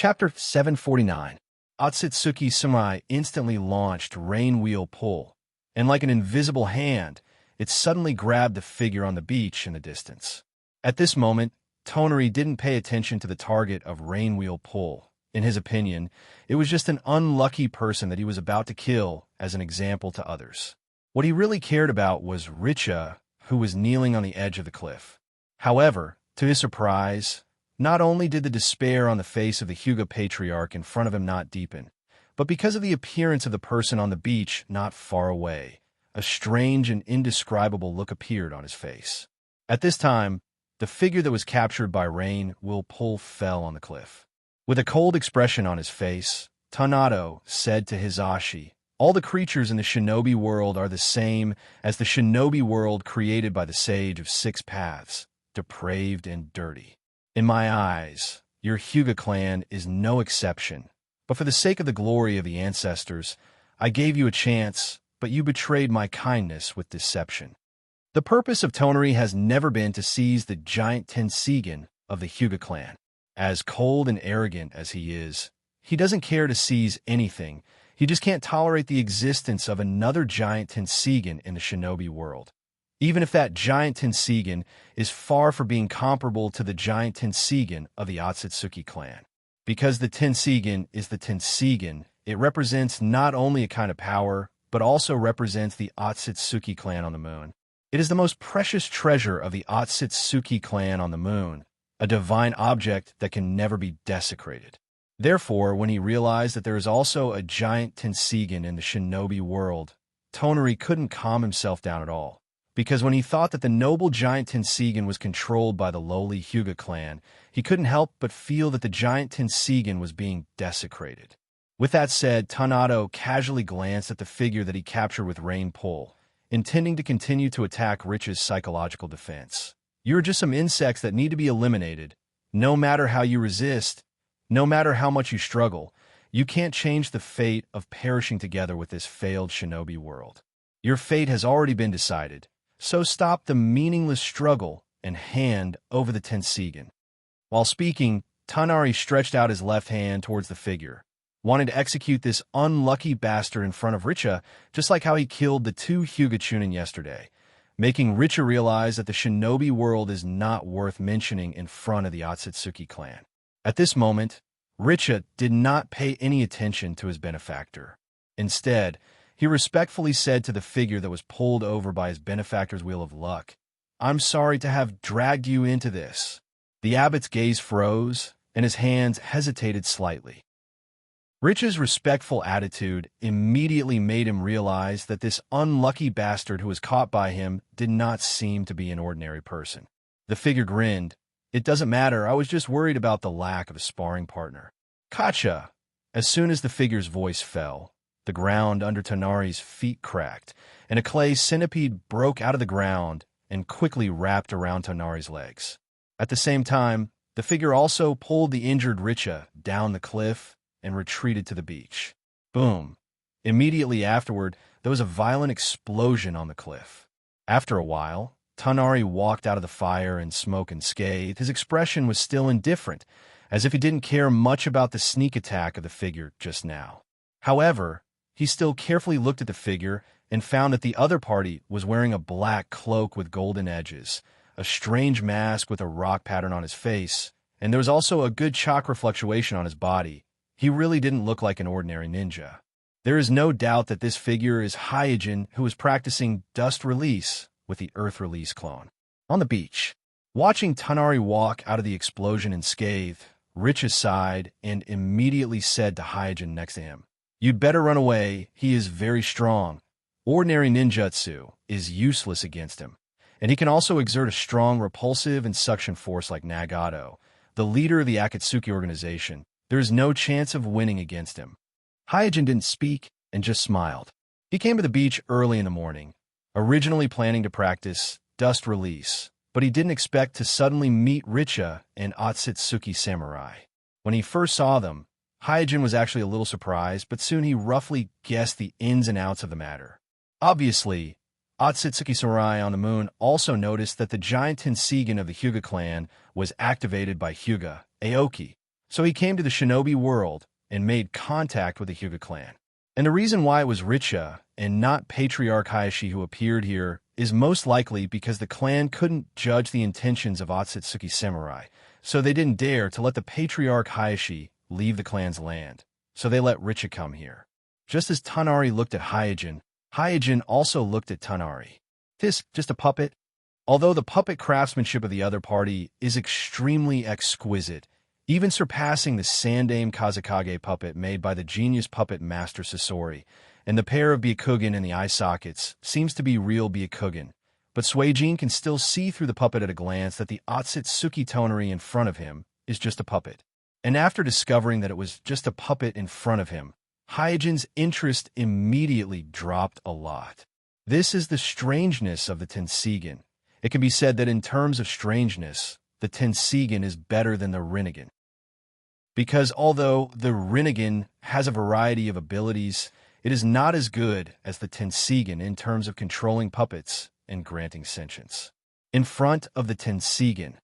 Chapter 749. Otsutsuki Samurai instantly launched Rain Wheel Pull, and like an invisible hand, it suddenly grabbed the figure on the beach in the distance. At this moment, Tonari didn't pay attention to the target of Rain Wheel Pull. In his opinion, it was just an unlucky person that he was about to kill as an example to others. What he really cared about was Richa, who was kneeling on the edge of the cliff. However, to his surprise, not only did the despair on the face of the Hyuga patriarch in front of him not deepen, but because of the appearance of the person on the beach not far away, a strange and indescribable look appeared on his face. At this time, the figure that was captured by Rain Will Pull fell on the cliff. With a cold expression on his face, Tanato said to Hizashi, "All the creatures in the shinobi world are the same as the shinobi world created by the Sage of Six Paths, depraved and dirty. In my eyes, your Hyuga clan is no exception, but for the sake of the glory of the ancestors, I gave you a chance, but you betrayed my kindness with deception." The purpose of Tonari has never been to seize the giant Tenseigan of the Hyuga clan. As cold and arrogant as he is, he doesn't care to seize anything. He just can't tolerate the existence of another giant Tenseigan in the shinobi world, even if that giant Tenseigan is far from being comparable to the giant Tenseigan of the Otsutsuki clan. Because the Tenseigan is the Tenseigan, it represents not only a kind of power, but also represents the Otsutsuki clan on the moon. It is the most precious treasure of the Otsutsuki clan on the moon, a divine object that can never be desecrated. Therefore, when he realized that there is also a giant Tenseigan in the shinobi world, Tonari couldn't calm himself down at all. Because when he thought that the noble giant Tenseigan was controlled by the lowly Hyuga clan, he couldn't help but feel that the giant Tenseigan was being desecrated. With that said, Tanato casually glanced at the figure that he captured with Rain Pull, intending to continue to attack Richa's psychological defense. "You're just some insects that need to be eliminated. No matter how you resist, no matter how much you struggle, you can't change the fate of perishing together with this failed shinobi world. Your fate has already been decided, so stop the meaningless struggle and hand over the Tenseigan." While speaking, Tonari stretched out his left hand towards the figure, wanting to execute this unlucky bastard in front of Richa, just like how he killed the two Hyuga Chunin yesterday, making Richa realize that the shinobi world is not worth mentioning in front of the Otsutsuki clan. At this moment, Richa did not pay any attention to his benefactor. Instead, he respectfully said to the figure that was pulled over by his benefactor's wheel of luck, "I'm sorry to have dragged you into this." The abbot's gaze froze, and his hands hesitated slightly. Richa's respectful attitude immediately made him realize that this unlucky bastard who was caught by him did not seem to be an ordinary person. The figure grinned. "It doesn't matter, I was just worried about the lack of a sparring partner." "Kacha!" As soon as the figure's voice fell, the ground under Tonari's feet cracked, and a clay centipede broke out of the ground and quickly wrapped around Tonari's legs. At the same time, the figure also pulled the injured Richa down the cliff and retreated to the beach. Boom! Immediately afterward, there was a violent explosion on the cliff. After a while, Tonari walked out of the fire and smoke unscathed. His expression was still indifferent, as if he didn't care much about the sneak attack of the figure just now. However, he still carefully looked at the figure and found that the other party was wearing a black cloak with golden edges, a strange mask with a rock pattern on his face, and there was also a good chakra fluctuation on his body. He really didn't look like an ordinary ninja. There is no doubt that this figure is Hyojin, who is practicing dust release with the earth release clone. On the beach, watching Tonari walk out of the explosion unscathed, Richa sighed and immediately said to Hyojin next to him, "You'd better run away, he is very strong. Ordinary ninjutsu is useless against him, and he can also exert a strong repulsive and suction force like Nagato, the leader of the Akatsuki organization. There is no chance of winning against him." Hyojin didn't speak and just smiled. He came to the beach early in the morning, originally planning to practice dust release, but he didn't expect to suddenly meet Richa and Otsutsuki Samurai. When he first saw them, Hyojin was actually a little surprised, but soon he roughly guessed the ins and outs of the matter. Obviously, Otsutsuki Samurai on the moon also noticed that the giant Tenseigan of the Hyuga clan was activated by Hyuga, Aoki, So he came to the shinobi world and made contact with the Hyuga clan. And the reason why it was Richa and not Patriarch Hayashi who appeared here is most likely because the clan couldn't judge the intentions of Otsutsuki samurai, so they didn't dare to let the Patriarch Hayashi leave the clan's land. So they let Richa come here. Just as Tanari looked at Hyojin, Hyojin also looked at Tanari. This just a puppet? Although the puppet craftsmanship of the other party is extremely exquisite, even surpassing the Sandaime Kazakage puppet made by the genius puppet master Sasori, and the pair of Byakugan in the eye sockets seems to be real Byakugan, but Suijin can still see through the puppet at a glance that the Otsutsuki Tonari in front of him is just a puppet. And after discovering that it was just a puppet in front of him, Hyojin's interest immediately dropped a lot. This is the strangeness of the Tenseigan. It can be said that in terms of strangeness, the Tenseigan is better than the Rinnegan. Because although the Rinnegan has a variety of abilities, it is not as good as the Tenseigan in terms of controlling puppets and granting sentience. In front of the Tenseigan,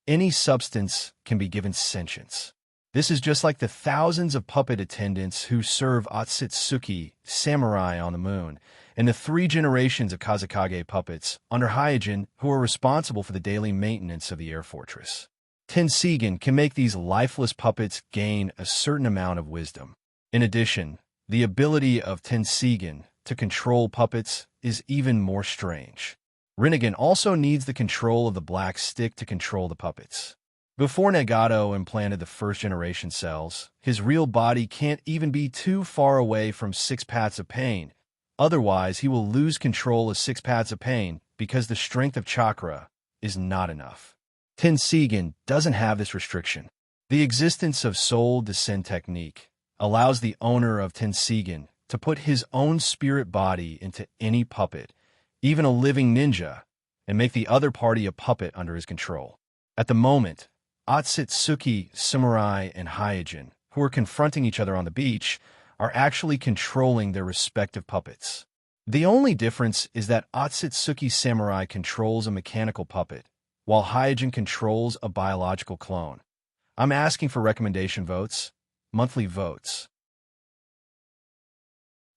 any substance can be given sentience. This is just like the thousands of puppet attendants who serve Otsutsuki samurai on the moon, and the 3 generations of Kazakage puppets under Hyojin who are responsible for the daily maintenance of the air fortress. Tenseigan can make these lifeless puppets gain a certain amount of wisdom. In addition, the ability of Tenseigan to control puppets is even more strange. Rinnegan also needs the control of the black stick to control the puppets. Before Nagato implanted the first-generation cells, his real body can't even be too far away from 6 paths of pain. Otherwise, he will lose control of 6 paths of pain because the strength of chakra is not enough. Tenseigan doesn't have this restriction. The existence of soul descent technique allows the owner of Tenseigan to put his own spirit body into any puppet, even a living ninja, and make the other party a puppet under his control. At the moment, Otsutsuki samurai and Hyojin, who are confronting each other on the beach, are actually controlling their respective puppets. The only difference is that Otsutsuki samurai controls a mechanical puppet, while Hyojin controls a biological clone. I'm asking for recommendation votes, monthly votes.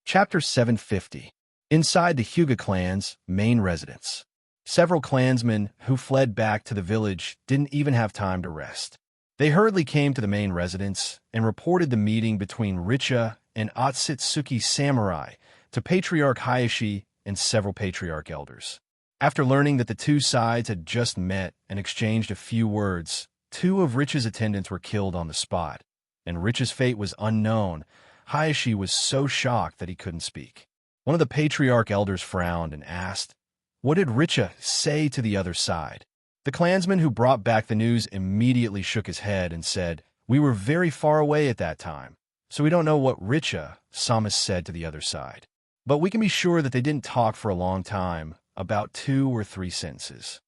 Chapter 750. Inside the Hyuga clan's main residence. Several clansmen who fled back to the village didn't even have time to rest. They hurriedly came to the main residence and reported the meeting between Richa and Otsutsuki samurai to Patriarch Hayashi and several Patriarch elders. After learning that the 2 sides had just met and exchanged a few words, 2 of Richa's attendants were killed on the spot, and Richa's fate was unknown. Hayashi was so shocked that he couldn't speak. One of the Patriarch elders frowned and asked, "What did Richa say to the other side?" The clansman who brought back the news immediately shook his head and said, "We were very far away at that time, so we don't know what Richa Samus said to the other side. But we can be sure that they didn't talk for a long time, about 2 or 3 sentences."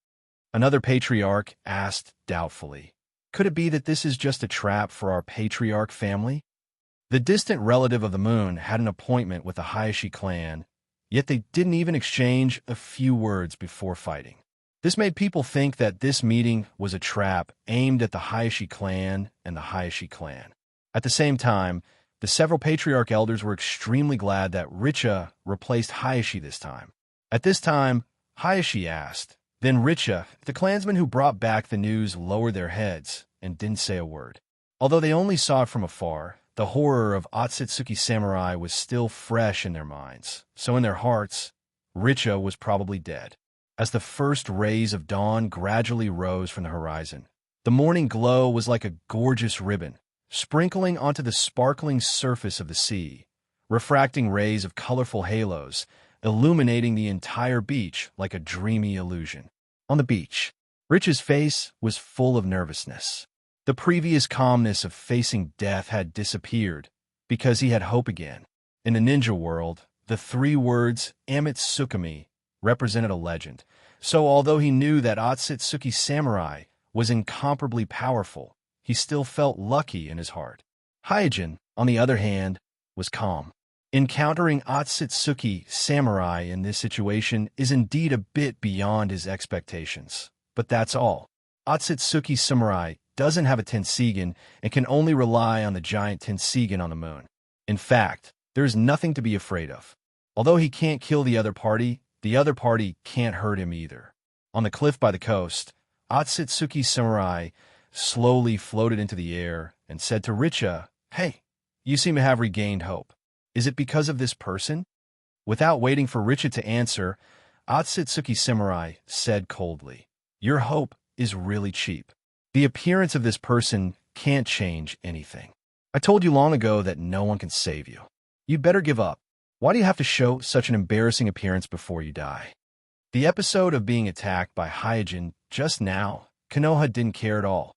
Another Patriarch asked doubtfully, "Could it be that this is just a trap for our Patriarch family?" The distant relative of the moon had an appointment with the Hayashi clan, yet they didn't even exchange a few words before fighting. This made people think that this meeting was a trap aimed at the Hayashi clan and the Hayashi clan. At the same time, the several Patriarch elders were extremely glad that Richa replaced Hayashi this time. At this time, Hayashi asked. Then Richa, the clansmen who brought back the news, lowered their heads and didn't say a word. Although they only saw it from afar, the horror of Otsutsuki samurai was still fresh in their minds, so in their hearts, Richa was probably dead. As the first rays of dawn gradually rose from the horizon, the morning glow was like a gorgeous ribbon, sprinkling onto the sparkling surface of the sea, refracting rays of colorful halos, illuminating the entire beach like a dreamy illusion. On the beach, Richa's face was full of nervousness. The previous calmness of facing death had disappeared because he had hope again. In the ninja world, the 3 words Amitsukami represented a legend. So although he knew that Otsutsuki samurai was incomparably powerful, he still felt lucky in his heart. Hyojin, on the other hand, was calm. Encountering Otsutsuki samurai in this situation is indeed a bit beyond his expectations, but that's all. Otsutsuki samurai doesn't have a Tenseigan and can only rely on the giant Tenseigan on the moon. In fact, there is nothing to be afraid of. Although he can't kill the other party can't hurt him either. On the cliff by the coast, Otsutsuki Samurai slowly floated into the air and said to Richa, "Hey, you seem to have regained hope. Is it because of this person?" Without waiting for Richa to answer, Otsutsuki Samurai said coldly, "Your hope is really cheap. The appearance of this person can't change anything. I told you long ago that no one can save you. You'd better give up. Why do you have to show such an embarrassing appearance before you die?" The episode of being attacked by Hyojin just now, Konoha didn't care at all.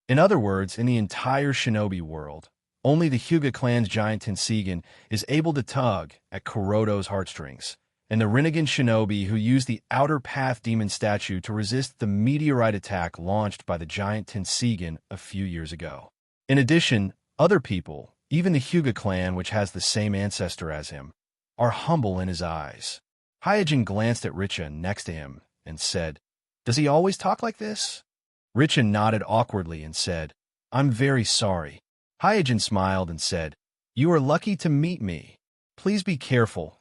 In other words, in the entire shinobi world, only the Hyuga clan's giant Tenseigan is able to tug at Kuroto's heartstrings, and the Rinnegan shinobi who used the Outer Path demon statue to resist the meteorite attack launched by the giant Tenseigan a few years ago. In addition, other people, even the Hyuga clan which has the same ancestor as him, are humble in his eyes. Hyojin glanced at Richa next to him and said, "Does he always talk like this?" Richa nodded awkwardly and said, "I'm very sorry." Hyojin smiled and said, "You are lucky to meet me. Please be careful."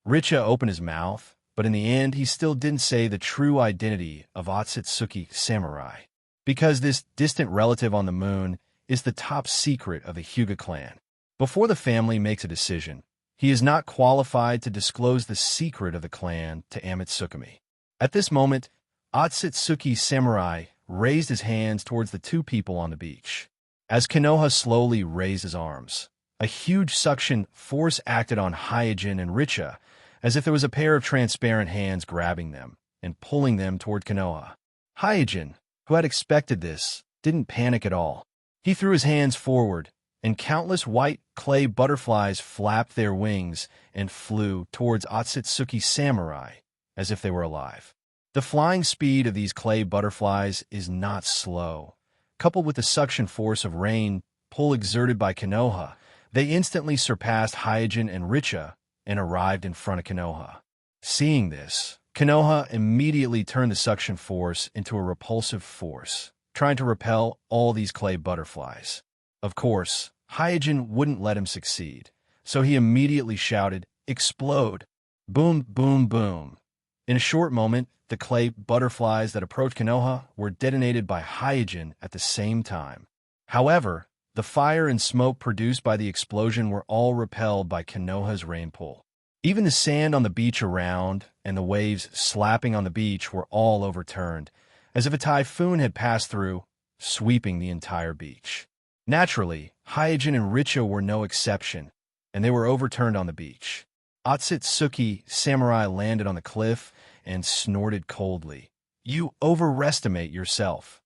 Richa opened his mouth, but in the end he still didn't say the true identity of Otsutsuki Samurai, because this distant relative on the moon is the top secret of the Hyuga clan. Before the family makes a decision, he is not qualified to disclose the secret of the clan to Amitsukami. At this moment, Otsutsuki Samurai raised his hands towards the two people on the beach. As Konoha slowly raised his arms, a huge suction force acted on Hyojin and Richa, as if there was a pair of transparent hands grabbing them and pulling them toward Konoha. Hyojin, who had expected this, didn't panic at all. He threw his hands forward, and countless white clay butterflies flapped their wings and flew towards Otsutsuki Samurai as if they were alive. The flying speed of these clay butterflies is not slow. Coupled with the suction force of rain pull exerted by Konoha, they instantly surpassed Hyojin and Richa and arrived in front of Konoha. Seeing this, Konoha immediately turned the suction force into a repulsive force, trying to repel all these clay butterflies. Of course, Hyojin wouldn't let him succeed, so he immediately shouted, "Explode!" Boom, boom, boom. In a short moment, the clay butterflies that approached Konoha were detonated by Hyojin at the same time. However, the fire and smoke produced by the explosion were all repelled by Konoha's rain pull. Even the sand on the beach around and the waves slapping on the beach were all overturned, as if a typhoon had passed through, sweeping the entire beach. Naturally, Hyojin and Richa were no exception, and they were overturned on the beach. Otsutsuki Samurai landed on the cliff and snorted coldly. "You overestimate yourself."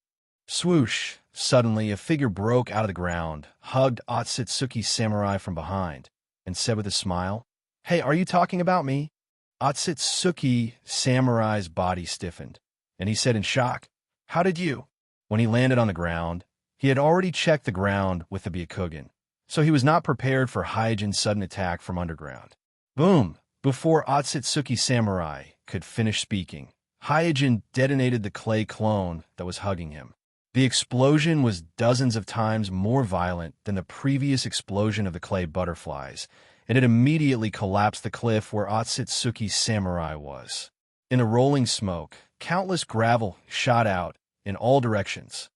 Swoosh! Suddenly, a figure broke out of the ground, hugged Otsutsuki Samurai from behind, and said with a smile, "Hey, are you talking about me?" Otsutsuki Samurai's body stiffened, and he said in shock, "How did you?" When he landed on the ground, he had already checked the ground with the Byakugan, so he was not prepared for Hyojin's sudden attack from underground. Boom! Before Otsutsuki Samurai could finish speaking, Hyojin detonated the clay clone that was hugging him. The explosion was dozens of times more violent than the previous explosion of the clay butterflies, and it immediately collapsed the cliff where Otsutsuki Samurai was. In the rolling smoke, countless gravel shot out in all directions.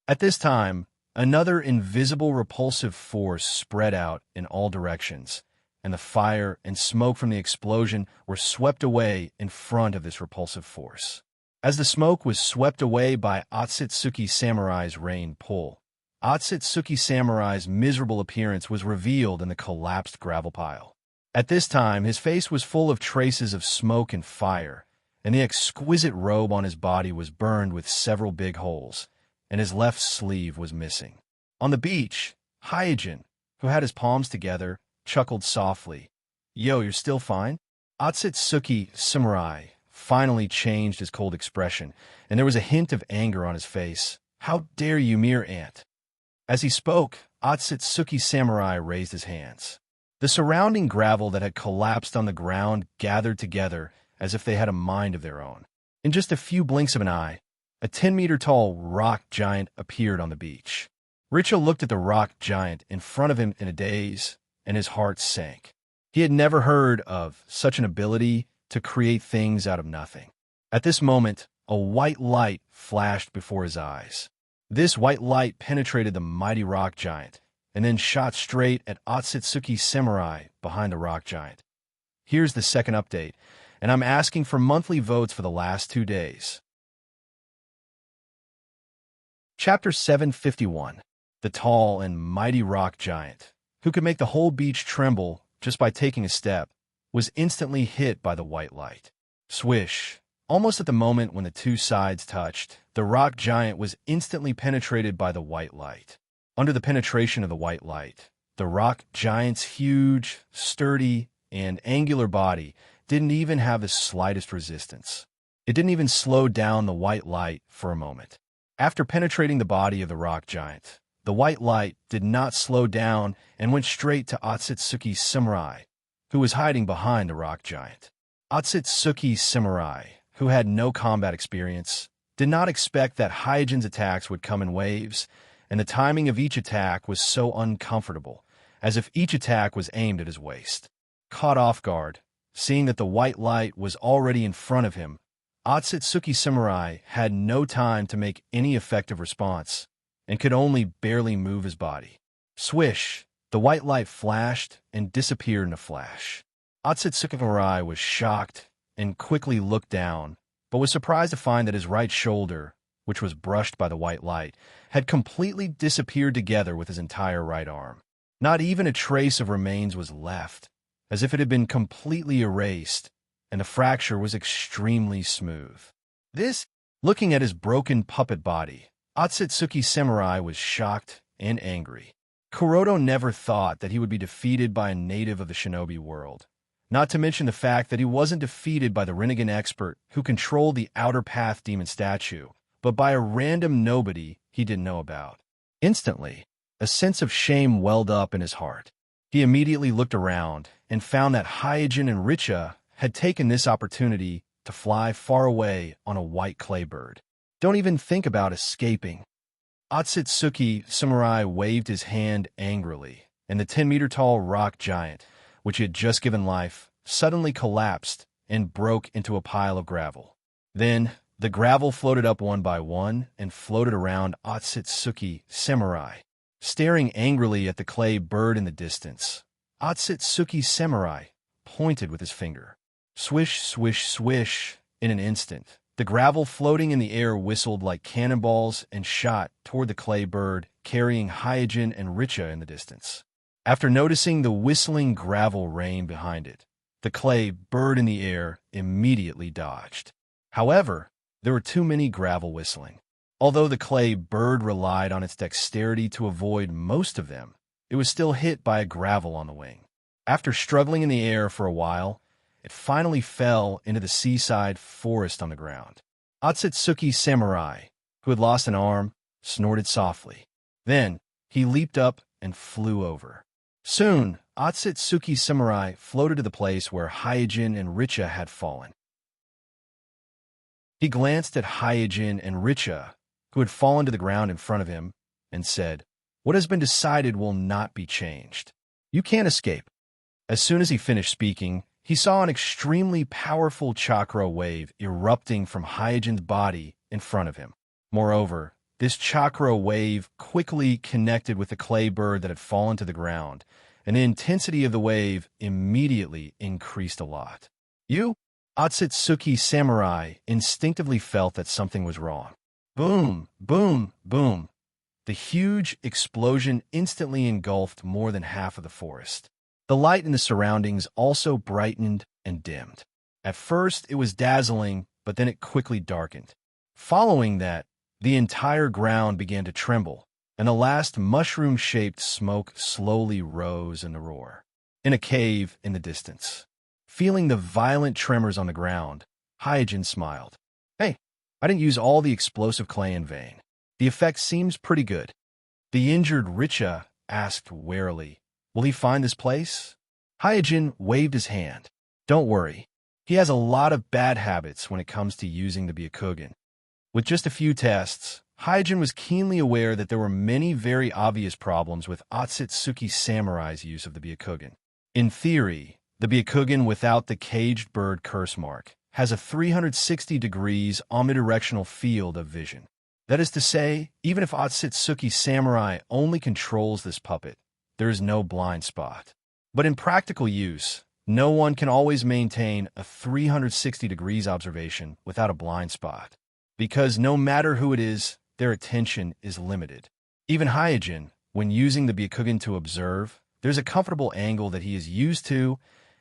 At this time, another invisible repulsive force spread out in all directions, and the fire and smoke from the explosion were swept away in front of this repulsive force. As the smoke was swept away by Otsutsuki Samurai's rain pull, Otsutsuki Samurai's miserable appearance was revealed in the collapsed gravel pile. At this time, his face was full of traces of smoke and fire, and the exquisite robe on his body was burned with several big holes, and his left sleeve was missing. On the beach, Hyojin, who had his palms together, chuckled softly. "Yo, you're still fine?" Otsutsuki Samurai finally changed his cold expression, and there was a hint of anger on his face. "How dare you, mere ant!" As he spoke, Otsutsuki Samurai raised his hands. The surrounding gravel that had collapsed on the ground gathered together as if they had a mind of their own. In just a few blinks of an eye, A 10-meter-tall rock giant appeared on the beach. Richa looked at the rock giant in front of him in a daze, and his heart sank. He had never heard of such an ability to create things out of nothing. At this moment, a white light flashed before his eyes. This white light penetrated the mighty rock giant, and then shot straight at Otsutsuki Samurai behind the rock giant. Here's the second update, and I'm asking for monthly votes for the last 2 days. Chapter 751. The tall and mighty rock giant, who could make the whole beach tremble just by taking a step, was instantly hit by the white light. Swish! Almost at the moment when the two sides touched, the rock giant was instantly penetrated by the white light. Under the penetration of the white light, the rock giant's huge, sturdy, and angular body didn't even have the slightest resistance. It didn't even slow down the white light for a moment. After penetrating the body of the rock giant, the white light did not slow down and went straight to Otsutsuki Samurai, who was hiding behind the rock giant. Otsutsuki Samurai, who had no combat experience, did not expect that Hyojin's attacks would come in waves, and the timing of each attack was so uncomfortable, as if each attack was aimed at his waist. Caught off guard, seeing that the white light was already in front of him, Otsutsuki Samurai had no time to make any effective response, and could only barely move his body. Swish! The white light flashed and disappeared in a flash. Otsutsuki Samurai was shocked and quickly looked down, but was surprised to find that his right shoulder, which was brushed by the white light, had completely disappeared together with his entire right arm. Not even a trace of remains was left, as if it had been completely erased, and the fracture was extremely smooth. Looking at his broken puppet body, Otsutsuki Samurai was shocked and angry. Kuroto never thought that he would be defeated by a native of the shinobi world, not to mention the fact that he wasn't defeated by the Rinnegan expert who controlled the Outer Path demon statue, but by a random nobody he didn't know about. Instantly, a sense of shame welled up in his heart. He immediately looked around and found that Hyojin and Richa had taken this opportunity to fly far away on a white clay bird. Don't even think about escaping. Otsutsuki Samurai waved his hand angrily, and the 10-meter-tall rock giant, which he had just given life, suddenly collapsed and broke into a pile of gravel. Then, the gravel floated up one by one and floated around Otsutsuki Samurai. Staring angrily at the clay bird in the distance, Otsutsuki Samurai pointed with his finger. Swish, swish, swish. In an instant, the gravel floating in the air whistled like cannonballs and shot toward the clay bird, carrying Hyojin and Richa in the distance. After noticing the whistling gravel rain behind it, the clay bird in the air immediately dodged. However, there were too many gravel whistling. Although the clay bird relied on its dexterity to avoid most of them, it was still hit by a gravel on the wing. After struggling in the air for a while, it finally fell into the seaside forest on the ground. Otsutsuki Samurai, who had lost an arm, snorted softly. Then, he leaped up and flew over. Soon, Otsutsuki Samurai floated to the place where Hyojin and Richa had fallen. He glanced at Hyojin and Richa, who had fallen to the ground in front of him, and said, "What has been decided will not be changed. You can't escape." As soon as he finished speaking, he saw an extremely powerful chakra wave erupting from Hyojin's body in front of him. Moreover, this chakra wave quickly connected with the clay bird that had fallen to the ground, and the intensity of the wave immediately increased a lot. Otsutsuki Samurai instinctively felt that something was wrong. Boom, boom, boom. The huge explosion instantly engulfed more than half of the forest. The light in the surroundings also brightened and dimmed. At first, it was dazzling, but then it quickly darkened. Following that, the entire ground began to tremble, and the last mushroom-shaped smoke slowly rose in a roar. In a cave in the distance, feeling the violent tremors on the ground, Hyojin smiled. "Hey, I didn't use all the explosive clay in vain. The effect seems pretty good." The injured Richa asked warily, "Will he find this place?" Hyojin waved his hand. "Don't worry. He has a lot of bad habits when it comes to using the Byakugan. With just a few tests, Hyojin was keenly aware that there were many very obvious problems with Otsutsuki Samurai's use of the Byakugan. In theory, the Byakugan without the caged bird curse mark has a 360 degrees omnidirectional field of vision. That is to say, even if Otsutsuki Samurai only controls this puppet, there is no blind spot. But in practical use, no one can always maintain a 360 degrees observation without a blind spot, because no matter who it is, their attention is limited. Even Hyojin, when using the Byakugan to observe, there's a comfortable angle that he is used to,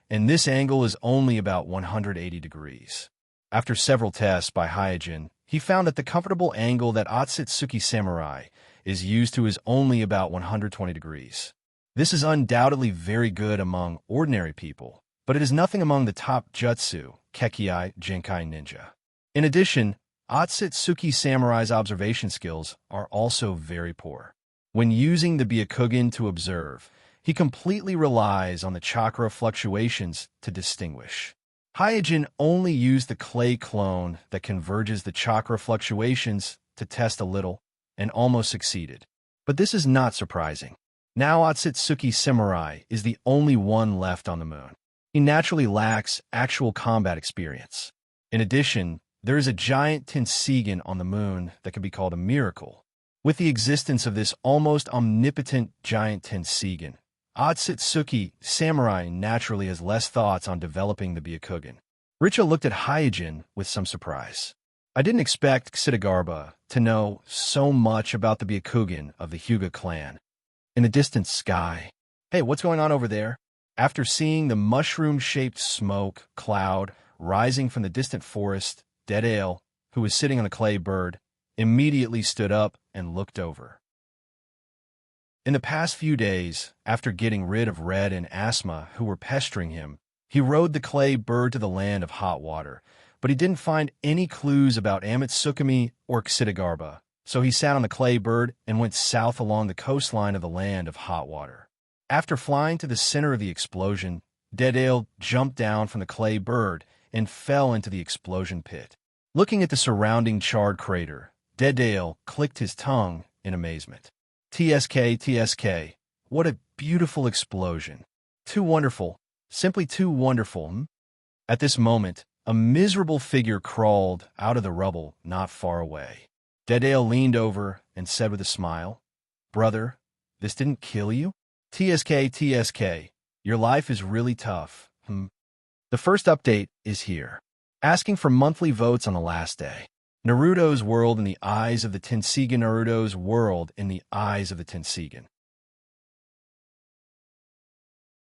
and this angle is only about 180 degrees. After several tests by Hyojin, he found that the comfortable angle that Otsutsuki Samurai is used to is only about 120 degrees. This is undoubtedly very good among ordinary people, but it is nothing among the top jutsu, Kekkei, Jinkai ninja. In addition, Otsutsuki Samurai's observation skills are also very poor. When using the Byakugan to observe, he completely relies on the chakra fluctuations to distinguish. Hyojin only used the clay clone that converges the chakra fluctuations to test a little, and almost succeeded. But this is not surprising. Now Otsutsuki Samurai is the only one left on the moon. He naturally lacks actual combat experience. In addition, there is a giant Tenseigan on the moon that can be called a miracle. With the existence of this almost omnipotent giant Tenseigan, Otsutsuki Samurai naturally has less thoughts on developing the Byakugan. Richa looked at Hyojin with some surprise. I didn't expect Xidagarba to know so much about the Byakugan of the Hyuga clan. In the distant sky. Hey, what's going on over there? After seeing the mushroom-shaped smoke cloud rising from the distant forest, Deadale, who was sitting on a clay bird, immediately stood up and looked over. In the past few days, after getting rid of Red and Asma, who were pestering him, he rode the clay bird to the land of hot water, but he didn't find any clues about Amitsukami or Xidagarba, so he sat on the clay bird and went south along the coastline of the land of hot water. After flying to the center of the explosion, Deadale jumped down from the clay bird and fell into the explosion pit. Looking at the surrounding charred crater, Deadale clicked his tongue in amazement. TSK, TSK, what a beautiful explosion. Too wonderful, simply too wonderful. At this moment, a miserable figure crawled out of the rubble not far away. Deadale leaned over and said with a smile, "Brother, this didn't kill you? TSK, TSK, your life is really tough. The first update is here. Asking for monthly votes on the last day. Naruto's world in the eyes of the Tenseigan. Naruto's world in the eyes of the Tenseigan."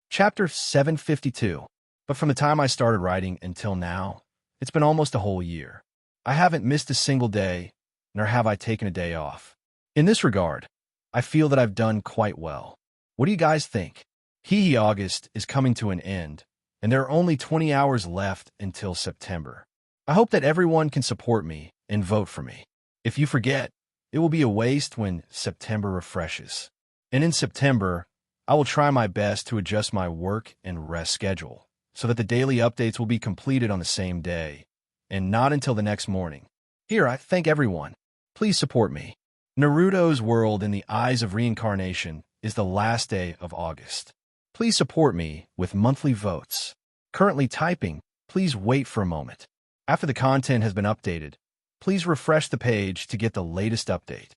Chapter 752. But from the time I started writing until now, it's been almost a whole year. I haven't missed a single day, nor have I taken a day off. In this regard, I feel that I've done quite well. What do you guys think? Hehe August is coming to an end, and there are only 20 hours left until September. I hope that everyone can support me and vote for me. If you forget, it will be a waste when September refreshes. And in September, I will try my best to adjust my work and rest schedule, so that the daily updates will be completed on the same day, and not until the next morning. Here, I thank everyone. Please support me. Naruto's world in the eyes of reincarnation is the last day of August. Please support me with monthly votes. Currently typing, please wait for a moment. After the content has been updated, please refresh the page to get the latest update.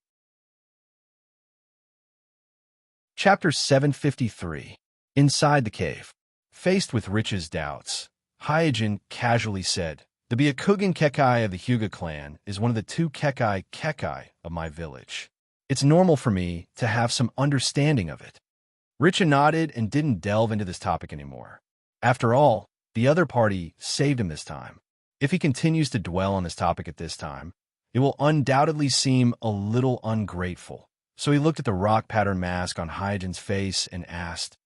Chapter 753. Inside the cave. Faced with Rich's doubts, Hyojin casually said, "The Byakugan Kekkei of the Hyuga clan is one of the two Kekkei of my village. It's normal for me to have some understanding of it." Richa nodded and didn't delve into this topic anymore. After all, the other party saved him this time. If he continues to dwell on this topic at this time, it will undoubtedly seem a little ungrateful. So he looked at the rock pattern mask on Hyojin's face and asked,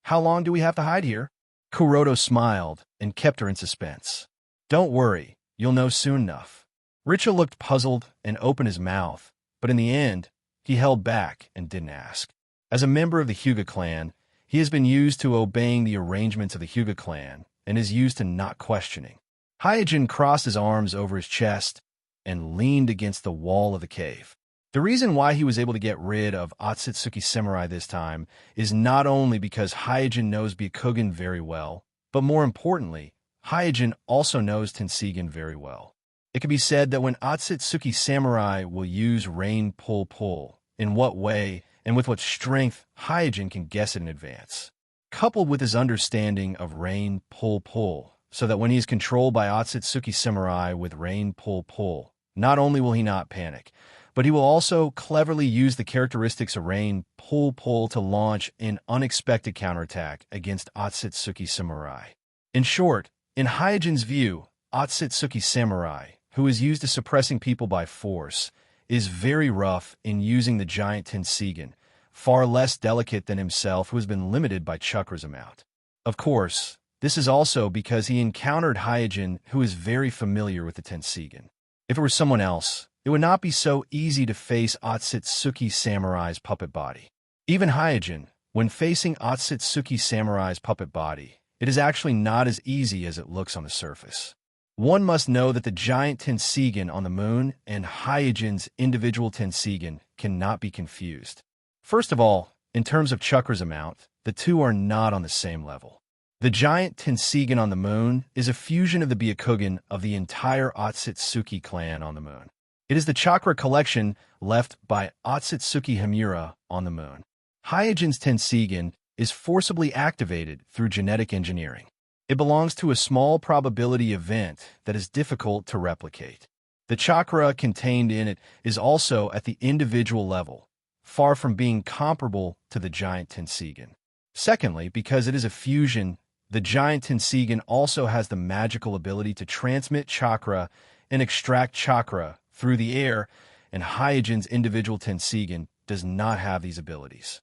"How long do we have to hide here?" Kuroto smiled and kept her in suspense. "Don't worry, you'll know soon enough." Richa looked puzzled and opened his mouth, but in the end, he held back and didn't ask. As a member of the Hyuga clan, he has been used to obeying the arrangements of the Hyuga clan and is used to not questioning. Hyojin crossed his arms over his chest and leaned against the wall of the cave. The reason why he was able to get rid of Otsutsuki Samurai this time is not only because Hyojin knows Byakugan very well, but more importantly, Hyojin also knows Tenseigan very well. It can be said that when Otsutsuki Samurai will use Rain Pull, in what way and with what strength, Hyojin can guess it in advance. Coupled with his understanding of Rain Pull, so that when he is controlled by Otsutsuki Samurai with Rain Pull, not only will he not panic, but he will also cleverly use the characteristics of Rain Pull to launch an unexpected counterattack against Otsutsuki Samurai. In short, in Hyojin's view, Otsutsuki Samurai, who is used to suppressing people by force, is very rough in using the giant Tenseigan, far less delicate than himself who has been limited by Chakra's amount. Of course, this is also because he encountered Hyojin who is very familiar with the Tenseigan. If it were someone else, it would not be so easy to face Otsutsuki Samurai's puppet body. Even Hyojin, when facing Otsutsuki Samurai's puppet body, it is actually not as easy as it looks on the surface. One must know that the giant Tenseigan on the moon and Hyojin's individual Tenseigan cannot be confused. First of all, in terms of Chakra's amount, the two are not on the same level. The giant Tenseigan on the moon is a fusion of the Byakugan of the entire Otsutsuki clan on the moon. It is the chakra collection left by Otsutsuki Himura on the moon. Hyojin's Tenseigan is forcibly activated through genetic engineering. It belongs to a small probability event that is difficult to replicate. The chakra contained in it is also at the individual level, far from being comparable to the giant Tenseigan. Secondly, because it is a fusion, the giant Tenseigan also has the magical ability to transmit chakra and extract chakra through the air, and Hyojin's individual Tenseigan does not have these abilities.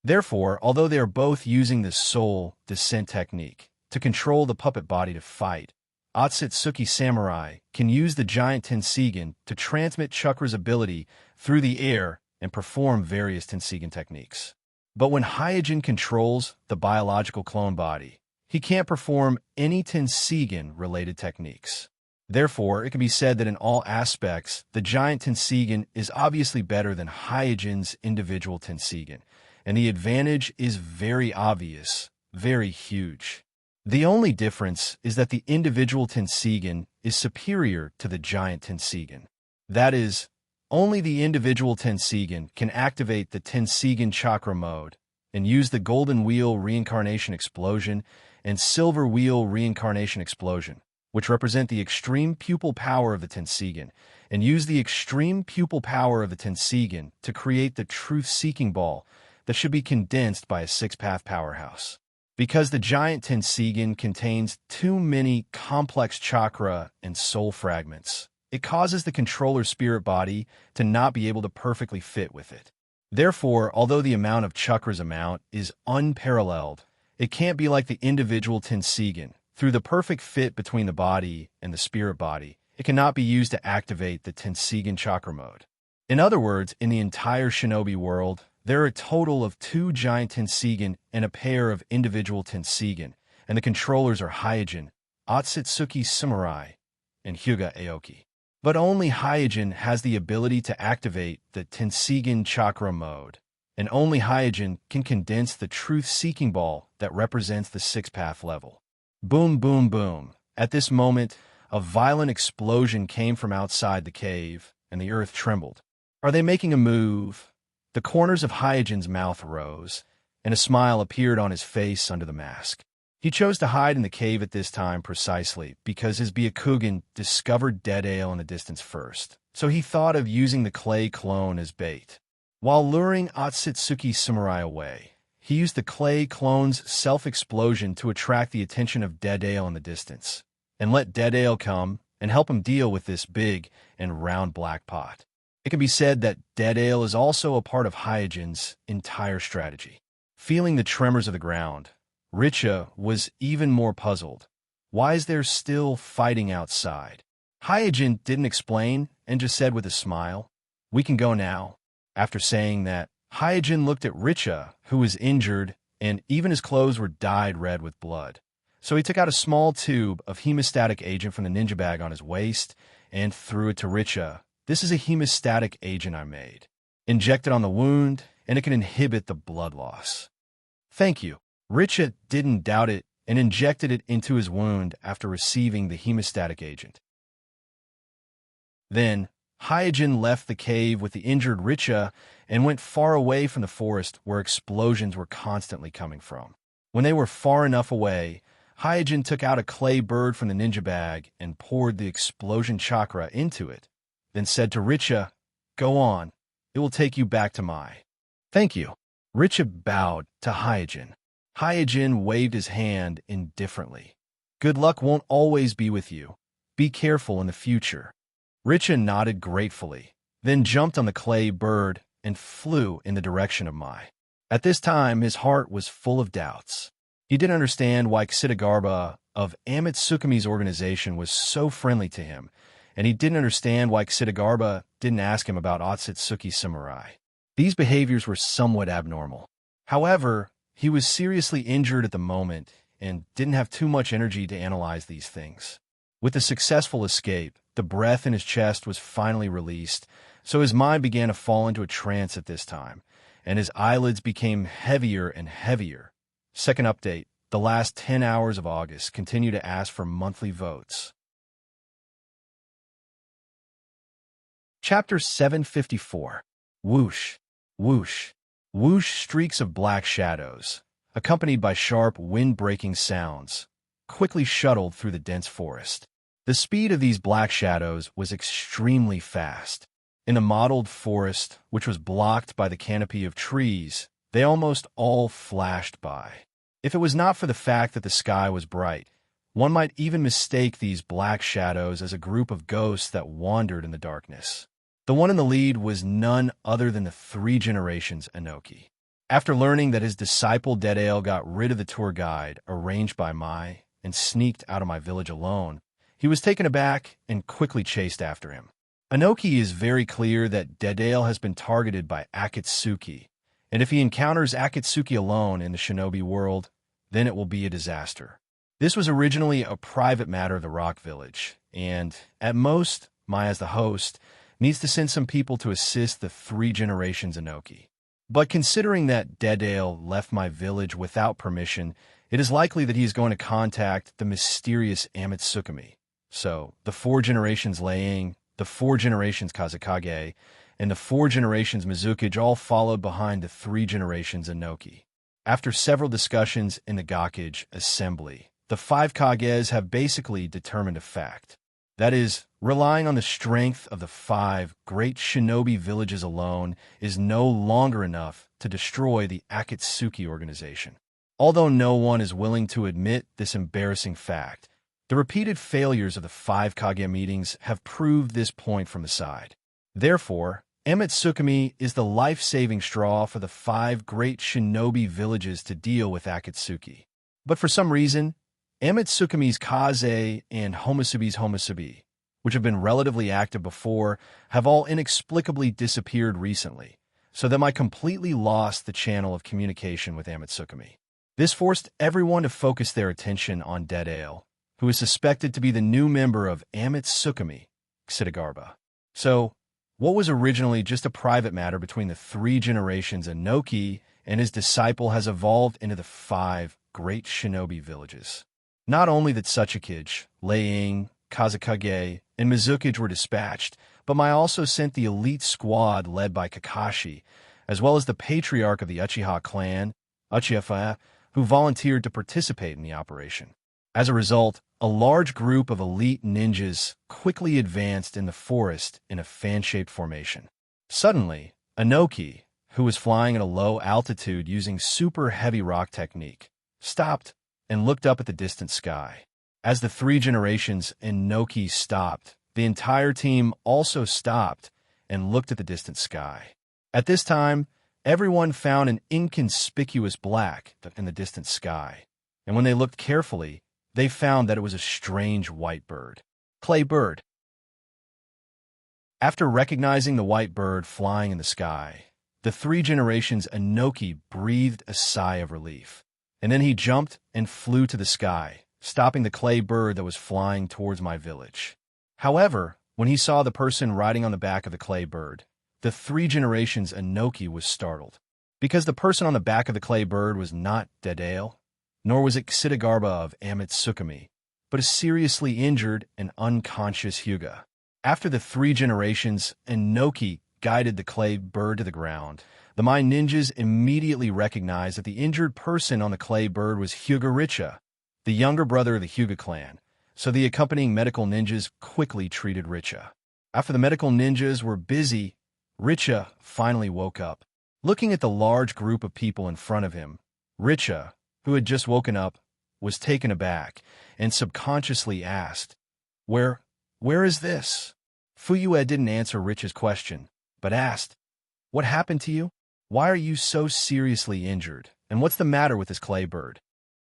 Therefore, although they are both using the soul descent technique to control the puppet body to fight, Otsutsuki Samurai can use the giant Tenseigan to transmit Chakra's ability through the air and perform various Tenseigan techniques. But when Hyojin controls the biological clone body, he can't perform any Tenseigan-related techniques. Therefore, it can be said that in all aspects, the giant Tenseigan is obviously better than Hyojin's individual Tenseigan, and the advantage is very obvious, very huge. The only difference is that the individual Tenseigan is superior to the giant Tenseigan. That is, only the individual Tenseigan can activate the Tenseigan chakra mode and use the golden wheel reincarnation explosion and silver wheel reincarnation explosion, which represent the extreme pupil power of the Tenseigan, and use the extreme pupil power of the Tenseigan to create the truth-seeking ball that should be condensed by a six-path powerhouse. Because the giant Tenseigan contains too many complex chakra and soul fragments, it causes the controller's spirit body to not be able to perfectly fit with it. Therefore, although the amount of Chakra's amount is unparalleled, it can't be like the individual Tenseigan. Through the perfect fit between the body and the spirit body, it cannot be used to activate the Tenseigan chakra mode. In other words, in the entire shinobi world, there are a total of 2 giant Tenseigan and a pair of individual Tenseigan, and the controllers are Hyojin, Otsutsuki Samurai, and Hyuga Aoki. But only Hyojin has the ability to activate the Tenseigan chakra mode, and only Hyojin can condense the truth-seeking ball that represents the six-path level. Boom, boom, boom. At this moment, a violent explosion came from outside the cave, and the earth trembled. Are they making a move? The corners of Hyojin's mouth rose, and a smile appeared on his face under the mask. He chose to hide in the cave at this time precisely because his Byakugan discovered dead ale in the distance first, so he thought of using the clay clone as bait. While luring Otsutsuki Samurai away, he used the clay clone's self-explosion to attract the attention of dead ale in the distance, and let dead ale come and help him deal with this big and round black pot. It can be said that dead ale is also a part of Hyojin's entire strategy. Feeling the tremors of the ground, Richa was even more puzzled. Why is there still fighting outside? Hyojin didn't explain and just said with a smile, "We can go now." After saying that, Hyojin looked at Richa, who was injured, and even his clothes were dyed red with blood. So he took out a small tube of hemostatic agent from the ninja bag on his waist and threw it to Richa. This is a hemostatic agent I made. Inject it on the wound, and it can inhibit the blood loss. Thank you. Richa didn't doubt it and injected it into his wound after receiving the hemostatic agent. Then, Hyojin left the cave with the injured Richa and went far away from the forest where explosions were constantly coming from. When they were far enough away, Hyojin took out a clay bird from the ninja bag and poured the explosion chakra into it, then said to Richa, "Go on, it will take you back to Mai." "Thank you." Richa bowed to Hyojin. Hyojin waved his hand indifferently. "Good luck won't always be with you. Be careful in the future." Richa nodded gratefully, then jumped on the clay bird and flew in the direction of Mai. At this time, his heart was full of doubts. He didn't understand why Ksidagarba of Amatsukumi's organization was so friendly to him, and he didn't understand why Ksidagarba didn't ask him about Otsutsuki Samurai. These behaviors were somewhat abnormal. However, he was seriously injured at the moment and didn't have too much energy to analyze these things. With the successful escape, the breath in his chest was finally released, so his mind began to fall into a trance at this time, and his eyelids became heavier and heavier. Second update, the last 10 hours of August continue to ask for monthly votes. Chapter 754. Whoosh, whoosh, whoosh streaks of black shadows, accompanied by sharp, wind-breaking sounds, quickly shuttled through the dense forest. The speed of these black shadows was extremely fast. In the mottled forest, which was blocked by the canopy of trees, they almost all flashed by. If it was not for the fact that the sky was bright, one might even mistake these black shadows as a group of ghosts that wandered in the darkness. The one in the lead was none other than the 3 generations Inoki. After learning that his disciple Dedale got rid of the tour guide arranged by Mai and sneaked out of my village alone, he was taken aback and quickly chased after him. Inoki is very clear that Dedale has been targeted by Akatsuki, and if he encounters Akatsuki alone in the shinobi world, then it will be a disaster. This was originally a private matter of the Rock Village, and, at most, Mai as the host needs to send some people to assist the 3 generations Inoki. But considering that Dedale left my village without permission, it is likely that he is going to contact the mysterious Amatsukumi. So, the 4 generations Leing, the 4 generations Kazakage, and the 4 generations Mizukage all followed behind the 3 generations Inoki. After several discussions in the Gakage Assembly, the 5 Kages have basically determined a fact. That is, relying on the strength of the 5 great shinobi villages alone is no longer enough to destroy the Akatsuki organization. Although no one is willing to admit this embarrassing fact, the repeated failures of the 5 Kage meetings have proved this point from the side. Therefore, Amatsukumi is the life-saving straw for the 5 great shinobi villages to deal with Akatsuki. But for some reason, Amatsukumi's Kaze and Homusubi's Homusubi, which have been relatively active before, have all inexplicably disappeared recently, so that I completely lost the channel of communication with Amatsukumi. This forced everyone to focus their attention on Dedale, who is suspected to be the new member of Amatsukumi, Ksidagarba. So, what was originally just a private matter between the 3 generations Inoki and his disciple has evolved into the 5 great shinobi villages. Not only that Tsuchikage, Leing, Kazakage, and Mizukage were dispatched, but Mai also sent the elite squad led by Kakashi, as well as the patriarch of the Uchiha clan, Uchiha, who volunteered to participate in the operation. As a result, a large group of elite ninjas quickly advanced in the forest in a fan-shaped formation. Suddenly, Inoki, who was flying at a low altitude using super heavy rock technique, stopped and looked up at the distant sky. As the 3 generations Inoki stopped, the entire team also stopped and looked at the distant sky. At this time, everyone found an inconspicuous black in the distant sky, and when they looked carefully, they found that it was a strange white bird. Clay bird. After recognizing the white bird flying in the sky, the 3 generations Inoki breathed a sigh of relief, and then he jumped and flew to the sky, stopping the clay bird that was flying towards my village. However, when he saw the person riding on the back of the clay bird, the 3 generations Enoki was startled. Because the person on the back of the clay bird was not Dedale, nor was it Xidagarba of Amitsukami, but a seriously injured and unconscious Hyuga. After the 3 generations Enoki guided the clay bird to the ground, the Mai ninjas immediately recognized that the injured person on the clay bird was Hyuga Richa, the younger brother of the Hyuga clan, so the accompanying medical ninjas quickly treated Richa. After the medical ninjas were busy, Richa finally woke up. Looking at the large group of people in front of him, Richa, who had just woken up, was taken aback and subconsciously asked, Where is this? Fuyue didn't answer Richa's question, but asked, What happened to you? Why are you so seriously injured, and what's the matter with this clay bird?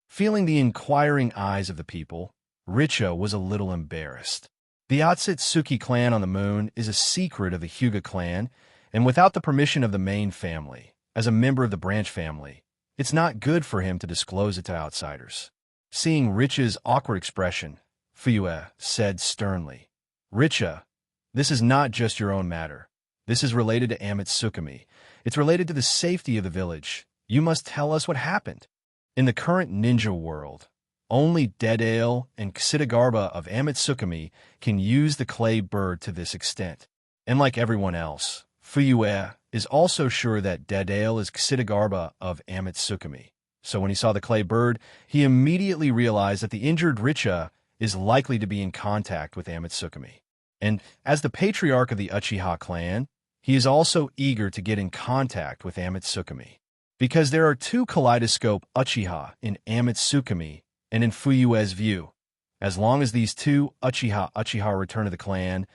Feeling the inquiring eyes of the people, Richa was a little embarrassed. The Otsutsuki clan on the moon is a secret of the Hyuga clan, and without the permission of the main family, as a member of the branch family, it's not good for him to disclose it to outsiders. Seeing Richa's awkward expression, Fuyue said sternly, Richa, this is not just your own matter. This is related to Amitsukami. It's related to the safety of the village. You must tell us what happened. In the current ninja world, only Dedale and Xidagarba of Amitsukami can use the clay bird to this extent. And like everyone else, Fuyue is also sure that Dedale is Xidagarba of Amitsukami. So when he saw the clay bird, he immediately realized that the injured Richa is likely to be in contact with Amitsukami. And as the patriarch of the Uchiha clan, he is also eager to get in contact with Amitsukami. Because there are 2 kaleidoscope Uchiha in Amitsukami and in Fuyue's view. As long as these 2 Uchiha return to the clan,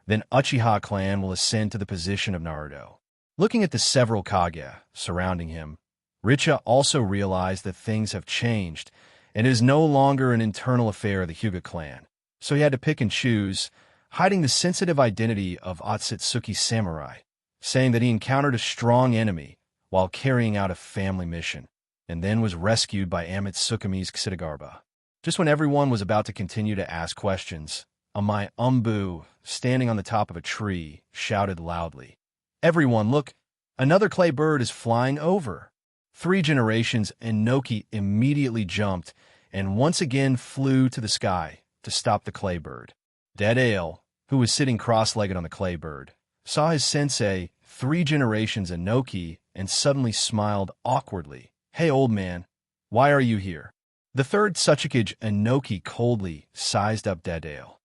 then Uchiha clan will ascend to the position of Naruto. Looking at the several Kage surrounding him, Richa also realized that things have changed, and it is no longer an internal affair of the Hyuga clan. So he had to pick and choose, hiding the sensitive identity of Otsutsuki samurai, saying that he encountered a strong enemy while carrying out a family mission, and then was rescued by Amitsukami's Xidagarba. Just when everyone was about to continue to ask questions, Amai Umbu, standing on the top of a tree, shouted loudly, Everyone, look! Another clay bird is flying over! 3 generations Enoki immediately jumped and once again flew to the sky to stop the clay bird. Dedale, who was sitting cross-legged on the clay bird, saw his sensei, 3 generations Enoki, and suddenly smiled awkwardly. Hey, old man, why are you here? The 3rd Tsuchikage Enoki coldly sized up Dedale.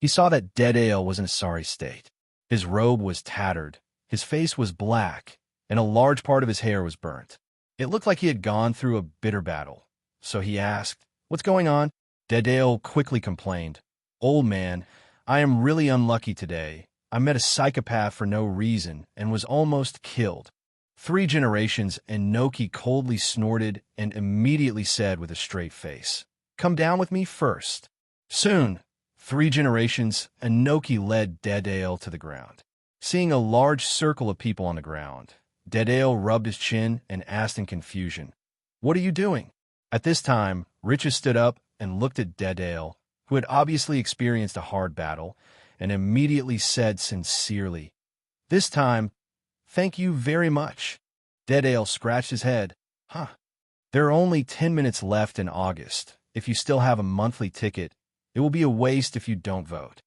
He saw that Dedale was in a sorry state. His robe was tattered, his face was black, and a large part of his hair was burnt. It looked like he had gone through a bitter battle. So he asked, What's going on? Dedale quickly complained, Old man, I am really unlucky today. I met a psychopath for no reason and was almost killed. 3 generations Enoki coldly snorted and immediately said with a straight face, Come down with me first. Soon, 3 generations Enoki led Dedale to the ground. Seeing a large circle of people on the ground, Dedale rubbed his chin and asked in confusion, What are you doing? At this time, Richa stood up and looked at Dedale, who had obviously experienced a hard battle, and immediately said sincerely, This time, thank you very much. Dedale scratched his head. There are only 10 minutes left in August. If you still have a monthly ticket, it will be a waste if you don't vote.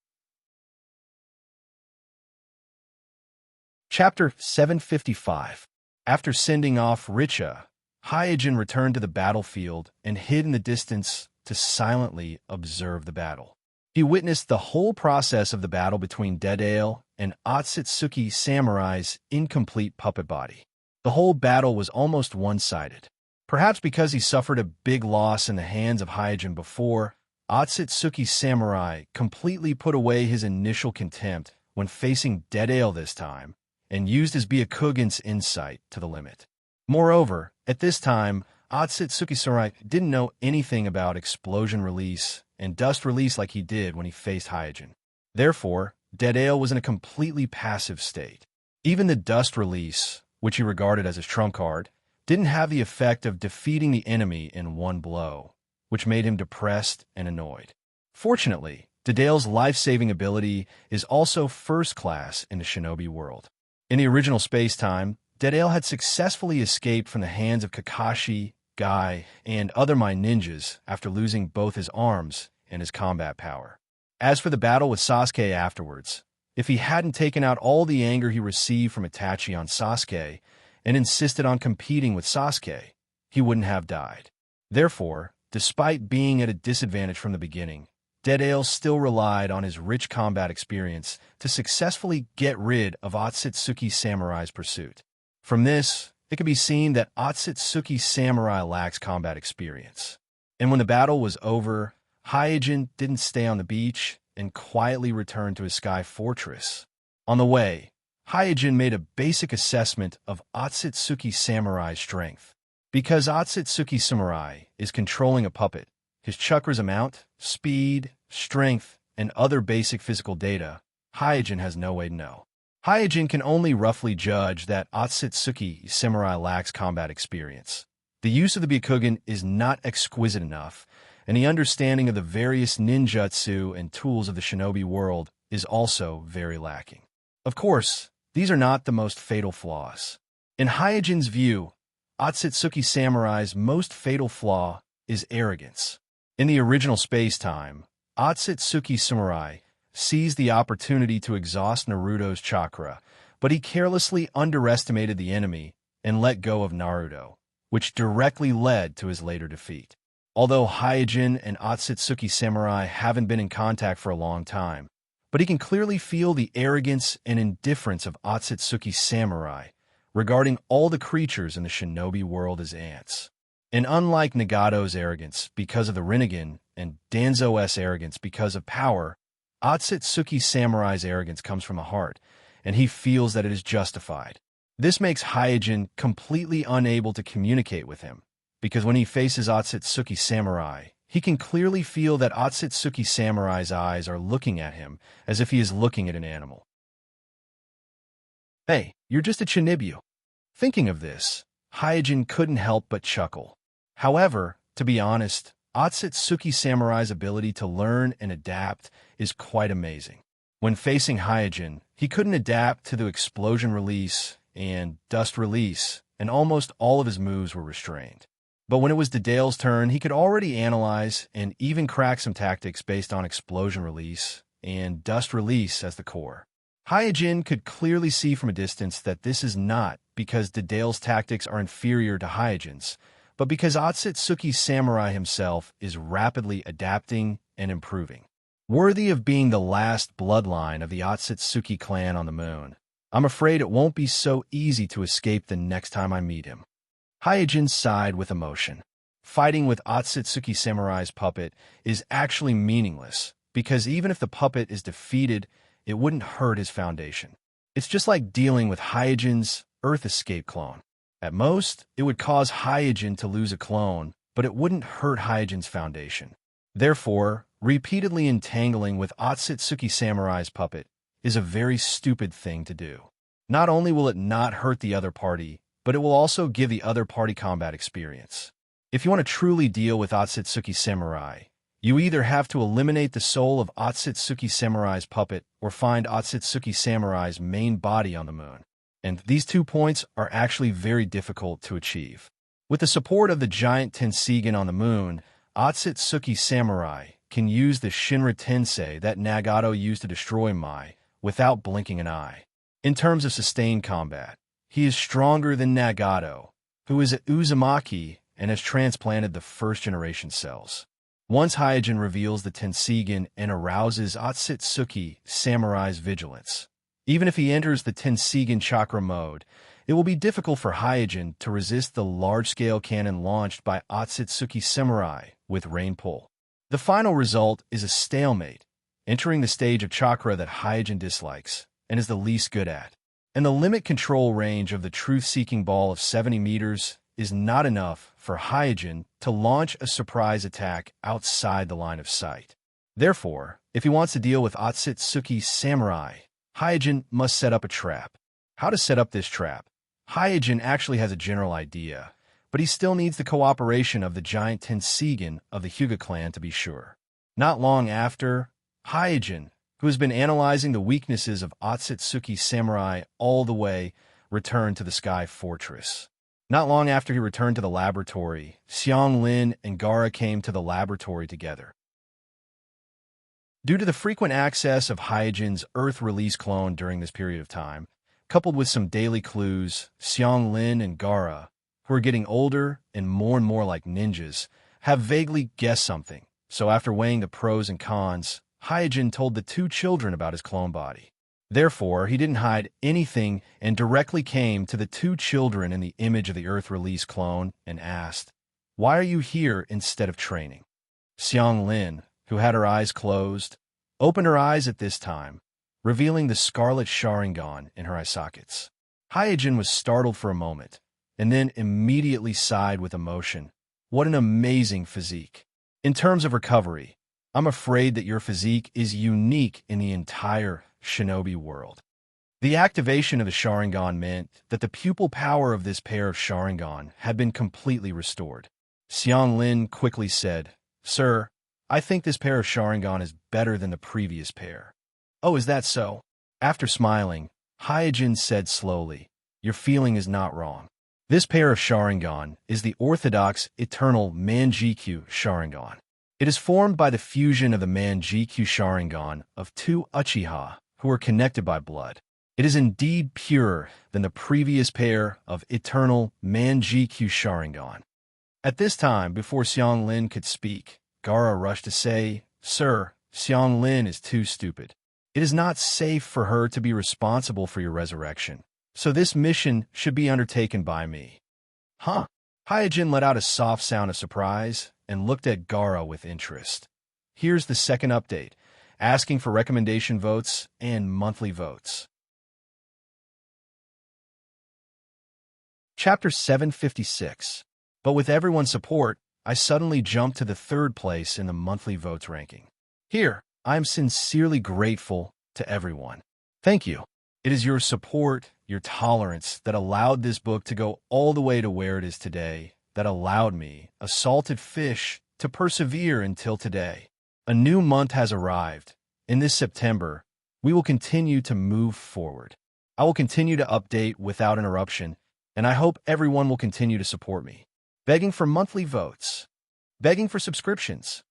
Chapter 755. After sending off Richa, Hyojin returned to the battlefield and hid in the distance to silently observe the battle. He witnessed the whole process of the battle between Dedale and Otsutsuki Samurai's incomplete puppet body. The whole battle was almost one-sided. Perhaps because he suffered a big loss in the hands of Hyojin before, Otsutsuki Samurai completely put away his initial contempt when facing Dedale this time, and used his Byakugan's insight to the limit. Moreover, at this time, Otsutsuki Samurai didn't know anything about explosion release and dust release like he did when he faced Hyojin. Therefore, Dedale was in a completely passive state. Even the dust release, which he regarded as his trump card, didn't have the effect of defeating the enemy in one blow. which made him depressed and annoyed. Fortunately, Dedale's life-saving ability is also first class in the shinobi world. In the original space-time, Dedale had successfully escaped from the hands of Kakashi, Guy, and other Mai ninjas after losing both his arms and his combat power. As for the battle with Sasuke afterwards, if he hadn't taken out all the anger he received from Itachi on Sasuke and insisted on competing with Sasuke, he wouldn't have died. Therefore, despite being at a disadvantage from the beginning, Dedale still relied on his rich combat experience to successfully get rid of Otsutsuki Samurai's pursuit. From this, it can be seen that Otsutsuki Samurai lacks combat experience. And when the battle was over, Hyojin didn't stay on the beach and quietly returned to his sky fortress. On the way, Hyojin made a basic assessment of Otsutsuki Samurai's strength. Because Otsutsuki Samurai is controlling a puppet, his chakras amount, speed, strength, and other basic physical data, Hyojin has no way to know. Hyojin can only roughly judge that Otsutsuki Samurai lacks combat experience. The use of the Byakugan is not exquisite enough, and the understanding of the various ninjutsu and tools of the shinobi world is also very lacking. Of course, these are not the most fatal flaws. In Hyojin's view, Otsutsuki Samurai's most fatal flaw is arrogance. In the original space-time, Otsutsuki Samurai seized the opportunity to exhaust Naruto's chakra, but he carelessly underestimated the enemy and let go of Naruto, which directly led to his later defeat. Although Hyojin and Otsutsuki Samurai haven't been in contact for a long time, but he can clearly feel the arrogance and indifference of Otsutsuki Samurai regarding all the creatures in the shinobi world as ants. And unlike Nagato's arrogance because of the Rinnegan and Danzo's arrogance because of power, Otsutsuki Samurai's arrogance comes from the heart, and he feels that it is justified. This makes Hyojin completely unable to communicate with him, because when he faces Otsutsuki Samurai, he can clearly feel that Otsutsuki Samurai's eyes are looking at him as if he is looking at an animal. Hey, you're just a Chinibyu. Thinking of this, Hyojin couldn't help but chuckle. However, to be honest, Otsutsuki Samurai's ability to learn and adapt is quite amazing. When facing Hyojin, he couldn't adapt to the explosion release and dust release, and almost all of his moves were restrained. But when it was Dedale's turn, he could already analyze and even crack some tactics based on explosion release and dust release as the core. Hyojin could clearly see from a distance that this is not because Dedale's tactics are inferior to Hyojin's, but because Otsutsuki Samurai himself is rapidly adapting and improving. Worthy of being the last bloodline of the Otsutsuki clan on the moon, I'm afraid it won't be so easy to escape the next time I meet him. Hyojin sighed with emotion. Fighting with Otsutsuki Samurai's puppet is actually meaningless, because even if the puppet is defeated, it wouldn't hurt his foundation. It's just like dealing with Hyojin's Earth Escape clone. At most, it would cause Hyojin to lose a clone, but it wouldn't hurt Hyojin's foundation. Therefore, repeatedly entangling with Otsutsuki Samurai's puppet is a very stupid thing to do. Not only will it not hurt the other party, but it will also give the other party combat experience. If you want to truly deal with Otsutsuki Samurai, you either have to eliminate the soul of Otsutsuki Samurai's puppet or find Otsutsuki Samurai's main body on the moon. And these 2 points are actually very difficult to achieve. With the support of the giant Tenseigan on the moon, Otsutsuki Samurai can use the Shinra Tensei that Nagato used to destroy Mai without blinking an eye. In terms of sustained combat, he is stronger than Nagato, who is at Uzumaki and has transplanted the first-generation cells. Once Hyojin reveals the Tenseigan and arouses Otsutsuki Samurai's vigilance, even if he enters the Tenseigan chakra mode, it will be difficult for Hyojin to resist the large-scale cannon launched by Otsutsuki Samurai with Rain Pull. The final result is a stalemate, entering the stage of chakra that Hyojin dislikes and is the least good at. And the limit control range of the truth-seeking ball of 70 meters is not enough for Hyojin to launch a surprise attack outside the line of sight. Therefore, if he wants to deal with Otsutsuki Samurai, Hyojin must set up a trap. How to set up this trap? Hyojin actually has a general idea, but he still needs the cooperation of the giant Tenseigan of the Hyuga clan to be sure. Not long after, Hyojin, who has been analyzing the weaknesses of Otsutsuki samurai all the way, returned to the Sky Fortress. Not long after he returned to the laboratory, Xianglin and Gaara came to the laboratory together. Due to the frequent access of Hyojin's Earth release clone during this period of time, coupled with some daily clues, Xianglin and Gaara, who are getting older and more like ninjas, have vaguely guessed something. So after weighing the pros and cons, Hyojin told the two children about his clone body. Therefore, he didn't hide anything and directly came to the two children in the image of the Earth release clone and asked, "Why are you here instead of training?" Xianglin, who had her eyes closed, opened her eyes at this time, revealing the scarlet Sharingan in her eye sockets. Hyojin was startled for a moment, and then immediately sighed with emotion. What an amazing physique. In terms of recovery, I'm afraid that your physique is unique in the entire shinobi world. The activation of the Sharingan meant that the pupil power of this pair of Sharingan had been completely restored. Xianglin quickly said, "Sir, I think this pair of Sharingan is better than the previous pair." "Oh, is that so?" After smiling, Hyojin said slowly, "Your feeling is not wrong. This pair of Sharingan is the orthodox eternal Manjikyu Sharingan. It is formed by the fusion of the Manjikyu Sharingan of two Uchiha who are connected by blood. It is indeed purer than the previous pair of eternal Manjikyu Sharingan." At this time, before Xianglin could speak, Gaara rushed to say, "Sir, Xianglin is too stupid. It is not safe for her to be responsible for your resurrection, so this mission should be undertaken by me." "Huh?" Hyojin let out a soft sound of surprise and looked at Gaara with interest. Here's the second update, asking for recommendation votes and monthly votes. Chapter 756. But with everyone's support, I suddenly jumped to the third place in the monthly votes ranking. Here, I am sincerely grateful to everyone. Thank you. It is your support, your tolerance, that allowed this book to go all the way to where it is today, that allowed me, a salted fish, to persevere until today. A new month has arrived. In this September, we will continue to move forward. I will continue to update without interruption, and I hope everyone will continue to support me. Begging for monthly votes. Begging for subscriptions.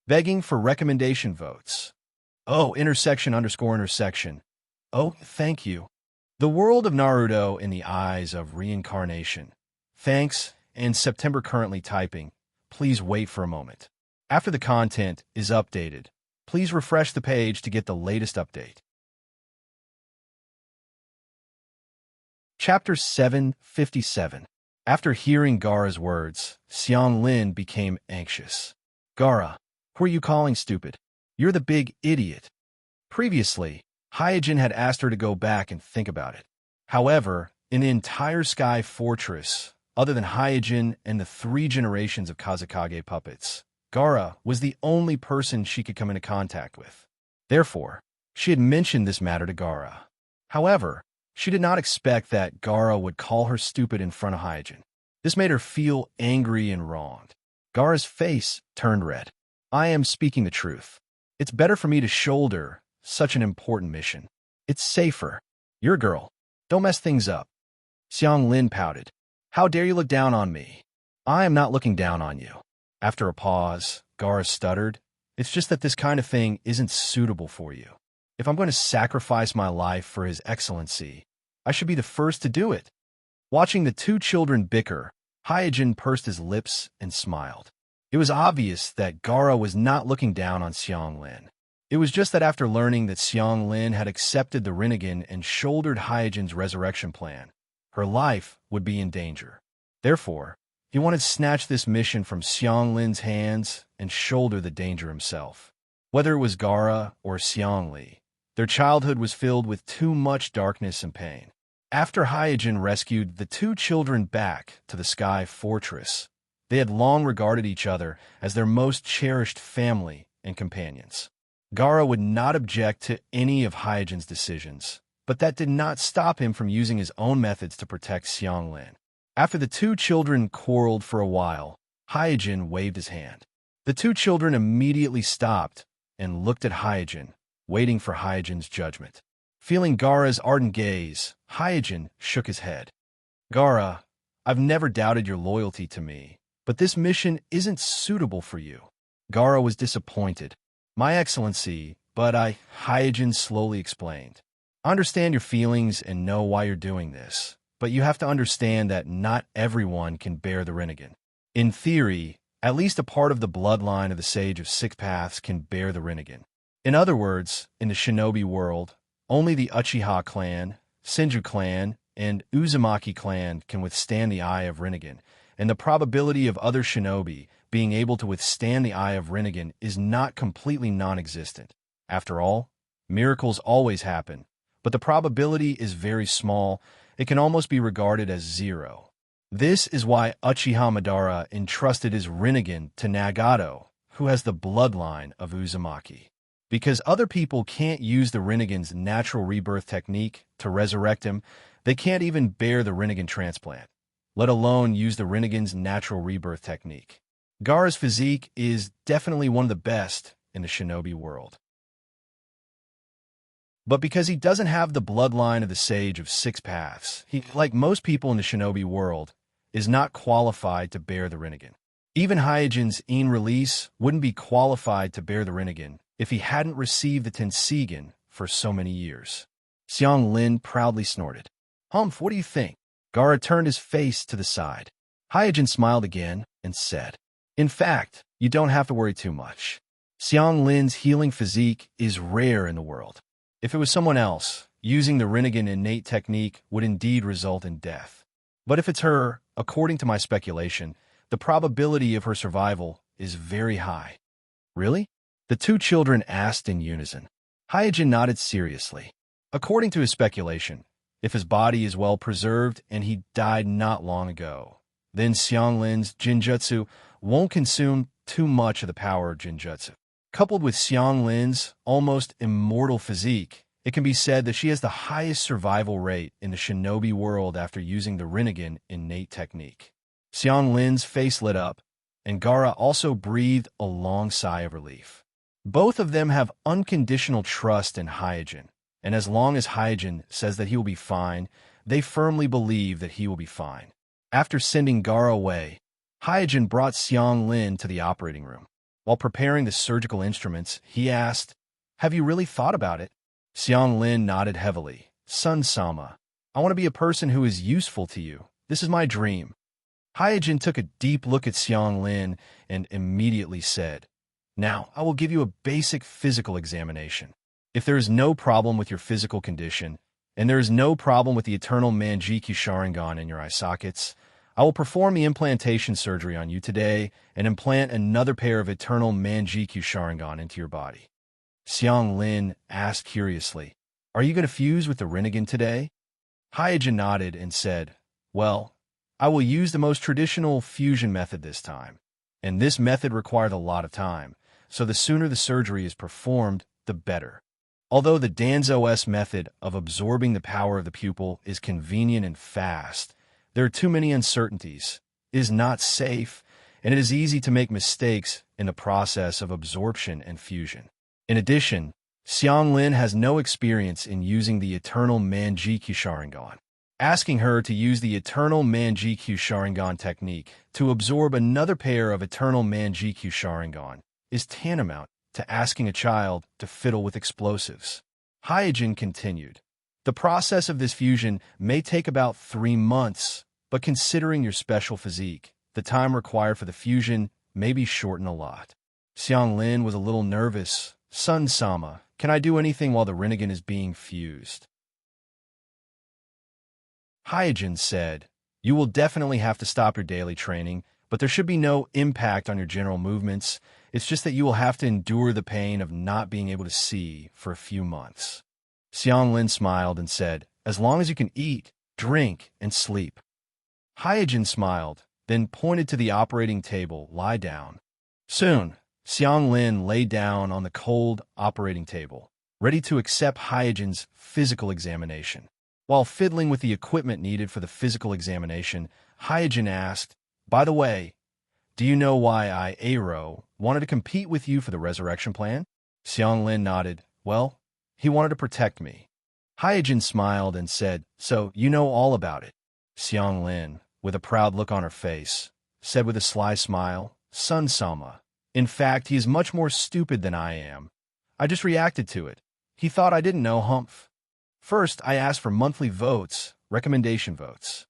Begging for recommendation votes. Oh, intersection_intersection. Oh, thank you. The world of Naruto in the eyes of reincarnation. Thanks, and September currently typing. Please wait for a moment. After the content is updated, please refresh the page to get the latest update. Chapter 757. After hearing Gaara's words, Xianglin became anxious. "Gaara, who are you calling stupid? You're the big idiot." Previously, Hyojin had asked her to go back and think about it. However, in the entire Sky Fortress, other than Hyojin and the 3 generations of Kazekage puppets, Gaara was the only person she could come into contact with. Therefore, she had mentioned this matter to Gaara. However, she did not expect that Gaara would call her stupid in front of Hyojin. This made her feel angry and wronged. Gaara's face turned red. "I am speaking the truth. It's better for me to shoulder such an important mission. It's safer. You're a girl. Don't mess things up." Xianglin pouted. "How dare you look down on me? I am not looking down on you." After a pause, Gaara stuttered, "It's just that this kind of thing isn't suitable for you. If I'm going to sacrifice my life for His Excellency, I should be the first to do it." Watching the two children bicker, Hyojin pursed his lips and smiled. It was obvious that Gaara was not looking down on Xianglin. It was just that after learning that Xianglin had accepted the Rinnegan and shouldered Hyojin's resurrection plan, her life would be in danger. Therefore, he wanted to snatch this mission from Xianglin's hands and shoulder the danger himself. Whether it was Gaara or Xiangli, their childhood was filled with too much darkness and pain. After Hyojin rescued the two children back to the Sky Fortress, they had long regarded each other as their most cherished family and companions. Gaara would not object to any of Hyojin's decisions, but that did not stop him from using his own methods to protect Xianglin. After the two children quarreled for a while, Hyojin waved his hand. The two children immediately stopped and looked at Hyojin, waiting for Hyojin's judgment. Feeling Gaara's ardent gaze, Hyojin shook his head. Gaara, I've never doubted your loyalty to me, but this mission isn't suitable for you. Gaara was disappointed. My Excellency, Hyojin slowly explained. I understand your feelings and know why you're doing this, but you have to understand that not everyone can bear the Rinnegan. In theory, at least a part of the bloodline of the Sage of Six Paths can bear the Rinnegan. In other words, in the shinobi world, only the Uchiha clan, Senju clan, and Uzumaki clan can withstand the Eye of Rinnegan, and the probability of other shinobi being able to withstand the Eye of Rinnegan is not completely non-existent. After all, miracles always happen, but the probability is very small. It can almost be regarded as zero. This is why Uchiha Madara entrusted his Rinnegan to Nagato, who has the bloodline of Uzumaki. Because other people can't use the Rinnegan's natural rebirth technique to resurrect him, they can't even bear the Rinnegan transplant, let alone use the Rinnegan's natural rebirth technique. Gaara's physique is definitely one of the best in the shinobi world. But because he doesn't have the bloodline of the Sage of Six Paths, he, like most people in the shinobi world, is not qualified to bear the Rinnegan. Even Hyojin's release wouldn't be qualified to bear the Rinnegan if he hadn't received the Tenseigan for so many years. Xiang Lin proudly snorted. Humph, what do you think? Gaara turned his face to the side. Hyojin smiled again and said, In fact, you don't have to worry too much. Xiang Lin's healing physique is rare in the world. If it was someone else, using the Rinnegan innate technique would indeed result in death. But if it's her, according to my speculation, the probability of her survival is very high. Really? The two children asked in unison. Hyojin nodded seriously. According to his speculation, if his body is well preserved and he died not long ago, then Xiang Lin's Jinjutsu won't consume too much of the power of Jinjutsu. Coupled with Xiang Lin's almost immortal physique, it can be said that she has the highest survival rate in the shinobi world after using the Rinnegan innate technique. Xiang Lin's face lit up, and Gaara also breathed a long sigh of relief. Both of them have unconditional trust in Hyojin, and as long as Hyojin says that he will be fine, they firmly believe that he will be fine. After sending Gaara away, Hyojin brought Xiang Lin to the operating room. While preparing the surgical instruments, he asked, Have you really thought about it? Xiang Lin nodded heavily. Sun-sama, I want to be a person who is useful to you. This is my dream. Hyojin took a deep look at Xiang Lin and immediately said, Now, I will give you a basic physical examination. If there is no problem with your physical condition, and there is no problem with the eternal Manjikyu Sharingan in your eye sockets, I will perform the implantation surgery on you today and implant another pair of eternal Manjikyu Sharingan into your body. Xiang Lin asked curiously, Are you going to fuse with the Rinnegan today? Hyojin nodded and said, Well, I will use the most traditional fusion method this time, and this method required a lot of time, so the sooner the surgery is performed, the better. Although the Danzo-S method of absorbing the power of the pupil is convenient and fast, there are too many uncertainties, it is not safe, and it is easy to make mistakes in the process of absorption and fusion. In addition, Xiang Lin has no experience in using the eternal Manjikyu Sharingan. Asking her to use the eternal Manjikyu Sharingan technique to absorb another pair of eternal Manjikyu Sharingan is tantamount to asking a child to fiddle with explosives. Hyojin continued, The process of this fusion may take about 3 months, but considering your special physique, the time required for the fusion may be shortened a lot. Xiang Lin was a little nervous. Sun-sama, can I do anything while the Rinnegan is being fused? Hyojin said, You will definitely have to stop your daily training, but there should be no impact on your general movements. It's just that you will have to endure the pain of not being able to see for a few months. Xiang Lin smiled and said, As long as you can eat, drink, and sleep. Hyojin smiled, then pointed to the operating table, Lie down. Soon, Xiang Lin lay down on the cold operating table, ready to accept Hyojin's physical examination. While fiddling with the equipment needed for the physical examination, Hyojin asked, "By the way, do you know why Aero wanted to compete with you for the resurrection plan?" Xianglin nodded. "Well, he wanted to protect me." Hyojin smiled and said, "So you know all about it." Xianglin, with a proud look on her face, said with a sly smile, "Sun Sama. In fact, he is much more stupid than I am. I just reacted to it. He thought I didn't know humph. First, I asked for monthly votes, recommendation votes."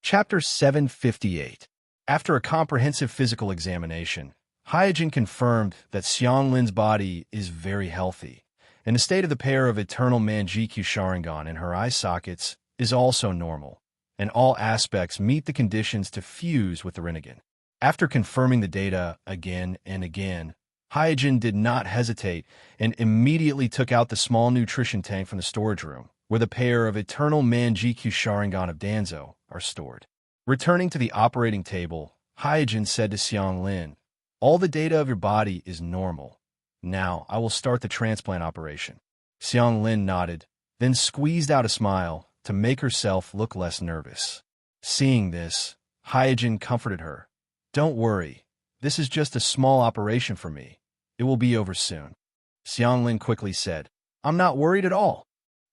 Chapter 758. After a comprehensive physical examination, Hyojin confirmed that Xianglin's body is very healthy, and the state of the pair of eternal Manjikyu Sharingan in her eye sockets is also normal, and all aspects meet the conditions to fuse with the Rinnegan. After confirming the data again and again, Hyojin did not hesitate and immediately took out the small nutrition tank from the storage room, where the pair of eternal Manjikyu Sharingan of Danzo are stored. Returning to the operating table, Hyojin said to Xianglin, "All the data of your body is normal. Now I will start the transplant operation." Xianglin nodded, then squeezed out a smile to make herself look less nervous. Seeing this, Hyojin comforted her. "Don't worry, this is just a small operation for me. It will be over soon." Xianglin quickly said, "I'm not worried at all."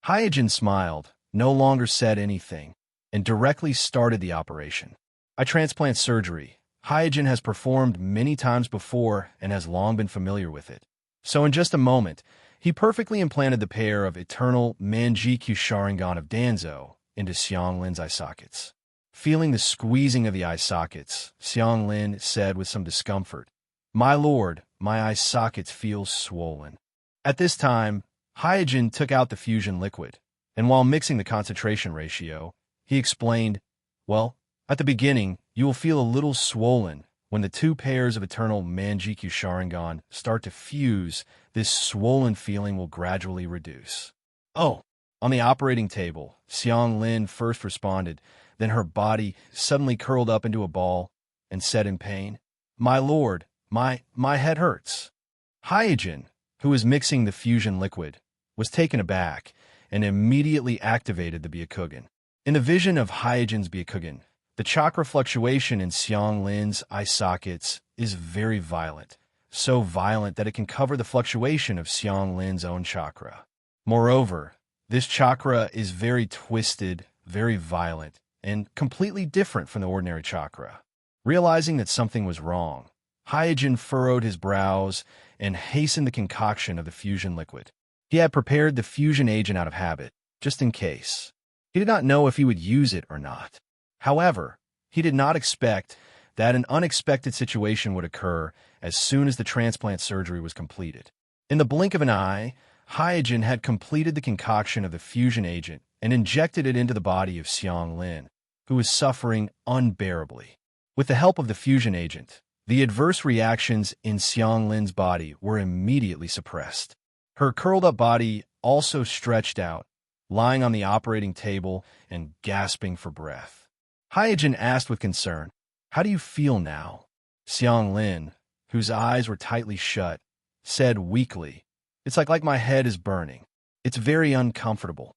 Hyojin smiled, no longer said anything, and directly started the operation. Eye transplant surgery. Hyojin has performed many times before and has long been familiar with it. So in just a moment, he perfectly implanted the pair of eternal Manjikyu Sharingan of Danzo into Xianglin's eye sockets. Feeling the squeezing of the eye sockets, Xianglin said with some discomfort, "My lord, my eye sockets feel swollen." At this time, Hyojin took out the fusion liquid, and while mixing the concentration ratio, he explained, "Well, at the beginning, you will feel a little swollen. When the two pairs of eternal Manjikyu Sharingan start to fuse, this swollen feeling will gradually reduce." "Oh!" On the operating table, Xianglin first responded, then her body suddenly curled up into a ball and said in pain, "My lord, my head hurts." Hyojin, who was mixing the fusion liquid, was taken aback and immediately activated the Byakugan. In the vision of Hyojin's Byakugan, the chakra fluctuation in Xianglin's eye sockets is very violent, so violent that it can cover the fluctuation of Xianglin's own chakra. Moreover, this chakra is very twisted, very violent, and completely different from the ordinary chakra. Realizing that something was wrong, Hyojin furrowed his brows and hastened the concoction of the fusion liquid. He had prepared the fusion agent out of habit, just in case. He did not know if he would use it or not. However, he did not expect that an unexpected situation would occur as soon as the transplant surgery was completed. In the blink of an eye, Hyojin had completed the concoction of the fusion agent and injected it into the body of Xianglin, who was suffering unbearably. With the help of the fusion agent, the adverse reactions in Xianglin's body were immediately suppressed. Her curled-up body also stretched out, lying on the operating table and gasping for breath. Hyojin asked with concern, "How do you feel now?" Xianglin, whose eyes were tightly shut, said weakly, "It's like my head is burning. It's very uncomfortable."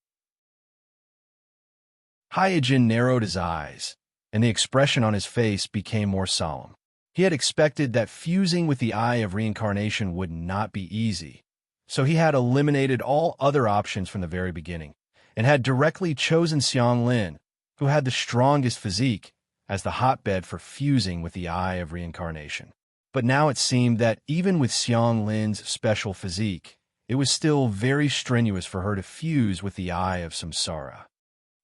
Hyojin narrowed his eyes, and the expression on his face became more solemn. He had expected that fusing with the Eye of Reincarnation would not be easy, so he had eliminated all other options from the very beginning, and had directly chosen Xianglin, who had the strongest physique, as the hotbed for fusing with the Eye of Reincarnation. But now it seemed that even with Xianglin's special physique, it was still very strenuous for her to fuse with the Eye of Samsara.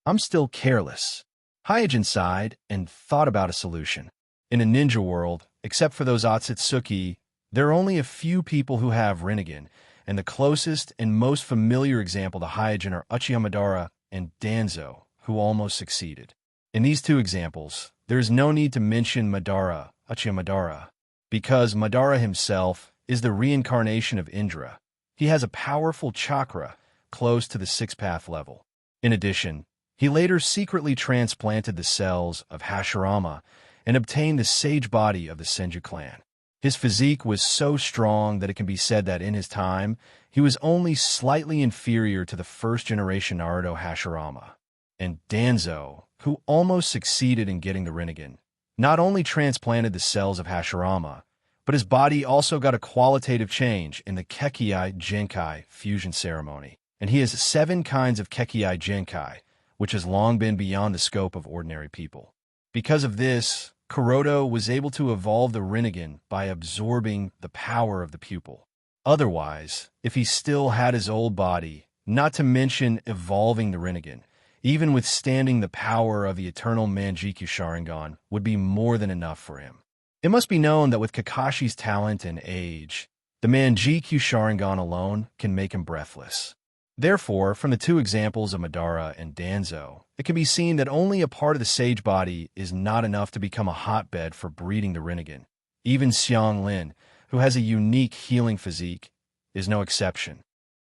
"I'm still careless." Hyojin sighed and thought about a solution. In a ninja world, except for those Otsutsuki, there are only a few people who have Rinnegan, and the closest and most familiar example to Hyojin are Uchiha Madara and Danzo, who almost succeeded. In these two examples, there is no need to mention Uchiha Madara, because Madara himself is the reincarnation of Indra. He has a powerful chakra close to the six-path level. In addition, he later secretly transplanted the cells of Hashirama and obtained the sage body of the Senju clan. His physique was so strong that it can be said that in his time, he was only slightly inferior to the first-generation Naruto Hashirama. And Danzo, who almost succeeded in getting the Rinnegan, not only transplanted the cells of Hashirama, but his body also got a qualitative change in the Kekkei Genkai fusion ceremony. And he has 7 kinds of Kekkei Genkai, which has long been beyond the scope of ordinary people. Because of this, Kuroto was able to evolve the Rinnegan by absorbing the power of the pupil. Otherwise, if he still had his old body, not to mention evolving the Rinnegan, even withstanding the power of the eternal Manjikyu Sharingan would be more than enough for him. It must be known that with Kakashi's talent and age, the Manjikyu Sharingan alone can make him breathless. Therefore, from the 2 examples of Madara and Danzo, it can be seen that only a part of the sage body is not enough to become a hotbed for breeding the Rinnegan. Even Xianglin, who has a unique healing physique, is no exception.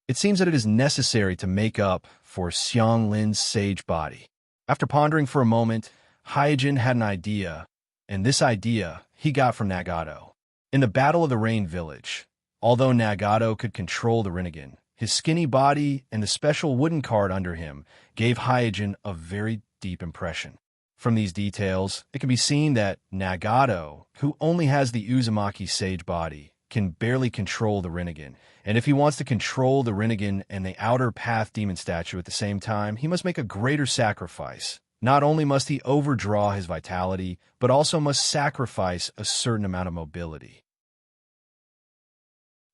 It seems that it is necessary to make up for Xianglin's sage body. After pondering for a moment, Hyojin had an idea, and this idea he got from Nagato. In the Battle of the Rain Village, although Nagato could control the Rinnegan, his skinny body and the special wooden card under him gave Hyojin a very deep impression. From these details, it can be seen that Nagato, who only has the Uzumaki sage body, can barely control the Rinnegan, and if he wants to control the Rinnegan and the Outer Path Demon statue at the same time, he must make a greater sacrifice. Not only must he overdraw his vitality, but also must sacrifice a certain amount of mobility.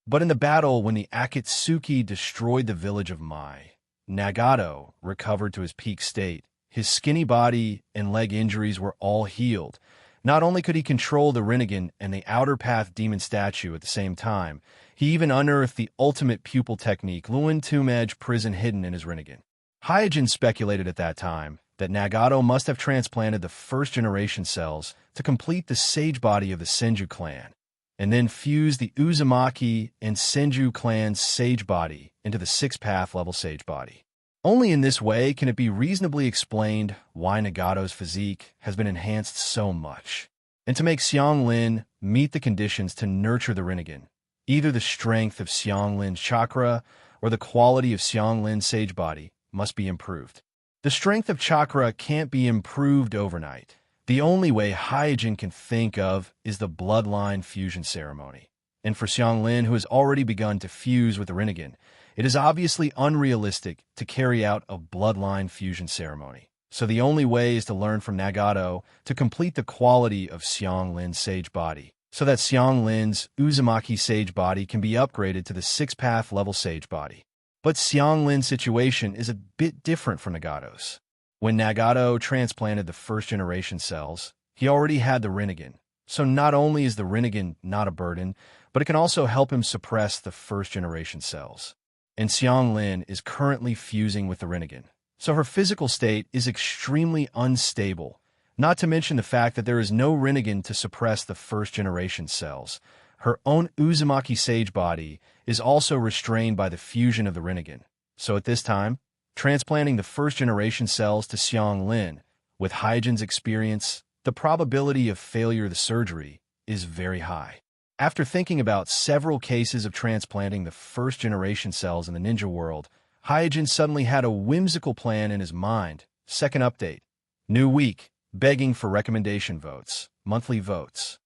But in the battle when the Akatsuki destroyed the village of Mai, Nagato recovered to his peak state. His skinny body and leg injuries were all healed. Not only could he control the Rinnegan and the Outer Path Demon statue at the same time, he even unearthed the ultimate pupil technique, Luin Tomb Edge Prison, hidden in his Rinnegan. Hyojin speculated at that time that Nagato must have transplanted the first-generation cells to complete the sage body of the Senju clan, and then fuse the Uzumaki and Senju clan's sage body into the 6th-path level sage body. Only in this way can it be reasonably explained why Nagato's physique has been enhanced so much. And to make Xianglin meet the conditions to nurture the Rinnegan, either the strength of Xianglin's chakra or the quality of Xianglin's sage body must be improved. The strength of chakra can't be improved overnight. The only way Hyojin can think of is the bloodline fusion ceremony. And for Xianglin, who has already begun to fuse with the Rinnegan, it is obviously unrealistic to carry out a bloodline fusion ceremony. So the only way is to learn from Nagato to complete the quality of Xianglin's sage body, so that Xianglin's Uzumaki sage body can be upgraded to the 6th-path level sage body. But Xianglin's situation is a bit different from Nagato's. When Nagato transplanted the first-generation cells, he already had the Rinnegan. So not only is the Rinnegan not a burden, but it can also help him suppress the first-generation cells. And Xianglin is currently fusing with the Rinnegan, so her physical state is extremely unstable, not to mention the fact that there is no Rinnegan to suppress the first-generation cells. Her own Uzumaki sage body is also restrained by the fusion of the Rinnegan. So at this time, transplanting the first-generation cells to Xianglin, with Hyojin's experience, the probability of failure of the surgery is very high. After thinking about several cases of transplanting the first-generation cells in the ninja world, Hyojin suddenly had a whimsical plan in his mind. Second update. New week. Begging for recommendation votes. Monthly votes.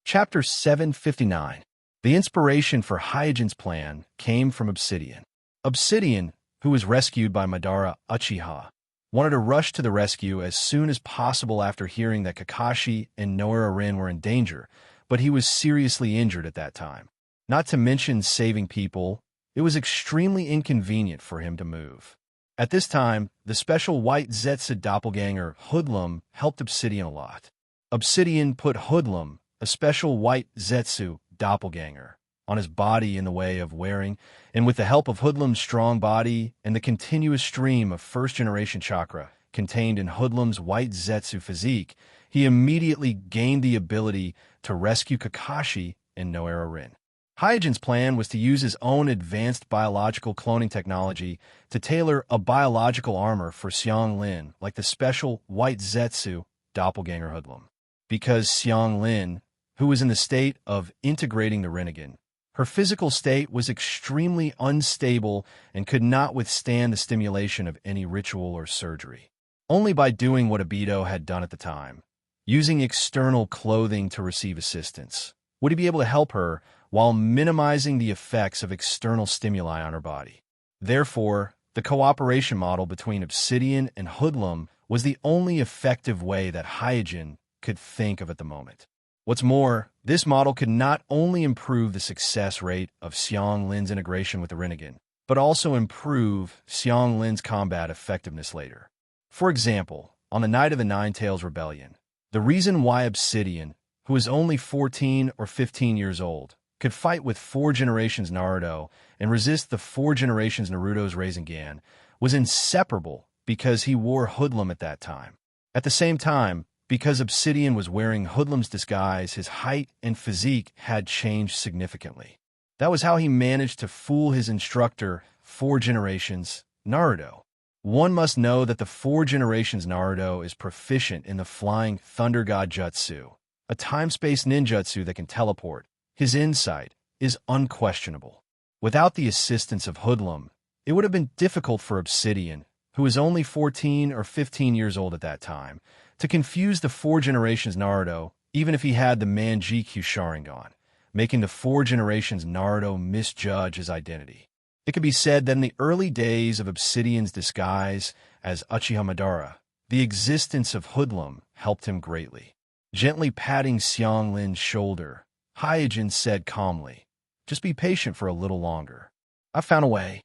Chapter 759. The inspiration for Hyojin's plan came from Obsidian. Obsidian, who was rescued by Madara Uchiha, wanted to rush to the rescue as soon as possible after hearing that Kakashi and Noura Rin were in danger, but he was seriously injured at that time. Not to mention saving people, it was extremely inconvenient for him to move. At this time, the special white Zetsu doppelganger, Hoodlum, helped Obsidian a lot. Obsidian put Hoodlum, a special white Zetsu doppelganger, on his body in the way of wearing, and with the help of Hoodlum's strong body and the continuous stream of first-generation chakra contained in Hoodlum's white Zetsu physique, he immediately gained the ability to rescue Kakashi and Noura Rin. Hyojin's plan was to use his own advanced biological cloning technology to tailor a biological armor for Xianglin, like the special white Zetsu doppelganger Hoodlum. Because Xianglin, who was in the state of integrating the Rinnegan. Her physical state was extremely unstable and could not withstand the stimulation of any ritual or surgery. Only by doing what Abito had done at the time, using external clothing to receive assistance, would he be able to help her while minimizing the effects of external stimuli on her body. Therefore, the cooperation model between Obsidian and Hoodlum was the only effective way that Hyojin could think of at the moment. What's more, this model could not only improve the success rate of Xiang Lin's integration with the Rinnegan, but also improve Xiang Lin's combat effectiveness later. For example, on the night of the Nine-Tails Rebellion, the reason why Obsidian, who was only 14 or 15 years old, could fight with 4 generations Naruto and resist the 4 generations Naruto's Rasengan was inseparable because he wore Hoodlum at that time. At the same time, because Obsidian was wearing Hoodlum's disguise, his height and physique had changed significantly. That was how he managed to fool his instructor, 4 generations Naruto. One must know that the 4 generations Naruto is proficient in the Flying Thunder God Jutsu, a time-space ninjutsu that can teleport. His insight is unquestionable. Without the assistance of Hoodlum, it would have been difficult for Obsidian, who was only 14 or 15 years old at that time, to confuse the 4 generations Naruto, even if he had the Manjikyu Sharingan, making the 4 generations Naruto misjudge his identity. It could be said that in the early days of Obsidian's disguise as Uchiha Madara, the existence of Hoodlum helped him greatly. Gently patting Xiang Lin's shoulder, Hyojin said calmly, "Just be patient for a little longer. I've found a way."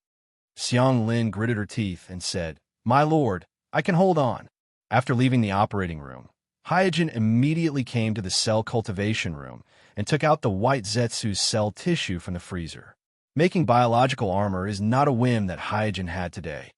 Xiang Lin gritted her teeth and said, "My lord, I can hold on." After leaving the operating room, Hyojin immediately came to the cell cultivation room and took out the white Zetsu's cell tissue from the freezer. Making biological armor is not a whim that Hyojin had today.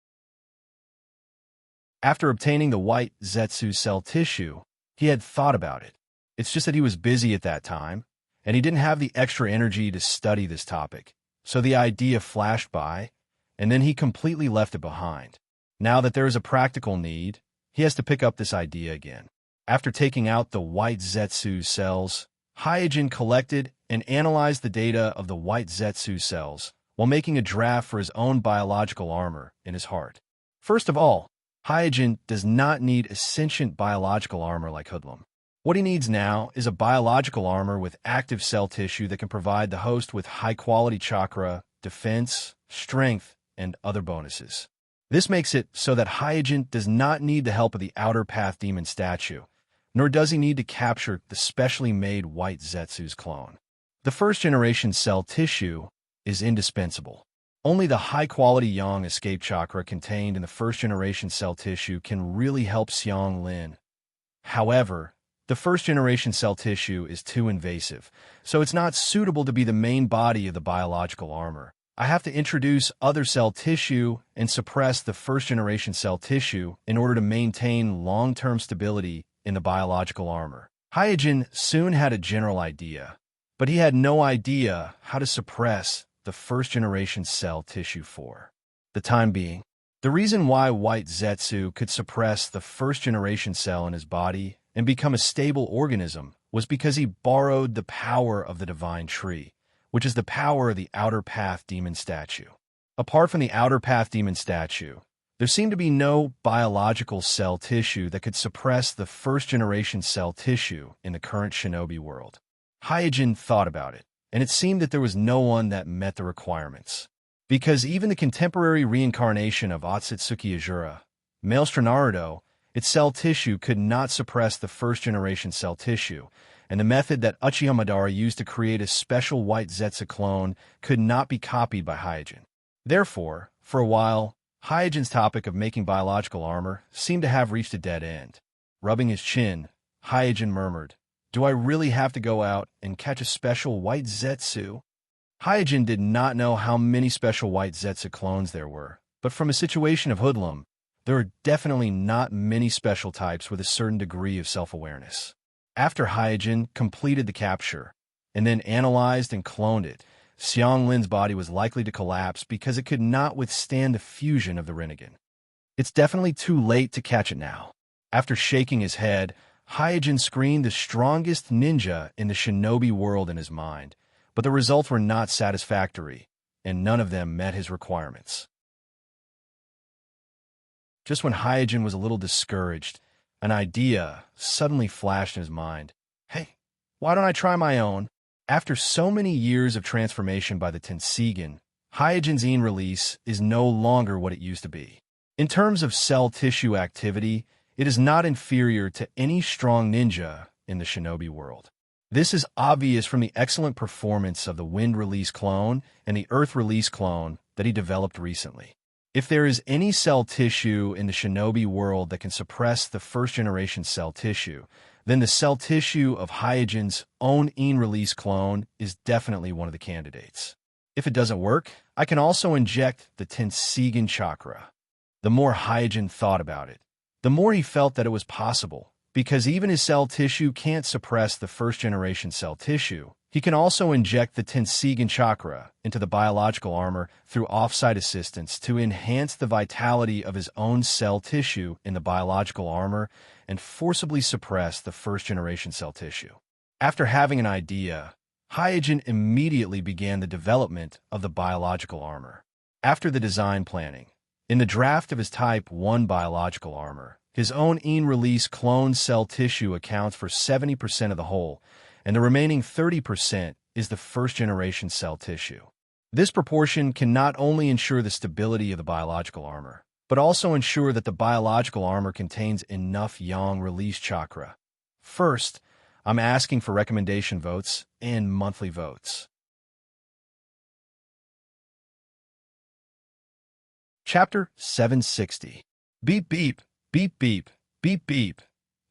After obtaining the white Zetsu cell tissue, he had thought about it. It's just that he was busy at that time, and he didn't have the extra energy to study this topic, so the idea flashed by, and then he completely left it behind. Now that there is a practical need, he has to pick up this idea again. After taking out the white Zetsu cells, Hyojin collected and analyzed the data of the white Zetsu cells while making a draft for his own biological armor in his heart. First of all, Hyojin does not need ascendant biological armor like Hoodlum. What he needs now is a biological armor with active cell tissue that can provide the host with high-quality chakra, defense, strength, and other bonuses. This makes it so that Hyojin does not need the help of the Outer Path Demon statue, nor does he need to capture the specially made white Zetsu's clone. The first-generation cell tissue is indispensable. Only the high-quality Yang escape chakra contained in the first-generation cell tissue can really help Xiang Lin. However, the first-generation cell tissue is too invasive, so it's not suitable to be the main body of the biological armor. I have to introduce other cell tissue and suppress the first-generation cell tissue in order to maintain long-term stability in the biological armor. Hyojin soon had a general idea, but he had no idea how to suppress the first-generation cell tissue for the time being. The reason why white Zetsu could suppress the first-generation cell in his body and become a stable organism was because he borrowed the power of the divine tree, which is the power of the Outer Path Demon statue. Apart from the Outer Path Demon statue, there seemed to be no biological cell tissue that could suppress the first-generation cell tissue in the current shinobi world. Hyojin thought about it, and it seemed that there was no one that met the requirements. Because even the contemporary reincarnation of Otsutsuki Azura, Maelstrom Naruto, its cell tissue could not suppress the first-generation cell tissue, and the method that Uchiha Madara used to create a special white Zetsu clone could not be copied by Hyojin. Therefore, for a while, Hyojin's topic of making biological armor seemed to have reached a dead end. Rubbing his chin, Hyojin murmured, "Do I really have to go out and catch a special white Zetsu?" Hyojin did not know how many special white Zetsu clones there were, but from a situation of Hoodlum, there are definitely not many special types with a certain degree of self-awareness. After Hyojin completed the capture, and then analyzed and cloned it, Xiang Lin's body was likely to collapse because it could not withstand the fusion of the Rinnegan. It's definitely too late to catch it now. After shaking his head, Hyojin screened the strongest ninja in the shinobi world in his mind, but the results were not satisfactory, and none of them met his requirements. Just when Hyojin was a little discouraged, an idea suddenly flashed in his mind. Hey, why don't I try my own? After so many years of transformation by the Tenseigan, Hyojin's Ein release is no longer what it used to be. In terms of cell tissue activity, it is not inferior to any strong ninja in the shinobi world. This is obvious from the excellent performance of the Wind Release clone and the Earth Release clone that he developed recently. If there is any cell tissue in the shinobi world that can suppress the first-generation cell tissue, then the cell tissue of Hyojin's own Ein Release clone is definitely one of the candidates. If it doesn't work, I can also inject the Tenseigan chakra. The more Hyojin thought about it, the more he felt that it was possible, because even his cell tissue can't suppress the first-generation cell tissue. He can also inject the Tenseigan chakra into the biological armor through off-site assistance to enhance the vitality of his own cell tissue in the biological armor and forcibly suppress the first-generation cell tissue. After having an idea, Hyojin immediately began the development of the biological armor. After the design planning, in the draft of his Type 1 biological armor, his own Ein Release clone cell tissue accounts for 70% of the whole, and the remaining 30% is the first-generation cell tissue. This proportion can not only ensure the stability of the biological armor, but also ensure that the biological armor contains enough yang release chakra. First, I'm asking for recommendation votes and monthly votes. Chapter 760. Beep beep, beep beep, beep beep.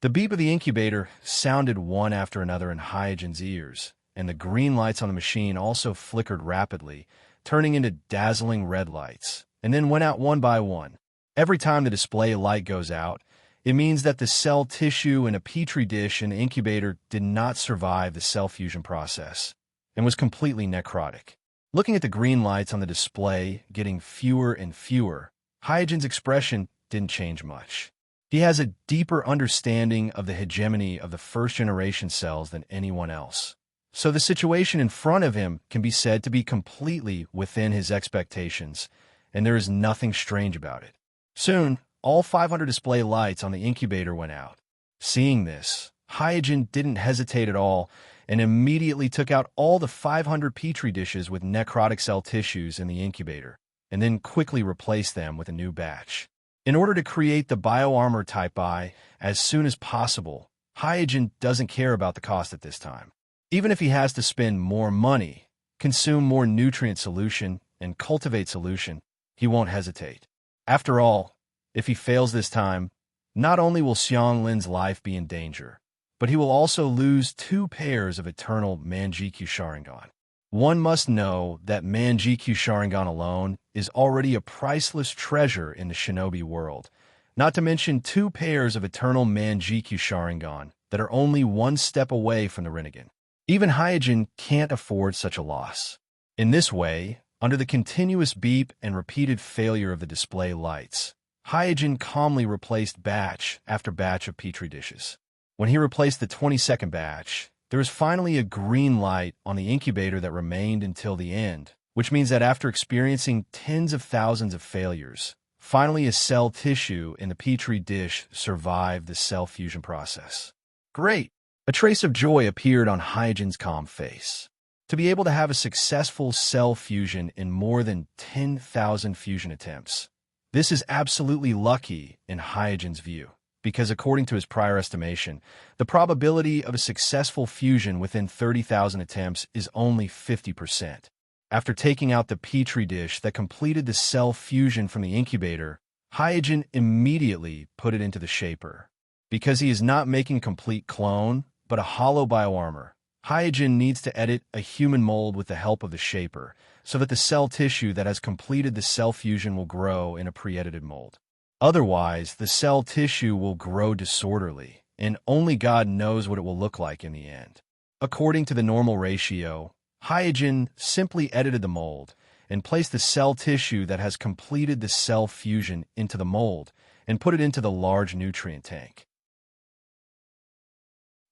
The beep of the incubator sounded one after another in Hyojin's ears, and the green lights on the machine also flickered rapidly, turning into dazzling red lights, and then went out one by one. Every time the display light goes out, it means that the cell tissue in a petri dish in the incubator did not survive the cell fusion process and was completely necrotic. Looking at the green lights on the display getting fewer and fewer, Hyojin's expression didn't change much. He has a deeper understanding of the hegemony of the first-generation cells than anyone else. So the situation in front of him can be said to be completely within his expectations, and there is nothing strange about it. Soon, all 500 display lights on the incubator went out. Seeing this, Hyojin didn't hesitate at all and immediately took out all the 500 petri dishes with necrotic cell tissues in the incubator, and then quickly replaced them with a new batch. In order to create the bioarmor Type I as soon as possible, Hyojin doesn't care about the cost at this time. Even if he has to spend more money, consume more nutrient solution, and cultivate solution, he won't hesitate. After all, if he fails this time, not only will Xianglin's life be in danger, but he will also lose 2 pairs of eternal Manjikyu Sharingan. One must know that Manjikyu Sharingan alone is already a priceless treasure in the shinobi world, not to mention 2 pairs of eternal Manjikyu Sharingan that are only 1 step away from the Rinnegan. Even Hyojin can't afford such a loss. In this way, under the continuous beep and repeated failure of the display lights, Hyojin calmly replaced batch after batch of petri dishes. When he replaced the 22nd batch, there was finally a green light on the incubator that remained until the end, which means that after experiencing tens of thousands of failures, finally a cell tissue in the petri dish survived the cell fusion process. Great! A trace of joy appeared on Hyojin's calm face. To be able to have a successful cell fusion in more than 10,000 fusion attempts, this is absolutely lucky in Hyojin's view, because according to his prior estimation, the probability of a successful fusion within 30,000 attempts is only 50%. After taking out the petri dish that completed the cell fusion from the incubator, Hyojin immediately put it into the shaper. Because he is not making a complete clone, but a hollow bioarmor, Hyojin needs to edit a human mold with the help of the shaper, so that the cell tissue that has completed the cell fusion will grow in a pre-edited mold. Otherwise, the cell tissue will grow disorderly, and only God knows what it will look like in the end. According to the normal ratio, Hyojin simply edited the mold and placed the cell tissue that has completed the cell fusion into the mold and put it into the large nutrient tank.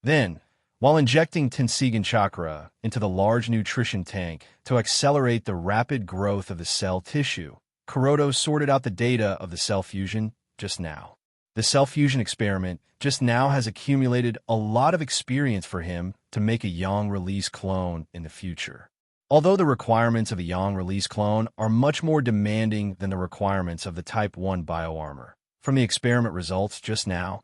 Then, while injecting Tenseigan chakra into the large nutrition tank to accelerate the rapid growth of the cell tissue, Kuroda sorted out the data of the cell fusion just now. The cell fusion experiment just now has accumulated a lot of experience for him to make a yang-release clone in the future. Although the requirements of a yang-release clone are much more demanding than the requirements of the Type 1 bioarmor, from the experiment results just now,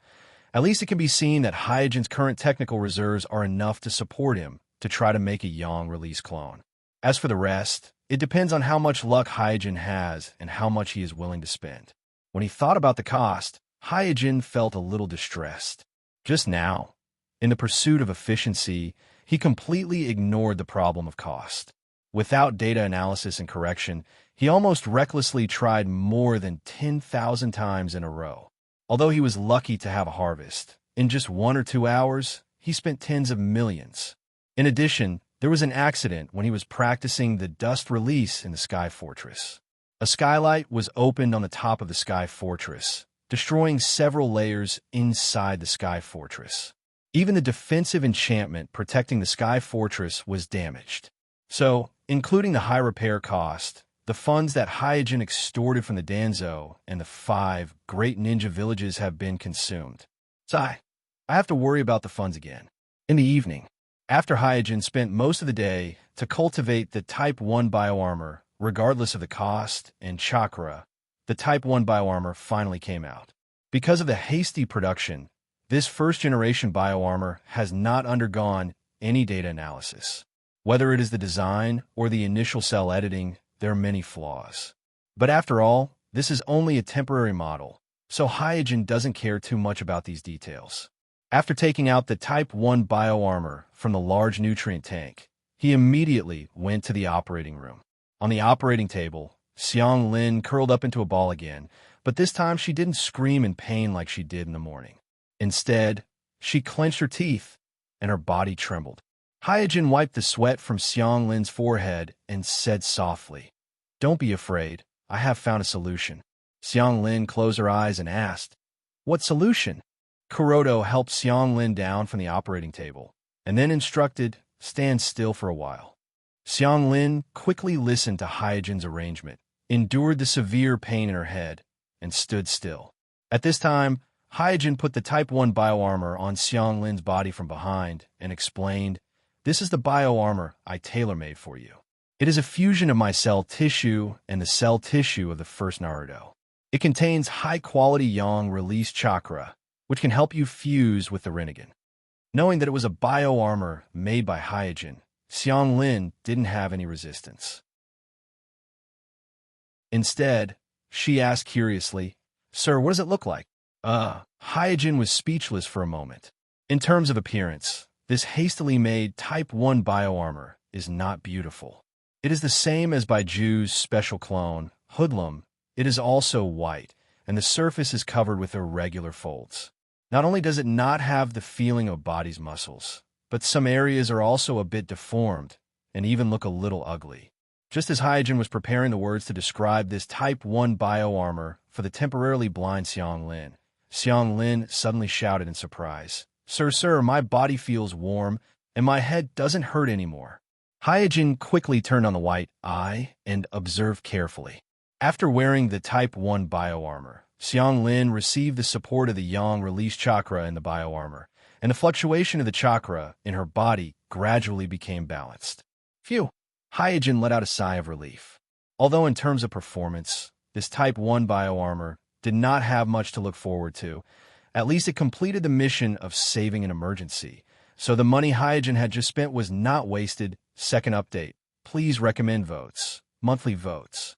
at least it can be seen that Hyojin's current technical reserves are enough to support him to try to make a yang-release clone. As for the rest, it depends on how much luck Hyojin has and how much he is willing to spend. When he thought about the cost, Hyojin felt a little distressed. Just now, in the pursuit of efficiency, he completely ignored the problem of cost. Without data analysis and correction, he almost recklessly tried more than 10,000 times in a row. Although he was lucky to have a harvest, in just 1 or 2 hours, he spent tens of millions. In addition, there was an accident when he was practicing the dust release in the Sky Fortress. A skylight was opened on the top of the Sky Fortress, destroying several layers inside the Sky Fortress. Even the defensive enchantment protecting the Sky Fortress was damaged. So, including the high repair cost, the funds that Hyojin extorted from the Danzo and the 5 great ninja villages have been consumed. I have to worry about the funds again. In the evening, after Hyojin spent most of the day to cultivate the Type 1 bioarmor, regardless of the cost and chakra, the Type 1 bioarmor finally came out. Because of the hasty production, this first-generation bioarmor has not undergone any data analysis. Whether it is the design or the initial cell editing, there are many flaws. But after all, this is only a temporary model, so Hyojin doesn't care too much about these details. After taking out the Type 1 bioarmor from the large nutrient tank, he immediately went to the operating room. On the operating table, Xiang Lin curled up into a ball again, but this time she didn't scream in pain like she did in the morning. Instead, she clenched her teeth, and her body trembled. Hyojin wiped the sweat from Xiang Lin's forehead and said softly, "Don't be afraid, I have found a solution." Xiang Lin closed her eyes and asked, "What solution?" Kuroda helped Xiang Lin down from the operating table, and then instructed, "Stand still for a while." Xiang Lin quickly listened to Hyojin's arrangement, endured the severe pain in her head, and stood still. At this time, Hyojin put the Type 1 bioarmor on Xiang Lin's body from behind and explained, "This is the bioarmor I tailor-made for you. It is a fusion of my cell tissue and the cell tissue of the first Naruto. It contains high-quality yang-release chakra, which can help you fuse with the Rinnegan." Knowing that it was a bioarmor made by Hyojin, Xiang Lin didn't have any resistance. Instead, she asked curiously, "Sir, what does it look like?" Hyojin was speechless for a moment. In terms of appearance, this hastily made Type 1 bioarmor is not beautiful. It is the same as Baiju's special clone, Hoodlum. It is also white, and the surface is covered with irregular folds. Not only does it not have the feeling of body's muscles, but some areas are also a bit deformed and even look a little ugly. Just as Hyojin was preparing the words to describe this Type 1 bioarmor for the temporarily blind Xiang Lin suddenly shouted in surprise, Sir, my body feels warm, and my head doesn't hurt anymore." Hyojin quickly turned on the white eye and observed carefully. After wearing the Type 1 bioarmor, Xiang Lin received the support of the yang-release chakra in the bioarmor, and the fluctuation of the chakra in her body gradually became balanced. Phew! Hyojin let out a sigh of relief. Although in terms of performance, this Type 1 bioarmor did not have much to look forward to, at least it completed the mission of saving an emergency, so the money Hyojin had just spent was not wasted. Second update. Please recommend votes. Monthly votes.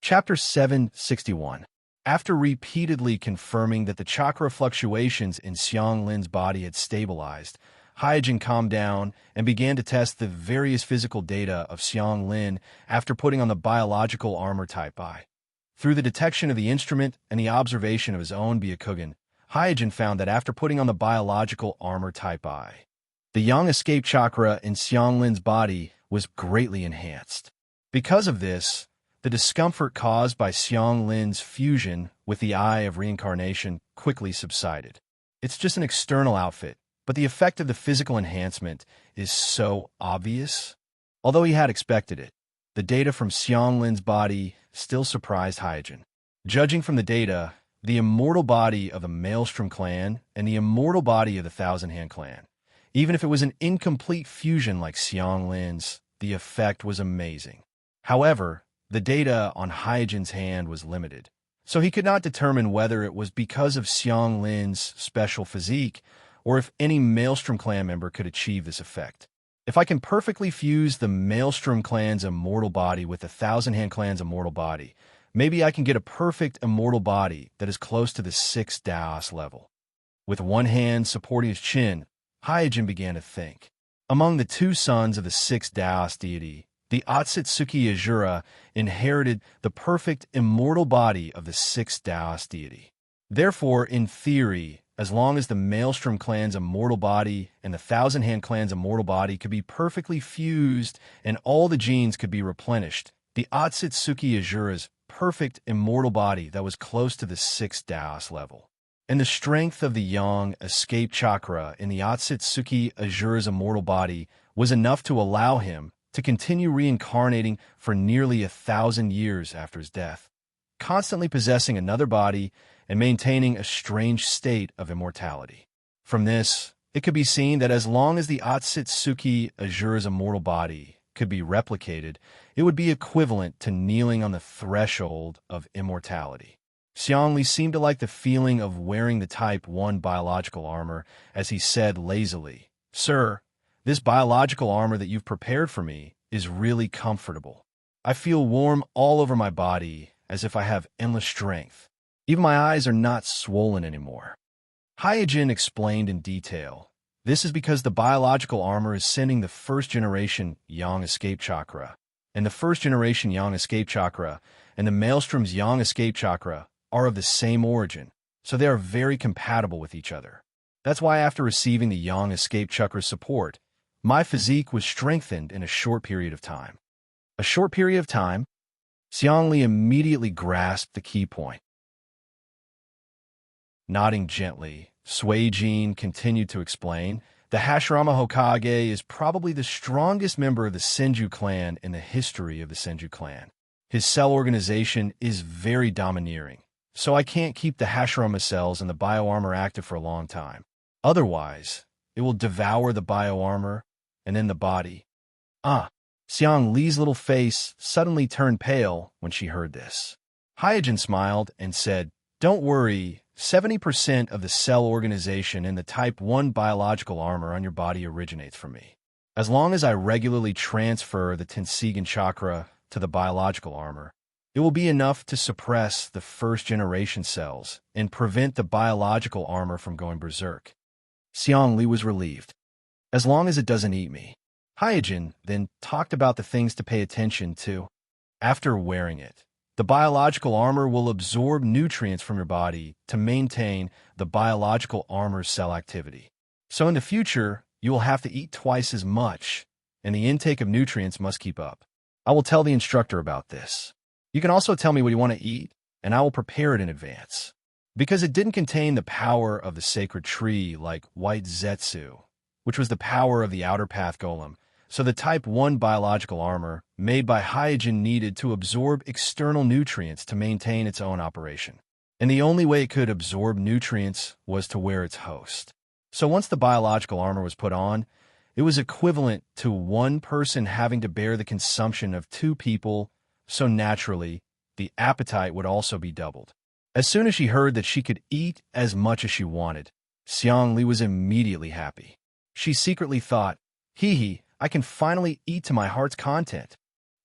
Chapter 761. After repeatedly confirming that the chakra fluctuations in Xiang Lin's body had stabilized, Hyojin calmed down and began to test the various physical data of Xiang Lin after putting on the biological armor Type I. Through the detection of the instrument and the observation of his own Byakugan, Hyojin found that after putting on the biological armor Type I, the yang escape chakra in Xiang Lin's body was greatly enhanced. Because of this, The discomfort caused by Xianglin's fusion with the Eye of Reincarnation quickly subsided. It's just an external outfit, but the effect of the physical enhancement is so obvious. Although he had expected it, the data from Xianglin's body still surprised Hyojin. Judging from the data, the immortal body of the Maelstrom clan and the immortal body of the Thousand Hand clan, even if it was an incomplete fusion like Xianglin's, the effect was amazing. However, the data on Hyojin's hand was limited, so he could not determine whether it was because of Xianglin's special physique or if any Maelstrom clan member could achieve this effect. If I can perfectly fuse the Maelstrom clan's immortal body with the Thousand Hand clan's immortal body, maybe I can get a perfect immortal body that is close to the 6th Daos level. With one hand supporting his chin, Hyojin began to think. Among the two sons of the 6th Daos deity, the Otsutsuki Azura inherited the perfect immortal body of the 6th Daos deity. Therefore, in theory, as long as the Maelstrom clan's immortal body and the Thousand Hand clan's immortal body could be perfectly fused and all the genes could be replenished, the Otsutsuki Azura's perfect immortal body that was close to the 6th Daos level. And the strength of the yang escape chakra in the Otsutsuki Azura's immortal body was enough to allow him to continue reincarnating for nearly 1,000 years after his death, constantly possessing another body and maintaining a strange state of immortality. From this, it could be seen that as long as the Otsutsuki Azura's immortal body could be replicated, it would be equivalent to kneeling on the threshold of immortality. Xiangli seemed to like the feeling of wearing the Type 1 biological armor as he said lazily, "Sir, this biological armor that you've prepared for me is really comfortable. I feel warm all over my body as if I have endless strength. Even my eyes are not swollen anymore." Hyojin explained in detail. This is because the biological armor is sending the first-generation Yang escape chakra, and the first-generation Yang escape chakra and the Maelstrom's Yang escape chakra are of the same origin, so they are very compatible with each other. That's why after receiving the Yang escape chakra's support, my physique was strengthened in a short period of time. A short period of time? Xiangli immediately grasped the key point. Nodding gently, Suijin continued to explain, the Hashirama Hokage is probably the strongest member of the Senju clan in the history of the Senju clan. His cell organization is very domineering, so I can't keep the Hashirama cells and the bioarmor active for a long time. Otherwise, it will devour the bioarmor and then the body. Xiang Li's little face suddenly turned pale when she heard this. Hyojin smiled and said, "Don't worry, 70% of the cell organization in the Type 1 biological armor on your body originates from me. As long as I regularly transfer the Tenseigan chakra to the biological armor, it will be enough to suppress the first-generation cells and prevent the biological armor from going berserk." Xiang Li was relieved. As long as it doesn't eat me. Hyojin then talked about the things to pay attention to. After wearing it, the biological armor will absorb nutrients from your body to maintain the biological armor's cell activity. So in the future, you will have to eat twice as much, and the intake of nutrients must keep up. I will tell the instructor about this. You can also tell me what you want to eat, and I will prepare it in advance. Because it didn't contain the power of the sacred tree like white Zetsu, which was the power of the outer path golem, so the Type 1 biological armor made by Hyojin needed to absorb external nutrients to maintain its own operation. And the only way it could absorb nutrients was to wear its host. So once the biological armor was put on, it was equivalent to one person having to bear the consumption of two people, so naturally, the appetite would also be doubled. As soon as she heard that she could eat as much as she wanted, Xiang Li was immediately happy. She secretly thought, "Hee, I can finally eat to my heart's content."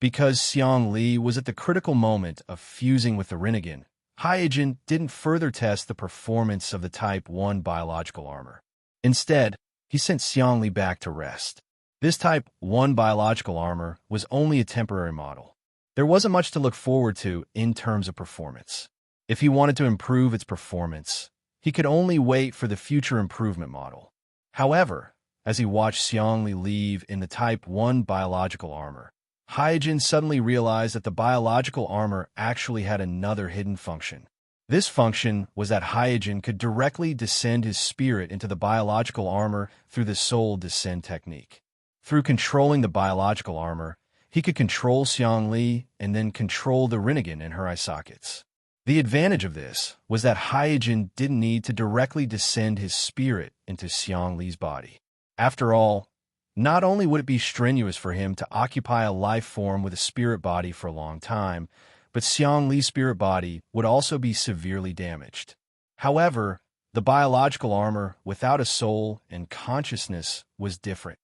Because Xiang Li was at the critical moment of fusing with the Rinnegan, Hyojin didn't further test the performance of the Type 1 biological armor. Instead, he sent Xiang Li back to rest. This Type 1 biological armor was only a temporary model. There wasn't much to look forward to in terms of performance. If he wanted to improve its performance, he could only wait for the future improvement model. However, as he watched Xiang Li leave in the Type 1 biological armor, Hyojin suddenly realized that the biological armor actually had another hidden function. This function was that Hyojin could directly descend his spirit into the biological armor through the soul descend technique. Through controlling the biological armor, he could control Xiangli and then control the Rinnegan in her eye sockets. The advantage of this was that Hyojin didn't need to directly descend his spirit into Xiangli's body. After all, not only would it be strenuous for him to occupy a life form with a spirit body for a long time, but Xiangli's spirit body would also be severely damaged. However, the biological armor without a soul and consciousness was different.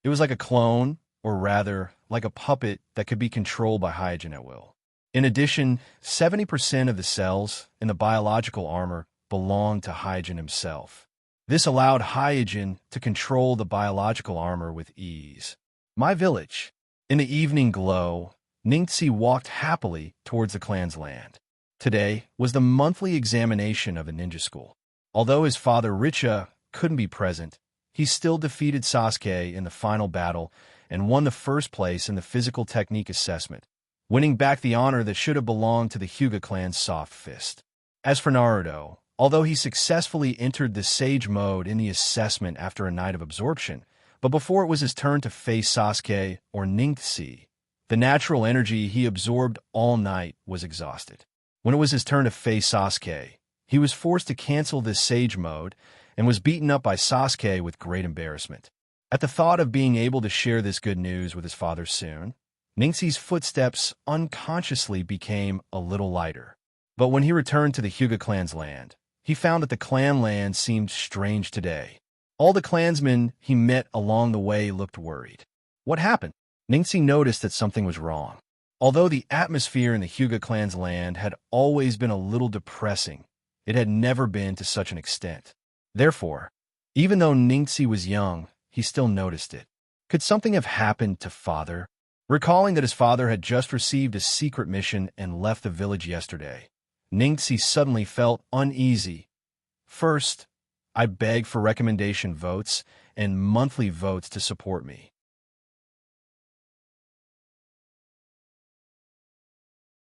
It was like a clone, or rather, like a puppet that could be controlled by Hyojin at will. In addition, 70% of the cells in the biological armor belonged to Hyojin himself. This allowed Hyojin to control the biological armor with ease. My village. In the evening glow, Ningxi walked happily towards the clan's land. Today was the monthly examination of the ninja school. Although his father Richa couldn't be present, he still defeated Sasuke in the final battle and won the first place in the physical technique assessment, winning back the honor that should have belonged to the Hyuga clan's soft fist. As for Naruto, although he successfully entered the Sage mode in the assessment after a night of absorption, but before it was his turn to face Sasuke or Ningxi, the natural energy he absorbed all night was exhausted. When it was his turn to face Sasuke, he was forced to cancel this Sage mode and was beaten up by Sasuke with great embarrassment. At the thought of being able to share this good news with his father soon, Ningxi's footsteps unconsciously became a little lighter. But when he returned to the Hyuga clan's land, he found that the clan land seemed strange today. All the clansmen he met along the way looked worried. What happened? Ningxi noticed that something was wrong. Although the atmosphere in the Hyuga clan's land had always been a little depressing, it had never been to such an extent. Therefore, even though Ningxi was young, he still noticed it. Could something have happened to father? Recalling that his father had just received a secret mission and left the village yesterday, Ningxi suddenly felt uneasy. First, I beg for recommendation votes and monthly votes to support me.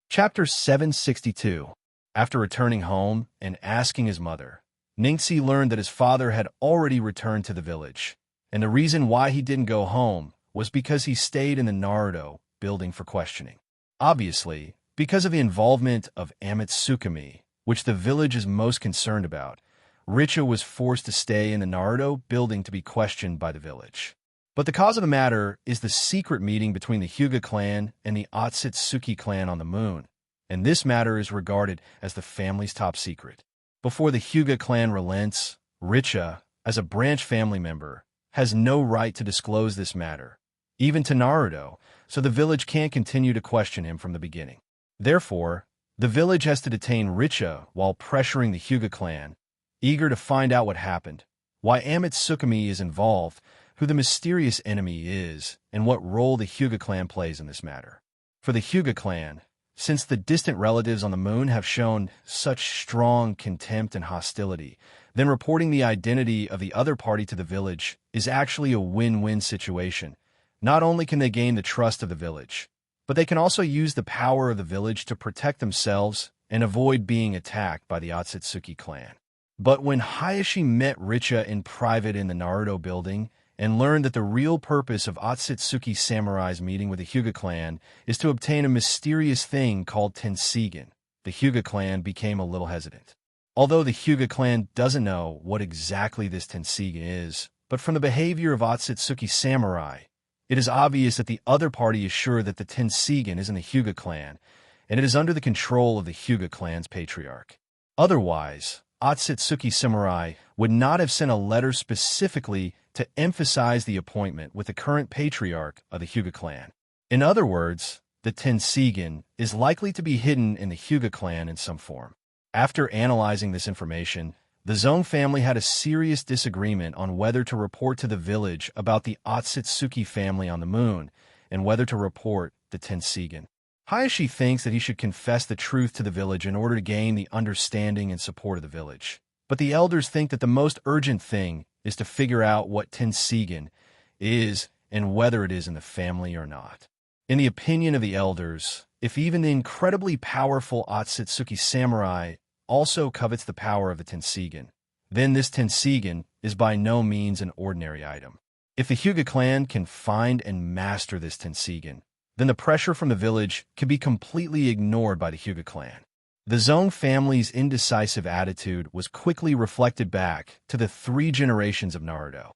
Chapter 762. After returning home and asking his mother, Ningxi learned that his father had already returned to the village, and the reason why he didn't go home was because he stayed in the Naruto building for questioning. Obviously, because of the involvement of Amatsukami, which the village is most concerned about, Richa was forced to stay in the Naruto building to be questioned by the village. But the cause of the matter is the secret meeting between the Hyuga clan and the Otsutsuki clan on the moon, and this matter is regarded as the family's top secret. Before the Hyuga clan relents, Richa, as a branch family member, has no right to disclose this matter, even to Naruto, so the village can't continue to question him from the beginning. Therefore, the village has to detain Richa while pressuring the Hyuga clan, eager to find out what happened, why Amatsukami is involved, who the mysterious enemy is, and what role the Hyuga clan plays in this matter. For the Hyuga clan, since the distant relatives on the moon have shown such strong contempt and hostility, then reporting the identity of the other party to the village is actually a win-win situation. Not only can they gain the trust of the village, but they can also use the power of the village to protect themselves and avoid being attacked by the Otsutsuki clan. But when Hayashi met Richa in private in the Naruto building and learned that the real purpose of Otsutsuki Samurai's meeting with the Hyuga clan is to obtain a mysterious thing called Tenseigan, the Hyuga clan became a little hesitant. Although the Hyuga clan doesn't know what exactly this Tenseigan is, but from the behavior of Otsutsuki Samurai, it is obvious that the other party is sure that the Tenseigan is in the Hyuga clan, and it is under the control of the Hyuga clan's patriarch. Otherwise, Otsutsuki Samurai would not have sent a letter specifically to emphasize the appointment with the current patriarch of the Hyuga clan. In other words, the Tenseigan is likely to be hidden in the Hyuga clan in some form. After analyzing this information, the Zone family had a serious disagreement on whether to report to the village about the Otsutsuki family on the moon and whether to report the Tenseigan. Hayashi thinks that he should confess the truth to the village in order to gain the understanding and support of the village. But the elders think that the most urgent thing is to figure out what Tenseigan is and whether it is in the family or not. In the opinion of the elders, if even the incredibly powerful Otsutsuki samurai also covets the power of the Tenseigan, then this Tenseigan is by no means an ordinary item. If the Hyuga clan can find and master this Tenseigan, then the pressure from the village can be completely ignored by the Hyuga clan. The Zong family's indecisive attitude was quickly reflected back to the 3 generations of Naruto.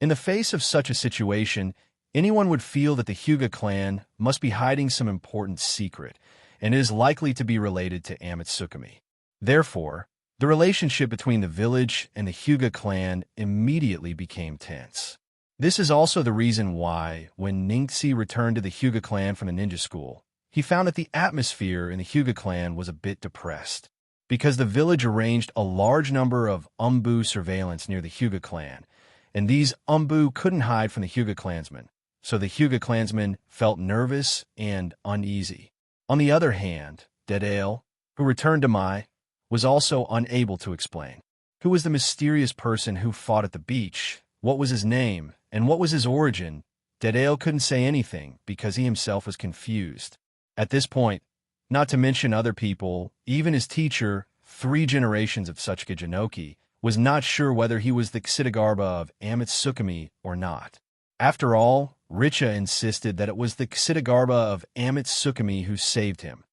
In the face of such a situation, anyone would feel that the Hyuga clan must be hiding some important secret, and is likely to be related to Amitsukami. Therefore, the relationship between the village and the Hyuga clan immediately became tense. This is also the reason why, when Ningxi returned to the Hyuga clan from the ninja school, he found that the atmosphere in the Hyuga clan was a bit depressed, because the village arranged a large number of Umbu surveillance near the Hyuga clan, and these Umbu couldn't hide from the Hyuga clansmen, so the Hyuga clansmen felt nervous and uneasy. On the other hand, Dedale, who returned to Mai, was also unable to explain. Who was the mysterious person who fought at the beach? What was his name? And what was his origin? Dedale couldn't say anything because he himself was confused. At this point, not to mention other people, even his teacher, 3 generations of Tsuchika Jinoki, was not sure whether he was the Ksitagarba of Amitsukami or not. After all, Richa insisted that it was the Ksitagarba of Amitsukami who saved him,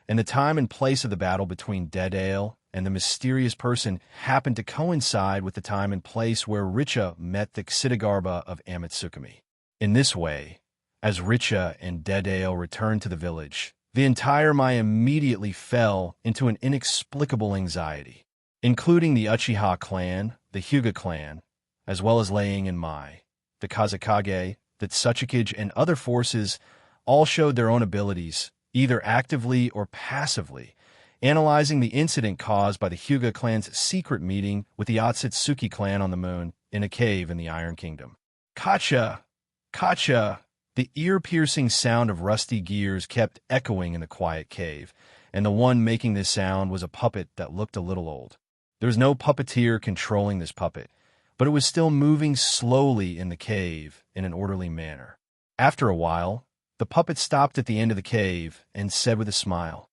and the time and place of the battle between Dedale and the mysterious person happened to coincide with the time and place where Richa met the Ksitagarba of Amitsukami. In this way, as Richa and Dedale returned to the village, the entire Mai immediately fell into an inexplicable anxiety, including the Uchiha clan, the Hyuga clan, as well as Laying and Mai, the Kazekage, the Tsuchikage, and other forces all showed their own abilities, either actively or passively, analyzing the incident caused by the Hyuga clan's secret meeting with the Otsutsuki clan on the moon in a cave in the Iron Kingdom. Kacha! Kacha! The ear-piercing sound of rusty gears kept echoing in the quiet cave, and the one making this sound was a puppet that looked a little old. There was no puppeteer controlling this puppet, but it was still moving slowly in the cave in an orderly manner. After a while, the puppet stopped at the end of the cave and said with a smile,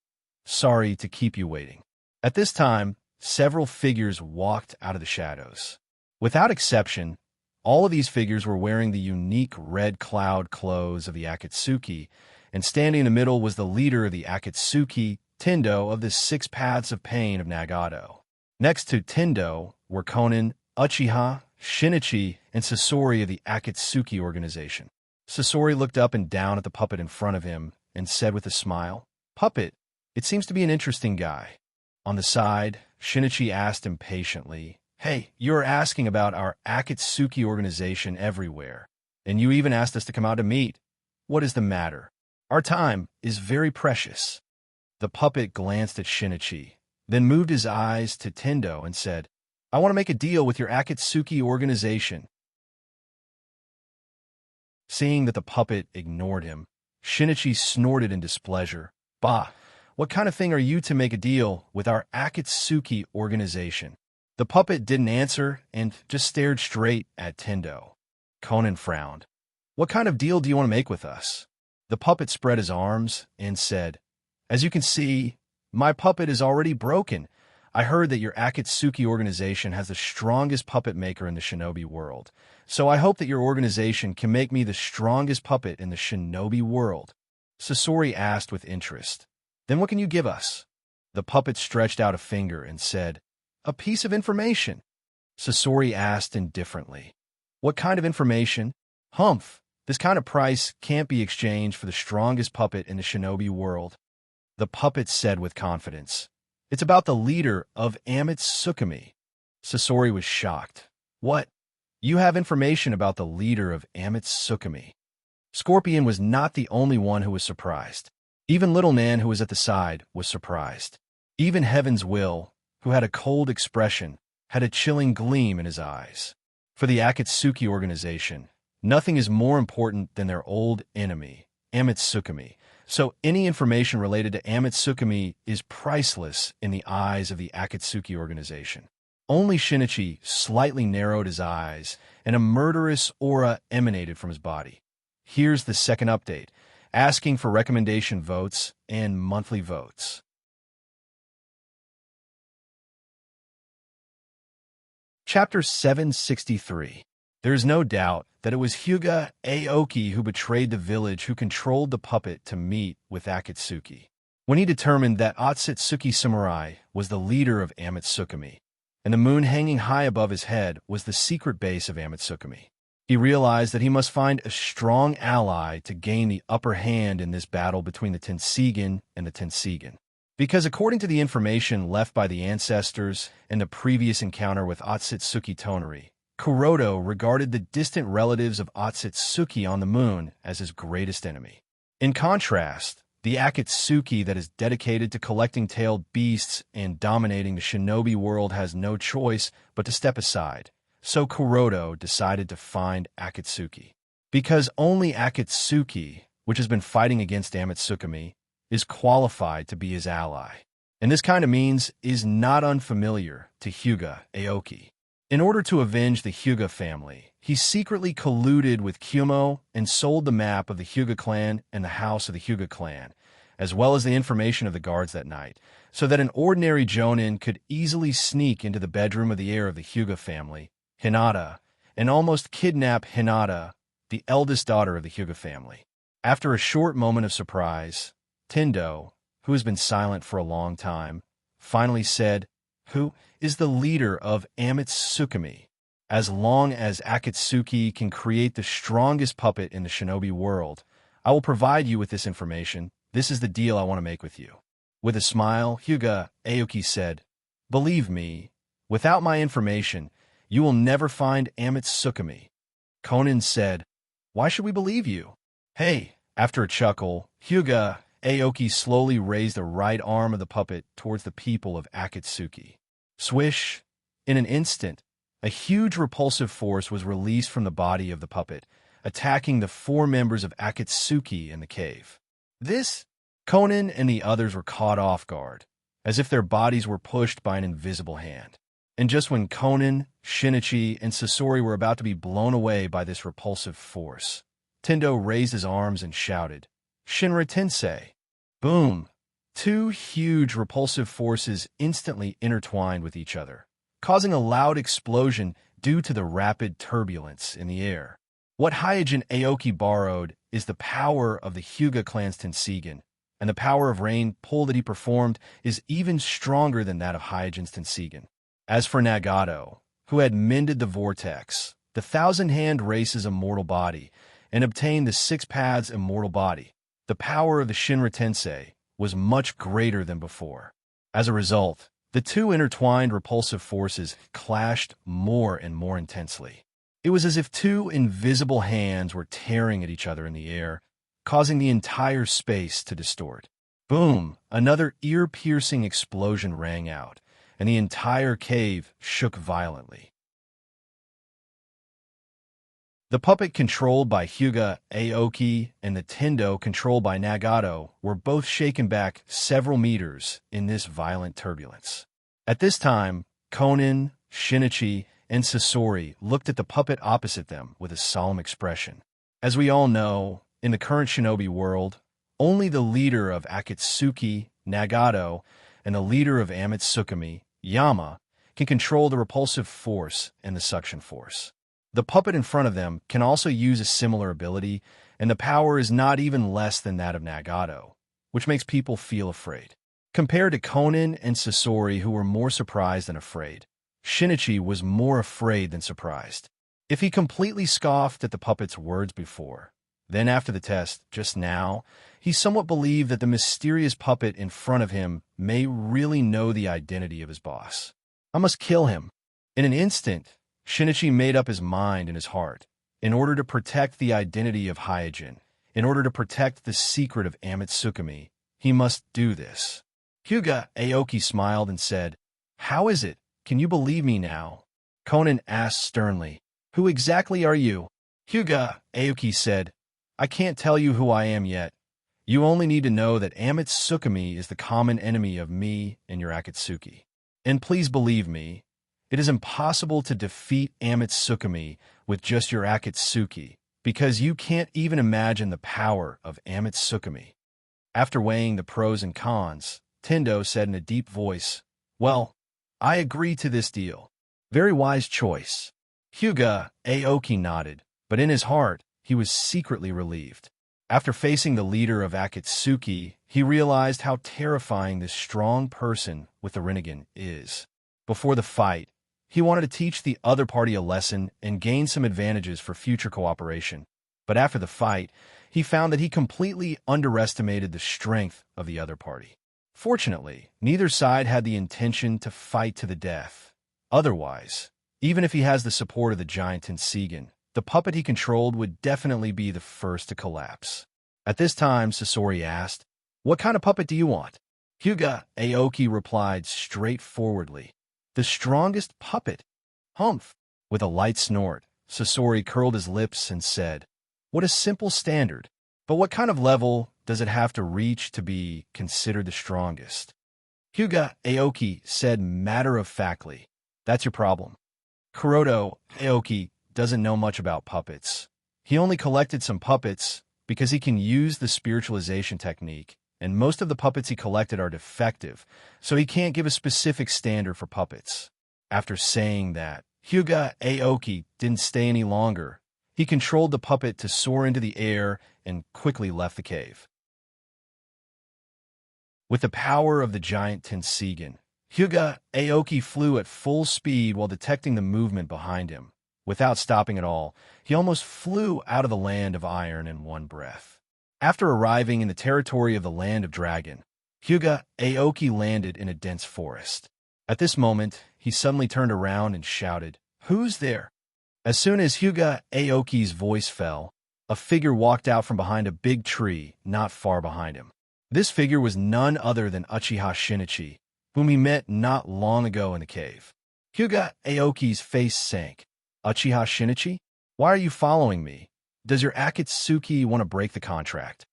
"Sorry to keep you waiting." At this time, several figures walked out of the shadows. Without exception, all of these figures were wearing the unique red cloud clothes of the Akatsuki, and standing in the middle was the leader of the Akatsuki, Tendo of the 6 Paths of Pain of Nagato. Next to Tendo were Konin, Uchiha, Shinichi, and Sasori of the Akatsuki organization. Sasori looked up and down at the puppet in front of him and said with a smile, "Puppet, it seems to be an interesting guy." On the side, Shinichi asked impatiently, "Hey, you're asking about our Akatsuki organization everywhere, and you even asked us to come out to meet. What is the matter? Our time is very precious." The puppet glanced at Shinichi, then moved his eyes to Tendo and said, "I want to make a deal with your Akatsuki organization." Seeing that the puppet ignored him, Shinichi snorted in displeasure. "Bah, what kind of thing are you to make a deal with our Akatsuki organization?" The puppet didn't answer and just stared straight at Tendo. Conan frowned. "What kind of deal do you want to make with us?" The puppet spread his arms and said, "As you can see, my puppet is already broken. I heard that your Akatsuki organization has the strongest puppet maker in the shinobi world, so I hope that your organization can make me the strongest puppet in the shinobi world." Sasori asked with interest, "Then what can you give us?" The puppet stretched out a finger and said, "A piece of information." Sasori asked indifferently, "What kind of information?" "Humph, this kind of price can't be exchanged for the strongest puppet in the shinobi world." The puppet said with confidence, "It's about the leader of Amitsukami." Sasori was shocked. "What? You have information about the leader of Amitsukami?" Scorpion was not the only one who was surprised. Even Little Nan, who was at the side, was surprised. Even Heaven's Will, who had a cold expression, had a chilling gleam in his eyes. For the Akatsuki organization, nothing is more important than their old enemy, Amitsukami, so any information related to Amitsukami is priceless in the eyes of the Akatsuki organization. Only Shinichi slightly narrowed his eyes, and a murderous aura emanated from his body. Here's the second update, asking for recommendation votes and monthly votes. Chapter 763. There is no doubt that it was Hyuga Aoki who betrayed the village, who controlled the puppet to meet with Akatsuki. When he determined that Otsutsuki Samurai was the leader of Amatsukami, and the moon hanging high above his head was the secret base of Amatsukami, he realized that he must find a strong ally to gain the upper hand in this battle between the Tenseigan and the Tenseigan. Because according to the information left by the ancestors in the previous encounter with Otsutsuki Tonari, Kuroto regarded the distant relatives of Otsutsuki on the moon as his greatest enemy. In contrast, the Akatsuki that is dedicated to collecting tailed beasts and dominating the shinobi world has no choice but to step aside, so Kuroto decided to find Akatsuki. Because only Akatsuki, which has been fighting against Amatsukami, is qualified to be his ally. And this kind of means is not unfamiliar to Hyuga Aoki. In order to avenge the Hyuga family, he secretly colluded with Kyumo and sold the map of the Hyuga clan and the house of the Hyuga clan, as well as the information of the guards that night, so that an ordinary jonin could easily sneak into the bedroom of the heir of the Hyuga family, Hinata, and almost kidnap Hinata, the eldest daughter of the Hyuga family. After a short moment of surprise, Tendo, who has been silent for a long time, finally said, "Who is the leader of Amatsukami? As long as Akatsuki can create the strongest puppet in the shinobi world, I will provide you with this information. This is the deal I want to make with you." With a smile, Hyuga Aoki said, "Believe me, without my information, you will never find Amatsukami." Conan said, "Why should we believe you?" "Hey." After a chuckle, Hyuga Aoki slowly raised the right arm of the puppet towards the people of Akatsuki. Swish! In an instant, a huge repulsive force was released from the body of the puppet, attacking the 4 members of Akatsuki in the cave. Conan and the others were caught off guard, as if their bodies were pushed by an invisible hand. And just when Conan, Shinichi, and Sasori were about to be blown away by this repulsive force, Tendo raised his arms and shouted, "Shinra Tensei!" Boom! 2 huge repulsive forces instantly intertwined with each other, causing a loud explosion due to the rapid turbulence in the air. What Hyojin Aoki borrowed is the power of the Hyuga clan's Tenseigan, and the power of rain pull that he performed is even stronger than that of Hyojin's Tenseigan. As for Nagato, who had mended the vortex, the thousand-hand race's immortal body, and obtained the 6 paths immortal body, the power of the Shinra Tensei was much greater than before. As a result, the 2 intertwined repulsive forces clashed more and more intensely. It was as if 2 invisible hands were tearing at each other in the air, causing the entire space to distort. Boom! Another ear-piercing explosion rang out, and the entire cave shook violently. The puppet controlled by Hyuga Aoki and the Tendo controlled by Nagato were both shaken back several meters in this violent turbulence. At this time, Conan, Shinichi, and Sasori looked at the puppet opposite them with a solemn expression. As we all know, in the current shinobi world, only the leader of Akatsuki, Nagato, and the leader of Amatsukami, Yama, can control the repulsive force and the suction force. The puppet in front of them can also use a similar ability, and the power is not even less than that of Nagato, which makes people feel afraid. Compared to Conan and Sasori, who were more surprised than afraid, Shinichi was more afraid than surprised. If he completely scoffed at the puppet's words before, then after the test, just now, he somewhat believed that the mysterious puppet in front of him may really know the identity of his boss. I must kill him. In an instant, Shinichi made up his mind in his heart. In order to protect the identity of Hyojin, in order to protect the secret of Amatsukami, he must do this. Hyuga Aoki smiled and said, "How is it? Can you believe me now?" Conan asked sternly, "Who exactly are you?" Hyuga Aoki said, "I can't tell you who I am yet. You only need to know that Amatsukami is the common enemy of me and your Akatsuki. And please believe me, It is impossible to defeat Amitsukami with just your Akatsuki, because you can't even imagine the power of Amitsukami. After weighing the pros and cons, Tendo said in a deep voice, "Well, I agree to this deal. Very wise choice." Hyuga Aoki nodded, but in his heart, he was secretly relieved. After facing the leader of Akatsuki, he realized how terrifying this strong person with the Rinnegan is. Before the fight, he wanted to teach the other party a lesson and gain some advantages for future cooperation. But after the fight, he found that he completely underestimated the strength of the other party. Fortunately, neither side had the intention to fight to the death. Otherwise, even if he has the support of the giant Tenseigan, the puppet he controlled would definitely be the first to collapse. At this time, Sasori asked, "What kind of puppet do you want?" Hyuga Aoki replied straightforwardly, "The strongest puppet." Humph! With a light snort, Sasori curled his lips and said, "What a simple standard. But what kind of level does it have to reach to be considered the strongest?" Hyuga Aoki said matter-of-factly, "That's your problem. Kuroto Aoki doesn't know much about puppets. He only collected some puppets because he can use the spiritualization technique, and most of the puppets he collected are defective, so he can't give a specific standard for puppets." After saying that, Hyuga Aoki didn't stay any longer. He controlled the puppet to soar into the air and quickly left the cave. With the power of the giant Tenseigan, Hyuga Aoki flew at full speed while detecting the movement behind him. Without stopping at all, he almost flew out of the land of iron in one breath. After arriving in the territory of the land of dragon, Hyuga Aoki landed in a dense forest. At this moment, he suddenly turned around and shouted, "Who's there?" As soon as Hyuga Aoki's voice fell, a figure walked out from behind a big tree not far behind him. This figure was none other than Uchiha Shinichi, whom he met not long ago in the cave. Hyuga Aoki's face sank. "Uchiha Shinichi? Why are you following me? Does your Akatsuki want to break the contract?"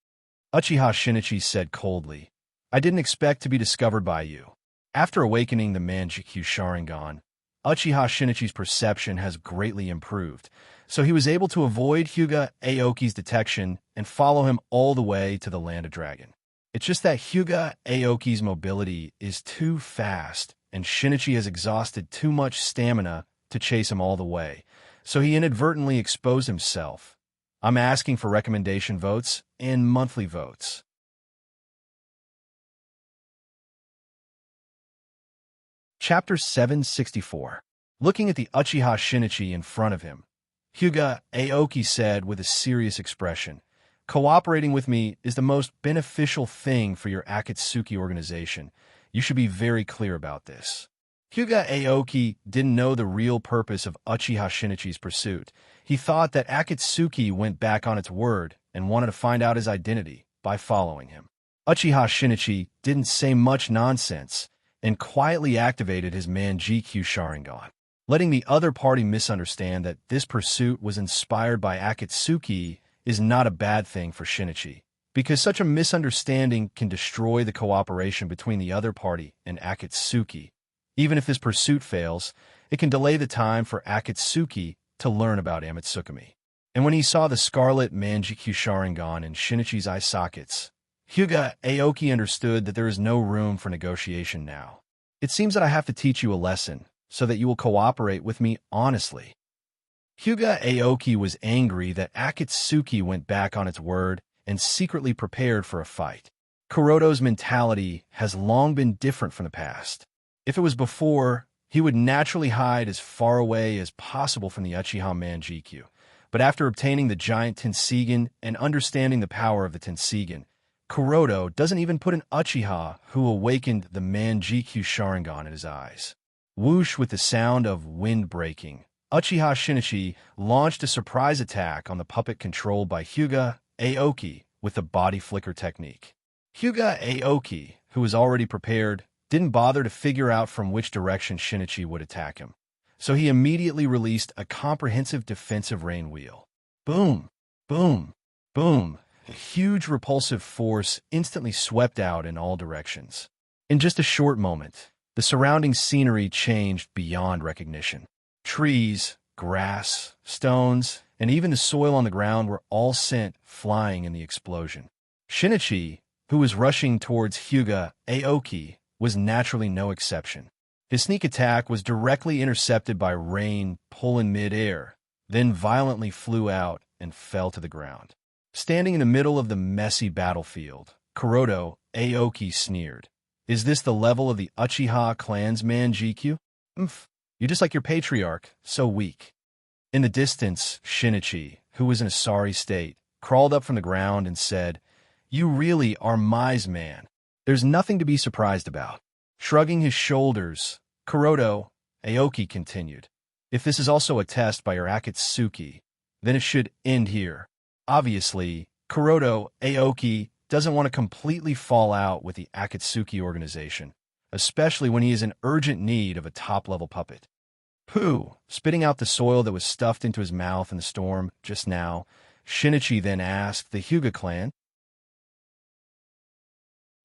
Uchiha Shinichi said coldly, "I didn't expect to be discovered by you." After awakening the Manjikyu Sharingan, Uchiha Shinichi's perception has greatly improved, so he was able to avoid Hyuga Aoki's detection and follow him all the way to the Land of Dragon. It's just that Hyuga Aoki's mobility is too fast, and Shinichi has exhausted too much stamina to chase him all the way, so he inadvertently exposed himself. I'm asking for recommendation votes and monthly votes. Chapter 764. Looking at the Uchiha Shinichi in front of him, Hyuga Aoki said with a serious expression, "Cooperating with me is the most beneficial thing for your Akatsuki organization. You should be very clear about this." Hyuga Aoki didn't know the real purpose of Uchiha Shinichi's pursuit. He thought that Akatsuki went back on its word and wanted to find out his identity by following him. Uchiha Shinichi didn't say much nonsense and quietly activated his Manjikyu Sharingan, letting the other party misunderstand that this pursuit was inspired by Akatsuki is not a bad thing for Shinichi, because such a misunderstanding can destroy the cooperation between the other party and Akatsuki. Even if this pursuit fails, it can delay the time for Akatsuki to learn about Amitsukami. And when he saw the scarlet Manjikyu Sharingan in Shinichi's eye sockets, Hyuga Aoki understood that there is no room for negotiation now. "It seems that I have to teach you a lesson, so that you will cooperate with me honestly." Hyuga Aoki was angry that Akatsuki went back on its word and secretly prepared for a fight. Kuroto's mentality has long been different from the past. If it was before, he would naturally hide as far away as possible from the Uchiha Manjikyu. But after obtaining the giant Tenseigan and understanding the power of the Tenseigan, Kuroto doesn't even put an Uchiha who awakened the Manjikyu Sharingan in his eyes. Whoosh! With the sound of wind breaking, Uchiha Shinichi launched a surprise attack on the puppet controlled by Hyuga Aoki with the body flicker technique. Hyuga Aoki, who was already prepared, didn't bother to figure out from which direction Shinichi would attack him, so he immediately released a comprehensive defensive rain wheel. Boom! Boom! Boom! A huge repulsive force instantly swept out in all directions. In just a short moment, The surrounding scenery changed beyond recognition. Trees, grass, stones, and even the soil on the ground were all sent flying in the explosion. Shinichi, who was rushing towards Hyuga Aoki, was naturally no exception. His sneak attack was directly intercepted by Rain Pull in mid-air, then violently flew out and fell to the ground. Standing in the middle of the messy battlefield, Kuroda Aoki sneered. Is this the level of the Uchiha clan's Manjikyu? You're just like your patriarch, so weak. In the distance, Shinichi, who was in a sorry state, crawled up from the ground and said, You really are my man. There's nothing to be surprised about. Shrugging his shoulders, Kuroda Aoki continued, If this is also a test by your Akatsuki, then it should end here. Obviously, Kuroda Aoki doesn't want to completely fall out with the Akatsuki organization, especially when he is in urgent need of a top-level puppet. Pooh, spitting out the soil that was stuffed into his mouth in the storm just now, Shinichi then asked the Hyuga clan,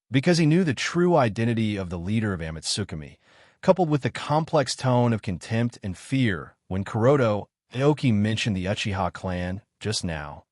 because he knew the true identity of the leader of Amatsukami, coupled with the complex tone of contempt and fear when Kuroda Aoki mentioned the Uchiha clan just now,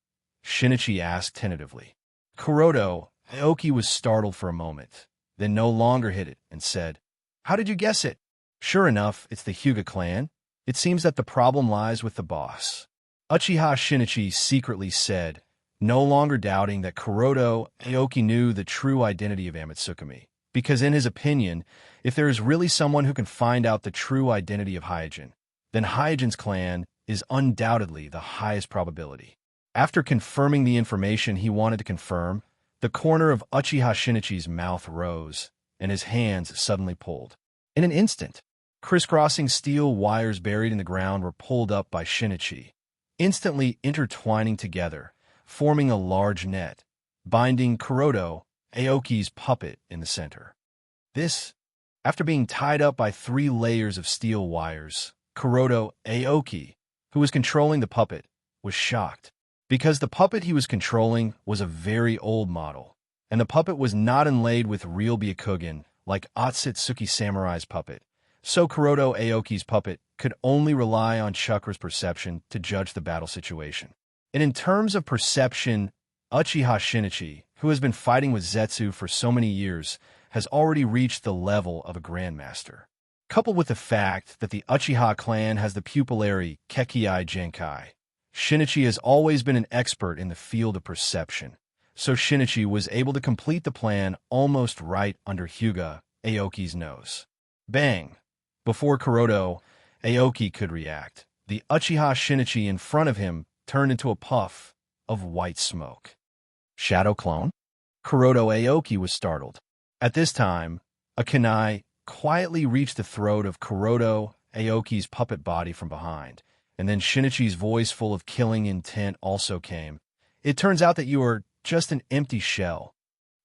Shinichi asked tentatively. Kuroda Aoki was startled for a moment, then no longer hid it and said, How did you guess it? Sure enough, it's the Hyuga clan. It seems that the problem lies with the boss. Uchiha Shinichi secretly said, no longer doubting that Kuroda Aoki knew the true identity of Amatsukami, because in his opinion, if there is really someone who can find out the true identity of Hyojin, then Hyojin's clan is undoubtedly the highest probability. After confirming the information he wanted to confirm, the corner of Uchiha Shinichi's mouth rose, and his hands suddenly pulled. In an instant, crisscrossing steel wires buried in the ground were pulled up by Shinichi, instantly intertwining together, forming a large net, binding Kuroda Aoki's puppet in the center. This, after being tied up by 3 layers of steel wires, Kuroda Aoki, who was controlling the puppet, was shocked, because the puppet he was controlling was a very old model, and the puppet was not inlaid with real Byakugan like Otsutsuki Samurai's puppet, so Kuroda Aoki's puppet could only rely on Chakra's perception to judge the battle situation. And in terms of perception, Uchiha Shinichi, who has been fighting with Zetsu for so many years, has already reached the level of a grandmaster. Coupled with the fact that the Uchiha clan has the pupillary Kekkei Genkai, Shinichi has always been an expert in the field of perception, so Shinichi was able to complete the plan almost right under Hyuga Aoki's nose. Bang! Before Kuroda Aoki could react, the Uchiha Shinichi in front of him turned into a puff of white smoke. Shadow clone? Kuroda Aoki was startled. At this time, a kunai quietly reached the throat of Kuroda Aoki's puppet body from behind, and then Shinichi's voice full of killing intent also came. It turns out that you are just an empty shell.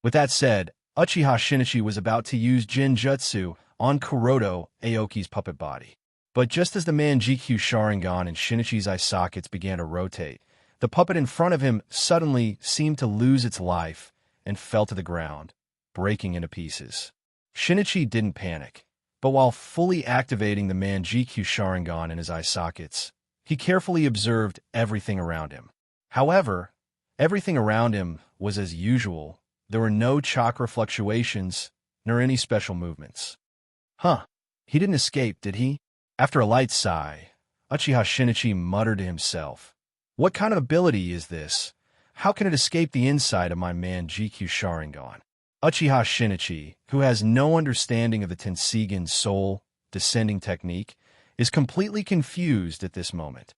With that said, Uchiha Shinichi was about to use Genjutsu on Kuroda Aoki's puppet body. But just as the Manjikyu Sharingan in Shinichi's eye sockets began to rotate, the puppet in front of him suddenly seemed to lose its life and fell to the ground, breaking into pieces. Shinichi didn't panic, but while fully activating the Manjikyu Sharingan in his eye sockets, he carefully observed everything around him. However, everything around him was as usual. There were no chakra fluctuations, nor any special movements. He didn't escape, did he? After a light sigh, Uchiha Shinichi muttered to himself, What kind of ability is this? How can it escape the inside of my Manjikyu Sharingan? Uchiha Shinichi, who has no understanding of the Tenseigan soul descending technique, is completely confused at this moment.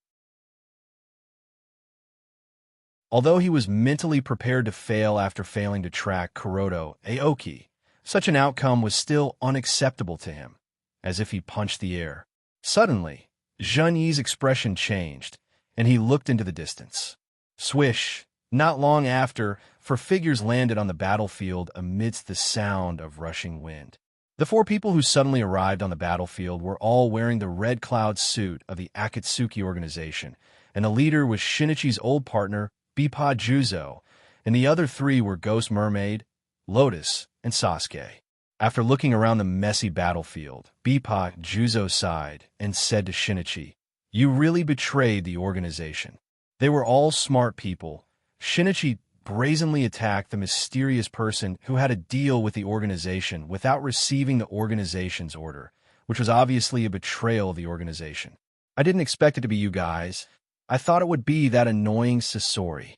Although he was mentally prepared to fail after failing to track Kuroda Aoki, such an outcome was still unacceptable to him, as if he punched the air. Suddenly, Zheng Yi's expression changed, and he looked into the distance. Swish! Not long after, 4 figures landed on the battlefield amidst the sound of rushing wind. The 4 people who suddenly arrived on the battlefield were all wearing the red cloud suit of the Akatsuki organization, and the leader was Shinichi's old partner, Bippa Juzo, and the other 3 were Ghost Mermaid, Lotus, and Sasuke. After looking around the messy battlefield, Bipa Juzo sighed and said to Shinichi, "You really betrayed the organization." They were all smart people. Shinichi brazenly attacked the mysterious person who had a deal with the organization without receiving the organization's order, which was obviously a betrayal of the organization. "I didn't expect it to be you guys. I thought it would be that annoying Sasori."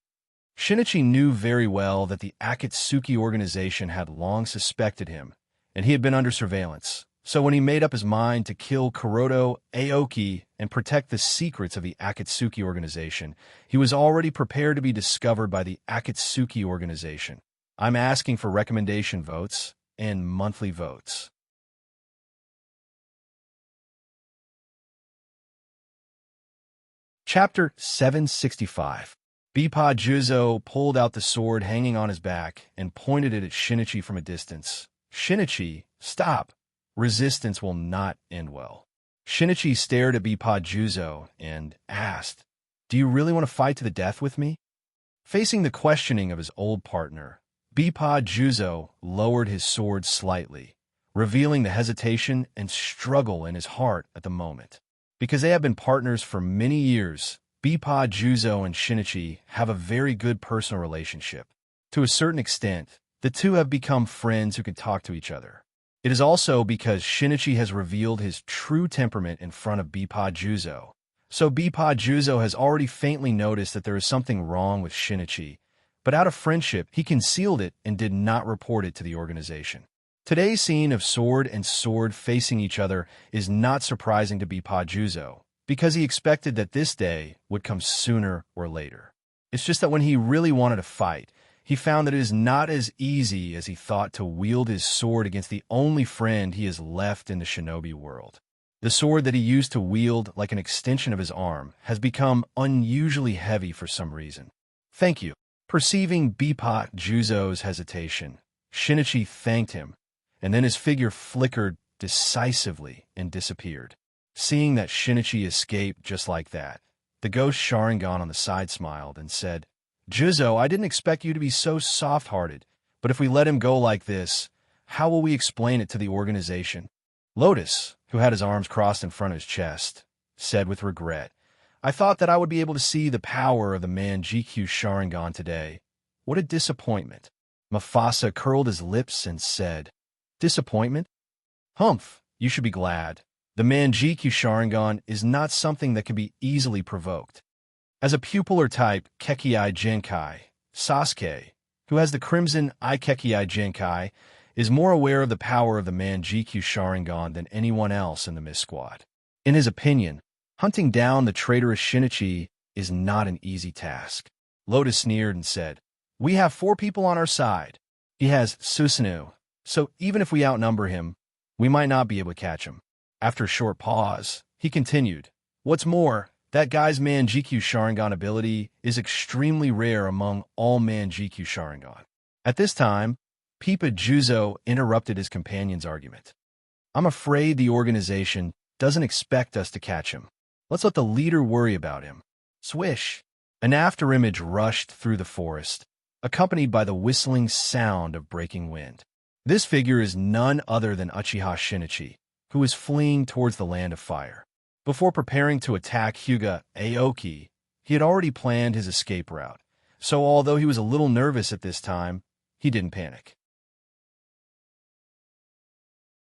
Shinichi knew very well that the Akatsuki organization had long suspected him, and he had been under surveillance. So when he made up his mind to kill Kuroto Aoki and protect the secrets of the Akatsuki organization, he was already prepared to be discovered by the Akatsuki organization. I'm asking for recommendation votes and monthly votes. Chapter 765. Bipa Juzo pulled out the sword hanging on his back and pointed it at Shinichi from a distance. "Shinichi, stop. Resistance will not end well." Shinichi stared at Bipa Juzo and asked, "Do you really want to fight to the death with me?" Facing the questioning of his old partner, Bipa Juzo lowered his sword slightly, revealing the hesitation and struggle in his heart at the moment. Because they have been partners for many years, Bipa Juzo and Shinichi have a very good personal relationship. To a certain extent, the two have become friends who can talk to each other. It is also because Shinichi has revealed his true temperament in front of Bipa Juzo. So Bipa Juzo has already faintly noticed that there is something wrong with Shinichi, but out of friendship, he concealed it and did not report it to the organization. Today's scene of sword and sword facing each other is not surprising to Bipa Juzo, because he expected that this day would come sooner or later. It's just that when he really wanted to fight, he found that it is not as easy as he thought to wield his sword against the only friend he has left in the shinobi world. The sword that he used to wield like an extension of his arm has become unusually heavy for some reason. "Thank you." Perceiving Bipa Juzo's hesitation, Shinichi thanked him, and then his figure flickered decisively and disappeared. Seeing that Shinichi escaped just like that, the ghost Sharingan on the side smiled and said, "Juzo, I didn't expect you to be so soft-hearted, but if we let him go like this, how will we explain it to the organization?" Lotus, who had his arms crossed in front of his chest, said with regret, "I thought that I would be able to see the power of the Manjikyu Sharingan today. What a disappointment." Mufasa curled his lips and said, "Disappointment? Humph, you should be glad. The Manjikyu Sharingan is not something that can be easily provoked. As a pupil or type Kekkei Genkai, Sasuke, who has the Crimson Kekkei Genkai, is more aware of the power of the Manjikyu Sharingan than anyone else in the Mist Squad. In his opinion, hunting down the traitorous Shinichi is not an easy task." Lotus sneered and said, "We have 4 people on our side. He has Susanoo, so even if we outnumber him, we might not be able to catch him." After a short pause, he continued, "What's more, that guy's Manjikyu Sharingan ability is extremely rare among all Manjikyu Sharingan." At this time, Bipa Juzo interrupted his companion's argument. "I'm afraid the organization doesn't expect us to catch him. Let's let the leader worry about him." Swish! An afterimage rushed through the forest, accompanied by the whistling sound of breaking wind. This figure is none other than Uchiha Shinichi, who is fleeing towards the Land of Fire. Before preparing to attack Hyuga Aoki, he had already planned his escape route, so although he was a little nervous at this time, he didn't panic.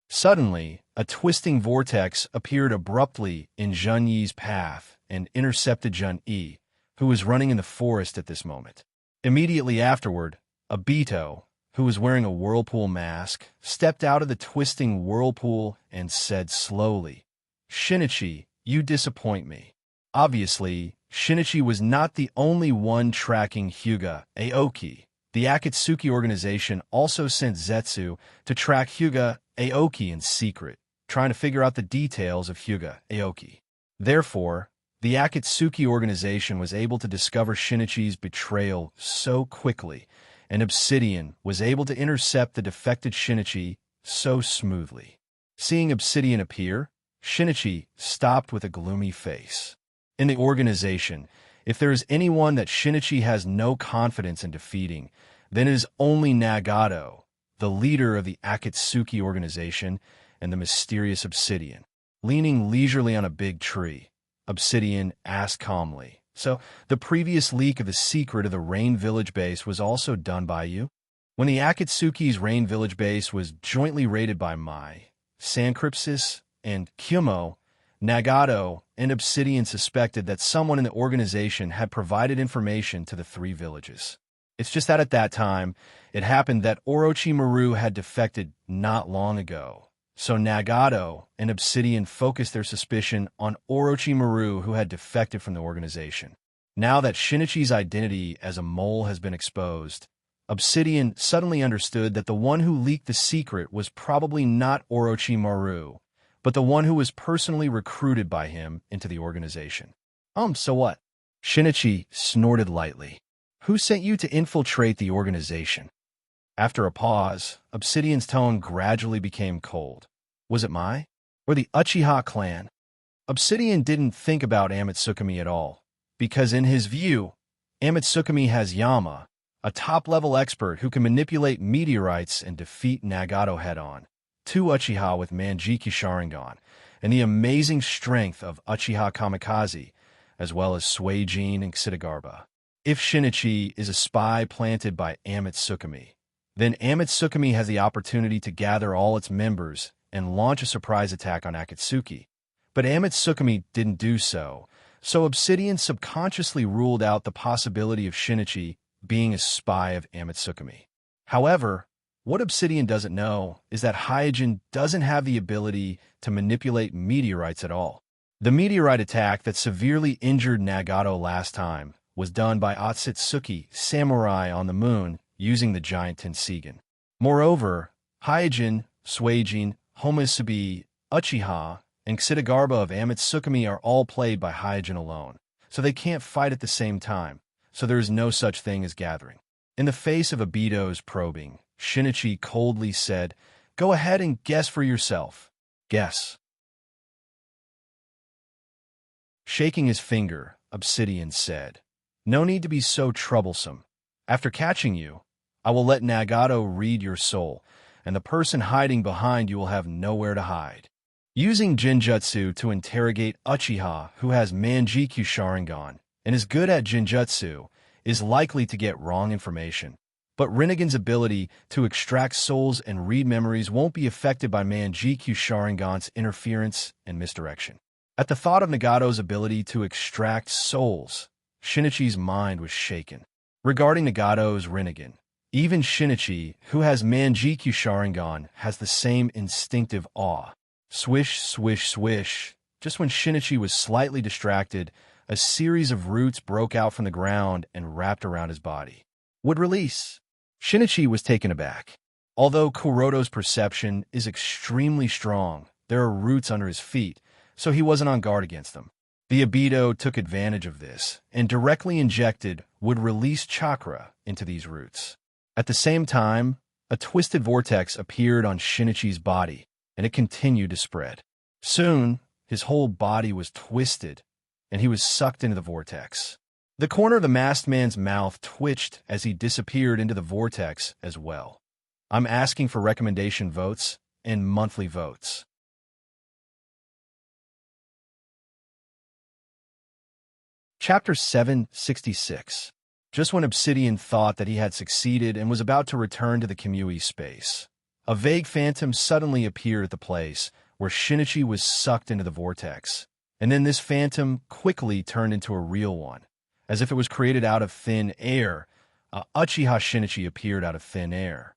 Suddenly, a twisting vortex appeared abruptly in Zhun Yi's path and intercepted Zhun Yi, who was running in the forest at this moment. Immediately afterward, Obito, who was wearing a whirlpool mask, stepped out of the twisting whirlpool and said slowly, "Shinichi, you disappoint me." Obviously, Shinichi was not the only one tracking Hyuga Aoki. The Akatsuki organization also sent Zetsu to track Hyuga Aoki in secret, trying to figure out the details of Hyuga Aoki. Therefore, the Akatsuki organization was able to discover Shinichi's betrayal so quickly, and Obsidian was able to intercept the defected Shinichi so smoothly. Seeing Obsidian appear, Shinichi stopped with a gloomy face. In the organization, if there is anyone that Shinichi has no confidence in defeating, then it is only Nagato, the leader of the Akatsuki organization, and the mysterious Obsidian. Leaning leisurely on a big tree, Obsidian asked calmly, "So, the previous leak of the secret of the Rain Village base was also done by you?" When the Akatsuki's Rain Village base was jointly raided by Mai, Sancrypsis, and Kyumo, Nagato and Obsidian suspected that someone in the organization had provided information to the three villages. It's just that at that time, it happened that Orochimaru had defected not long ago. So Nagato and Obsidian focused their suspicion on Orochimaru, who had defected from the organization. Now that Shinichi's identity as a mole has been exposed, Obsidian suddenly understood that the one who leaked the secret was probably not Orochimaru, but the one who was personally recruited by him into the organization. So what? Shinichi snorted lightly. Who sent you to infiltrate the organization? After a pause, Obsidian's tone gradually became cold. Was it Mai? Or the Uchiha clan? Obsidian didn't think about Amatsukami at all, because in his view, Amatsukami has Yama, a top-level expert who can manipulate meteorites and defeat Nagato head-on, two Uchiha with Manjiki Sharingan, and the amazing strength of Uchiha Kamikaze, as well as Suijin and Xidagarba. If Shinichi is a spy planted by Amatsukami, then Amatsukami has the opportunity to gather all its members and launch a surprise attack on Akatsuki. But Amatsukami didn't do so, so Obsidian subconsciously ruled out the possibility of Shinichi being a spy of Amatsukami. However, what Obsidian doesn't know is that Hyojin doesn't have the ability to manipulate meteorites at all. The meteorite attack that severely injured Nagato last time was done by Otsutsuki Samurai on the moon using the giant Tenseigan. Moreover, Hyojin, Suijin, Homusubi, Uchiha, and Xidagarba of Amatsukami are all played by Hyojin alone, so they can't fight at the same time, so there is no such thing as gathering. In the face of Obito's probing, Shinichi coldly said, "Go ahead and guess for yourself." Guess. Shaking his finger, Obsidian said, "No need to be so troublesome. After catching you, I will let Nagato read your soul, and the person hiding behind you will have nowhere to hide." Using Jinjutsu to interrogate Uchiha, who has Manjiki Sharingan and is good at Jinjutsu, is likely to get wrong information. But Rinnegan's ability to extract souls and read memories won't be affected by Manjiki Sharingan's interference and misdirection. At the thought of Nagato's ability to extract souls, Shinichi's mind was shaken. Regarding Nagato's Rinnegan, even Shinichi, who has Manjiki Sharingan, has the same instinctive awe. Swish, swish, swish. Just when Shinichi was slightly distracted, a series of roots broke out from the ground and wrapped around his body. Would release. Shinichi was taken aback. Although Kuroto's perception is extremely strong, there are roots under his feet, so he wasn't on guard against them. The Obito took advantage of this and directly injected would release chakra into these roots. At the same time, a twisted vortex appeared on Shinichi's body, and it continued to spread. Soon, his whole body was twisted, and he was sucked into the vortex. The corner of the masked man's mouth twitched as he disappeared into the vortex as well. I'm asking for recommendation votes and monthly votes. Chapter 766. Just when Obsidian thought that he had succeeded and was about to return to the Kamui space, a vague phantom suddenly appeared at the place where Shinichi was sucked into the vortex, and then this phantom quickly turned into a real one. As if it was created out of thin air, Uchiha Shinichi appeared out of thin air.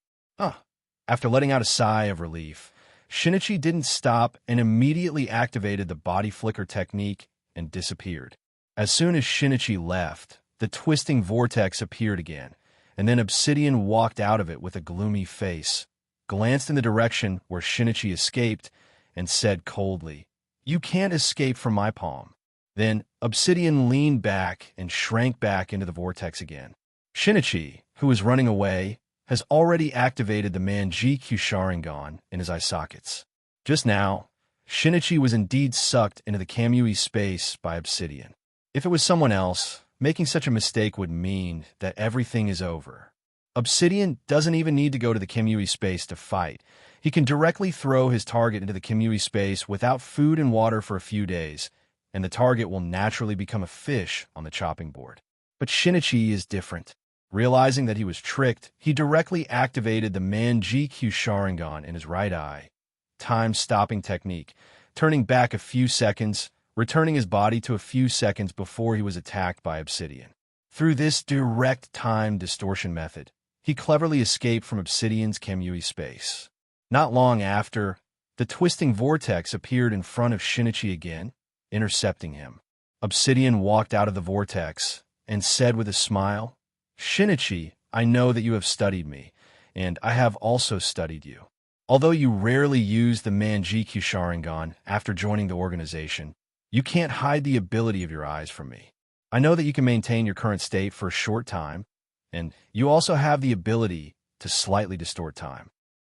After letting out a sigh of relief, Shinichi didn't stop and immediately activated the body flicker technique and disappeared. As soon as Shinichi left, the twisting vortex appeared again, and then Obsidian walked out of it with a gloomy face, glanced in the direction where Shinichi escaped, and said coldly, "You can't escape from my palm." Then Obsidian leaned back and shrank back into the vortex again. Shinichi, who was running away, has already activated the Manjiki Sharingan in his eye sockets. Just now, Shinichi was indeed sucked into the Kamui space by Obsidian. If it was someone else, making such a mistake would mean that everything is over. Obsidian doesn't even need to go to the Kimui space to fight. He can directly throw his target into the Kimui space without food and water for a few days, and the target will naturally become a fish on the chopping board. But Shinichi is different. Realizing that he was tricked, he directly activated the Manjikyu Sharingan in his right eye, time-stopping technique, turning back a few seconds, returning his body to a few seconds before he was attacked by Obsidian. Through this direct time distortion method, he cleverly escaped from Obsidian's Kimui space. Not long after, the twisting vortex appeared in front of Shinichi again, intercepting him. Obsidian walked out of the vortex and said with a smile, "Shinichi, I know that you have studied me, and I have also studied you. Although you rarely use the Manjikyu Sharingan after joining the organization, you can't hide the ability of your eyes from me. I know that you can maintain your current state for a short time, and you also have the ability to slightly distort time."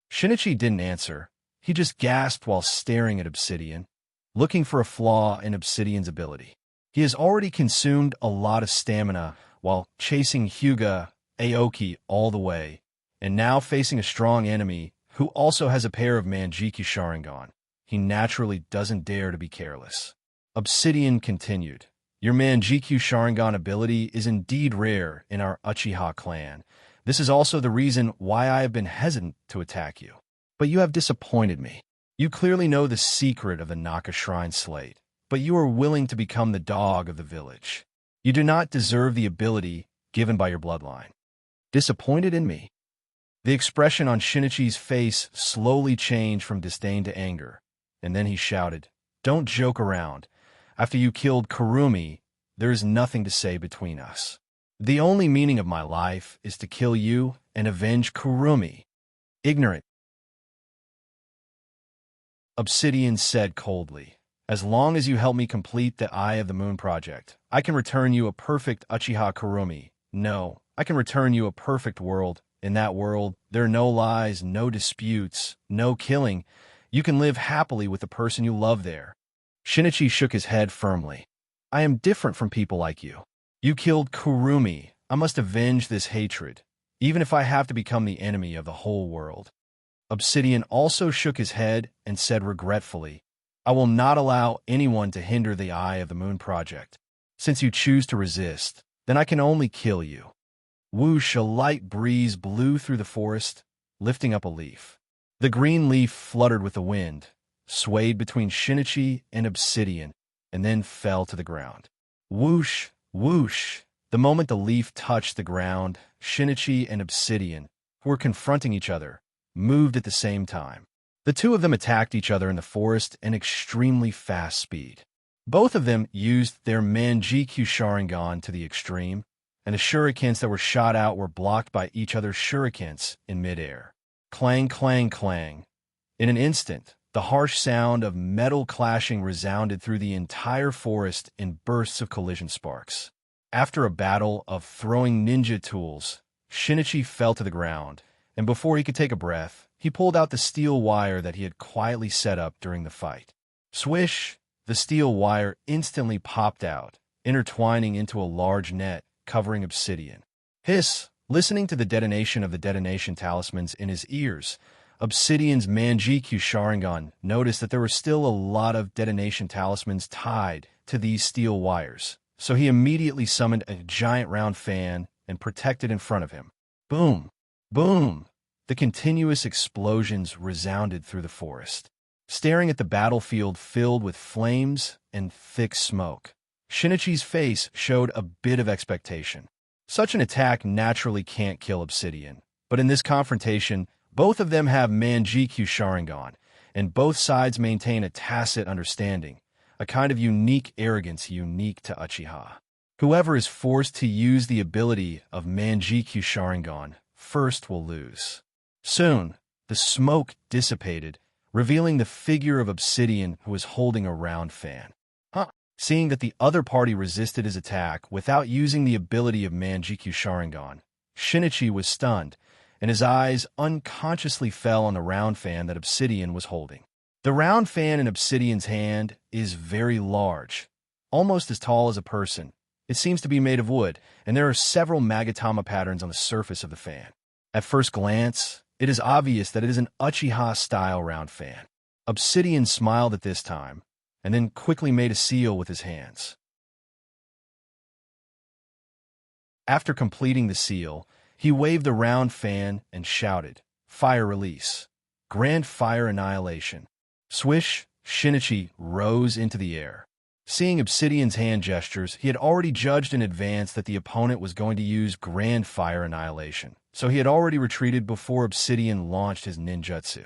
Shinichi didn't answer. He just gasped while staring at Obsidian, looking for a flaw in Obsidian's ability. He has already consumed a lot of stamina while chasing Hyuga Aoki all the way, and now facing a strong enemy who also has a pair of Manjikyu Sharingan. He naturally doesn't dare to be careless. Obsidian continued, "Your Manjikyu Sharingan ability is indeed rare in our Uchiha clan. This is also the reason why I have been hesitant to attack you. But you have disappointed me. You clearly know the secret of the Naka Shrine Slate, but you are willing to become the dog of the village. You do not deserve the ability given by your bloodline. Disappointed in me?" The expression on Shinichi's face slowly changed from disdain to anger, and then he shouted, "Don't joke around. After you killed Kurumi, there is nothing to say between us. The only meaning of my life is to kill you and avenge Kurumi. Ignorant." Obsidian said coldly, "As long as you help me complete the Eye of the Moon project, I can return you a perfect Uchiha Kurumi. No, I can return you a perfect world. In that world, there are no lies, no disputes, no killing. You can live happily with the person you love there." Shinichi shook his head firmly. "I am different from people like you. You killed Kurumi. I must avenge this hatred, even if I have to become the enemy of the whole world." Obsidian also shook his head and said regretfully, "I will not allow anyone to hinder the Eye of the Moon project. Since you choose to resist, then I can only kill you." Whoosh, a light breeze blew through the forest, lifting up a leaf. The green leaf fluttered with the wind, swayed between Shinichi and Obsidian, and then fell to the ground. Whoosh, whoosh. The moment the leaf touched the ground, Shinichi and Obsidian, who were confronting each other, moved at the same time. The two of them attacked each other in the forest at extremely fast speed. Both of them used their Manjikyu Sharingan to the extreme, and the shurikens that were shot out were blocked by each other's shurikens in midair. Clang, clang, clang. In an instant, the harsh sound of metal clashing resounded through the entire forest in bursts of collision sparks. After a battle of throwing ninja tools, Shinichi fell to the ground, and before he could take a breath, he pulled out the steel wire that he had quietly set up during the fight. Swish! The steel wire instantly popped out, intertwining into a large net covering Obsidian. Hiss! Listening to the detonation of the detonation talismans in his ears, Obsidian's Manjikyu Sharingan noticed that there were still a lot of detonation talismans tied to these steel wires, so he immediately summoned a giant round fan and protected in front of him. Boom! Boom! The continuous explosions resounded through the forest. Staring at the battlefield filled with flames and thick smoke, Shinichi's face showed a bit of expectation. Such an attack naturally can't kill Obsidian, but in this confrontation, both of them have Manjikyu Sharingan, and both sides maintain a tacit understanding, a kind of unique arrogance unique to Uchiha. Whoever is forced to use the ability of Manjikyu Sharingan first will lose. Soon, the smoke dissipated, revealing the figure of Obsidian who was holding a round fan. Seeing that the other party resisted his attack without using the ability of Manjikyu Sharingan, Shinichi was stunned, and his eyes unconsciously fell on the round fan that Obsidian was holding. The round fan in Obsidian's hand is very large, almost as tall as a person. It seems to be made of wood, and there are several Magatama patterns on the surface of the fan. At first glance, it is obvious that it is an Uchiha-style round fan. Obsidian smiled at this time, and then quickly made a seal with his hands. After completing the seal, he waved the round fan and shouted, "Fire release! Grand fire annihilation!" Swish, Shinichi rose into the air. Seeing Obsidian's hand gestures, he had already judged in advance that the opponent was going to use Grand Fire Annihilation, so he had already retreated before Obsidian launched his ninjutsu.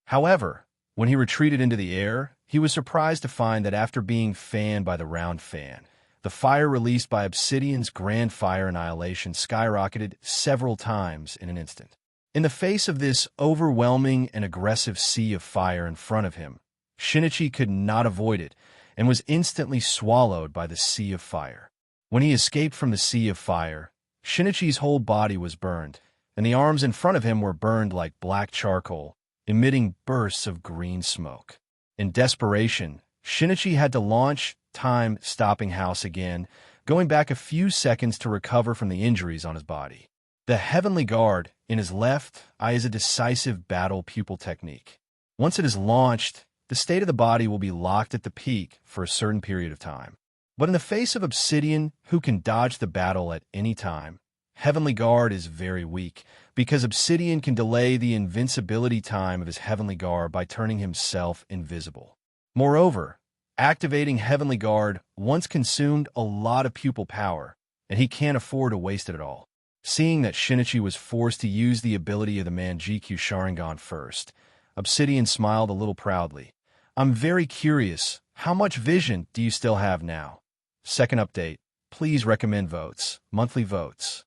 However, when he retreated into the air, he was surprised to find that after being fanned by the round fan, the fire released by Obsidian's Grand Fire Annihilation skyrocketed several times in an instant. In the face of this overwhelming and aggressive sea of fire in front of him, Shinichi could not avoid it, and was instantly swallowed by the sea of fire. When he escaped from the sea of fire, Shinichi's whole body was burned, and the arms in front of him were burned like black charcoal, emitting bursts of green smoke. In desperation, Shinichi had to launch time-stopping house again, going back a few seconds to recover from the injuries on his body. The Heavenly Guard in his left eye is a decisive battle pupil technique. Once it is launched, the state of the body will be locked at the peak for a certain period of time. But in the face of Obsidian, who can dodge the battle at any time, Heavenly Guard is very weak, because Obsidian can delay the invincibility time of his Heavenly Guard by turning himself invisible. Moreover, activating Heavenly Guard once consumed a lot of pupil power, and he can't afford to waste it at all. Seeing that Shinichi was forced to use the ability of the Manjikyu Sharingan first, Obsidian smiled a little proudly. "I'm very curious, how much vision do you still have now?" Second update, please recommend votes, monthly votes.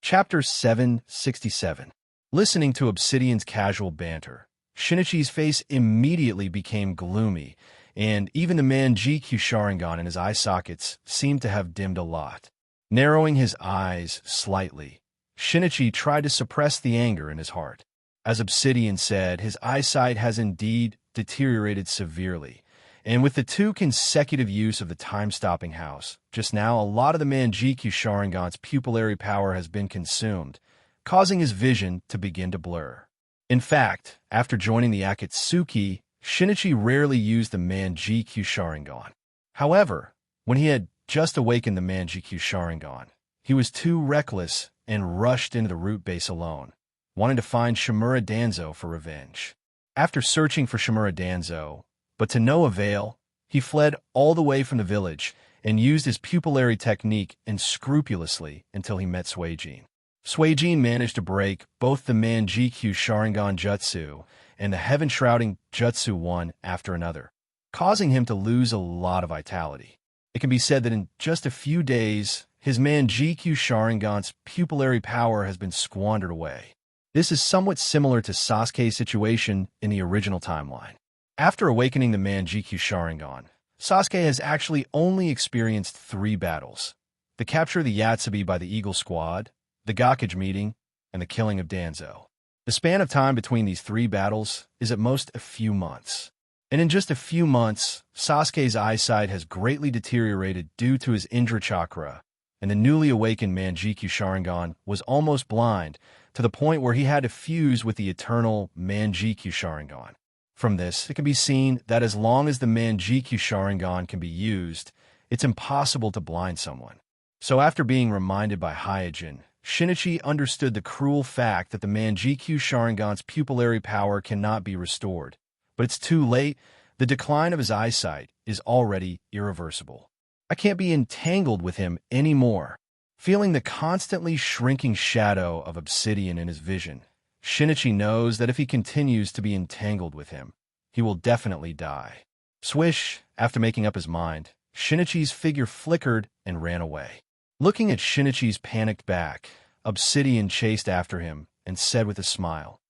Chapter 767. Listening to Obsidian's casual banter, Shinichi's face immediately became gloomy, and even the Manjikyu Sharingan in his eye sockets seemed to have dimmed a lot. Narrowing his eyes slightly, Shinichi tried to suppress the anger in his heart. As Obsidian said, his eyesight has indeed deteriorated severely, and with the 2 consecutive use of the time-stopping house, just now a lot of the Manjikyu Sharingan's pupillary power has been consumed, causing his vision to begin to blur. In fact, after joining the Akatsuki, Shinichi rarely used the Manjikyu Sharingan. However, when he had just awakened the Manjikyu Sharingan, he was too reckless and rushed into the root base alone, wanting to find Shimura Danzo for revenge. After searching for Shimura Danzo, but to no avail, he fled all the way from the village and used his pupillary technique unscrupulously until he met Suijin. Suijin managed to break both the Manjikyu Sharingan Jutsu and the Heaven-Shrouding Jutsu one after another, causing him to lose a lot of vitality. It can be said that in just a few days, his Manjikyu Sharingan's pupillary power has been squandered away. This is somewhat similar to Sasuke's situation in the original timeline. After awakening the Manjikyu Sharingan, Sasuke has actually only experienced 3 battles: the capture of the Yatsubi by the Eagle Squad, the Gakage meeting, and the killing of Danzo. The span of time between these 3 battles is at most a few months. And in just a few months, Sasuke's eyesight has greatly deteriorated due to his Indra Chakra, and the newly awakened Manjikyu Sharingan was almost blind to the point where he had to fuse with the eternal Manjikyu Sharingan. From this, it can be seen that as long as the Manjikyu Sharingan can be used, it's impossible to blind someone. So after being reminded by Hyojin, Shinichi understood the cruel fact that the Manjikyu Sharingan's pupillary power cannot be restored. But it's too late. The decline of his eyesight is already irreversible. I can't be entangled with him anymore. Feeling the constantly shrinking shadow of Obsidian in his vision, Shinichi knows that if he continues to be entangled with him, he will definitely die. Swish, after making up his mind, Shinichi's figure flickered and ran away. Looking at Shinichi's panicked back, Obsidian chased after him and said with a smile,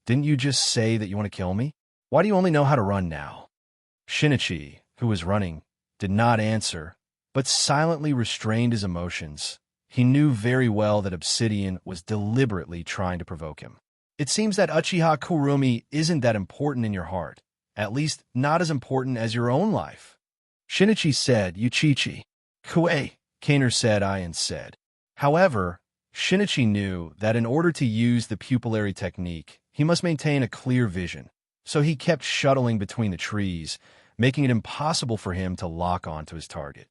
"Didn't you just say that you want to kill me? Why do you only know how to run now?" Shinichi, who was running, did not answer, but silently restrained his emotions. He knew very well that Obsidian was deliberately trying to provoke him. It seems that Uchiha Kurumi isn't that important in your heart, at least not as important as your own life. Shinichi said, "Uchichi, Kue, Kaner said and said. However, Shinichi knew that in order to use the pupillary technique, he must maintain a clear vision, so he kept shuttling between the trees, making it impossible for him to lock onto his target.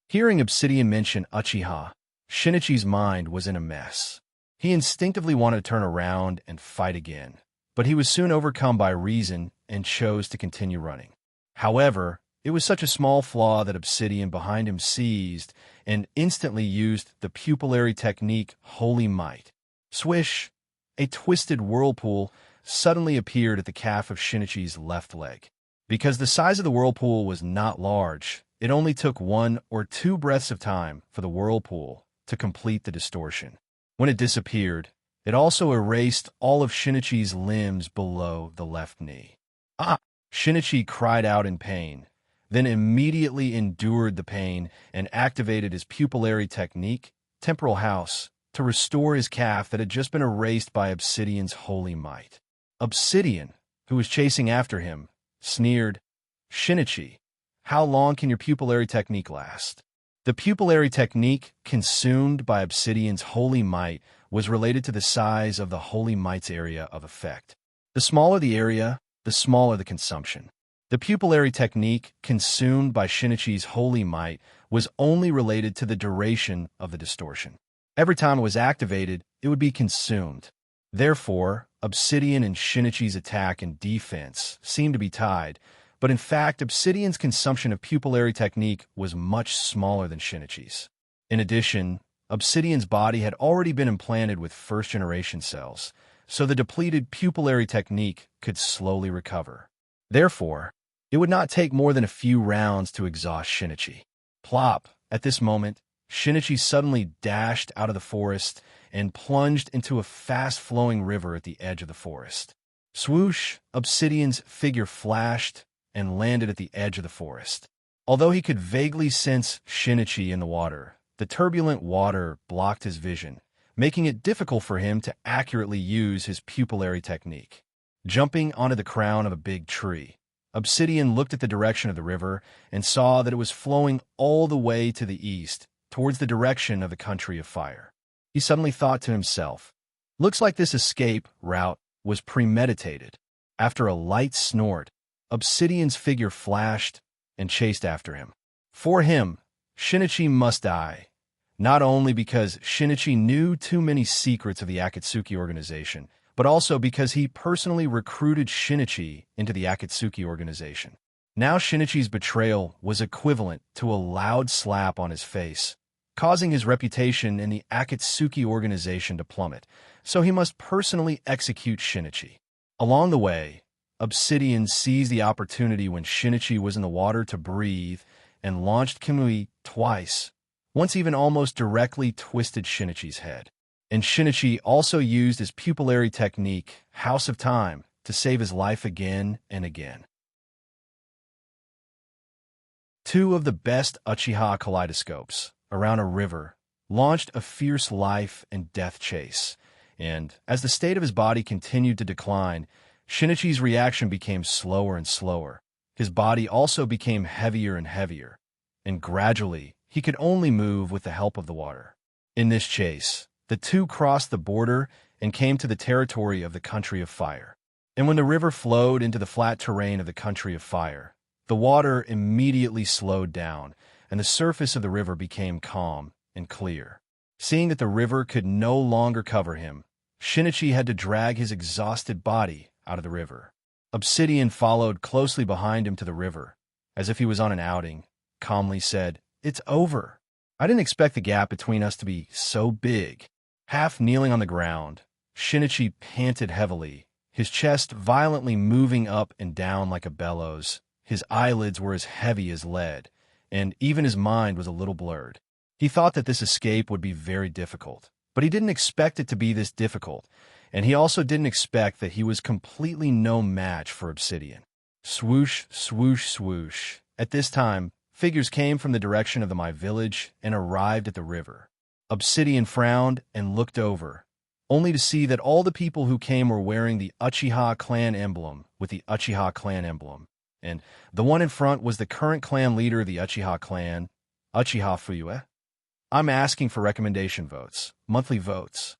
Hearing Obsidian mention Uchiha, Shinichi's mind was in a mess. He instinctively wanted to turn around and fight again, but he was soon overcome by reason and chose to continue running. However, it was such a small flaw that Obsidian behind him seized and instantly used the pupillary technique Holy Might. Swish! A twisted whirlpool suddenly appeared at the calf of Shinichi's left leg. Because the size of the whirlpool was not large, it only took 1 or 2 breaths of time for the whirlpool to complete the distortion. When it disappeared, it also erased all of Shinichi's limbs below the left knee. Ah! Shinichi cried out in pain, then immediately endured the pain and activated his pupillary technique, Temporal House, to restore his calf that had just been erased by Obsidian's Holy Might. Obsidian, who was chasing after him, sneered, "Shinichi, how long can your pupillary technique last?" The pupillary technique, consumed by Obsidian's Holy Might, was related to the size of the Holy Might's area of effect. The smaller the area, the smaller the consumption. The pupillary technique, consumed by Shinichi's Holy Might, was only related to the duration of the distortion. Every time it was activated, it would be consumed. Therefore, Obsidian and Shinichi's attack and defense seemed to be tied, but in fact, Obsidian's consumption of pupillary technique was much smaller than Shinichi's. In addition, Obsidian's body had already been implanted with first-generation cells, so the depleted pupillary technique could slowly recover. Therefore, it would not take more than a few rounds to exhaust Shinichi. Plop! At this moment, Shinichi suddenly dashed out of the forest and plunged into a fast-flowing river at the edge of the forest. Swoosh! Obsidian's figure flashed and landed at the edge of the forest. Although he could vaguely sense Shinichi in the water, the turbulent water blocked his vision, making it difficult for him to accurately use his pupillary technique. Jumping onto the crown of a big tree, Obsidian looked at the direction of the river and saw that it was flowing all the way to the east, towards the direction of the country of fire. He suddenly thought to himself, "Looks like this escape route was premeditated." After a light snort, Obsidian's figure flashed and chased after him. For him, Shinichi must die, not only because Shinichi knew too many secrets of the Akatsuki organization, but also because he personally recruited Shinichi into the Akatsuki organization. Now Shinichi's betrayal was equivalent to a loud slap on his face, causing his reputation in the Akatsuki organization to plummet, so he must personally execute Shinichi. Along the way, Obsidian seized the opportunity when Shinichi was in the water to breathe and launched Kimui twice, once even almost directly twisted Shinichi's head. And Shinichi also used his pupillary technique, House of Time, to save his life again and again. 2 of the best Uchiha kaleidoscopes, around a river, launched a fierce life and death chase, and as the state of his body continued to decline, Shinichi's reaction became slower and slower. His body also became heavier and heavier, and gradually he could only move with the help of the water. In this chase, the 2 crossed the border and came to the territory of the Country of Fire. And when the river flowed into the flat terrain of the Country of Fire, the water immediately slowed down, and the surface of the river became calm and clear. Seeing that the river could no longer cover him, Shinichi had to drag his exhausted body out of the river. Obsidian followed closely behind him to the river, as if he was on an outing, calmly said, "It's over. I didn't expect the gap between us to be so big." Half kneeling on the ground, Shinichi panted heavily, his chest violently moving up and down like a bellows. His eyelids were as heavy as lead, and even his mind was a little blurred. He thought that this escape would be very difficult, but he didn't expect it to be this difficult, and he also didn't expect that he was completely no match for Obsidian. Swoosh, swoosh, swoosh. At this time, figures came from the direction of the My Village and arrived at the river. Obsidian frowned and looked over, only to see that all the people who came were wearing the Uchiha clan emblem with the Uchiha clan emblem, and the one in front was the current clan leader of the Uchiha clan, Uchiha Fuyue. I'm asking for recommendation votes, monthly votes.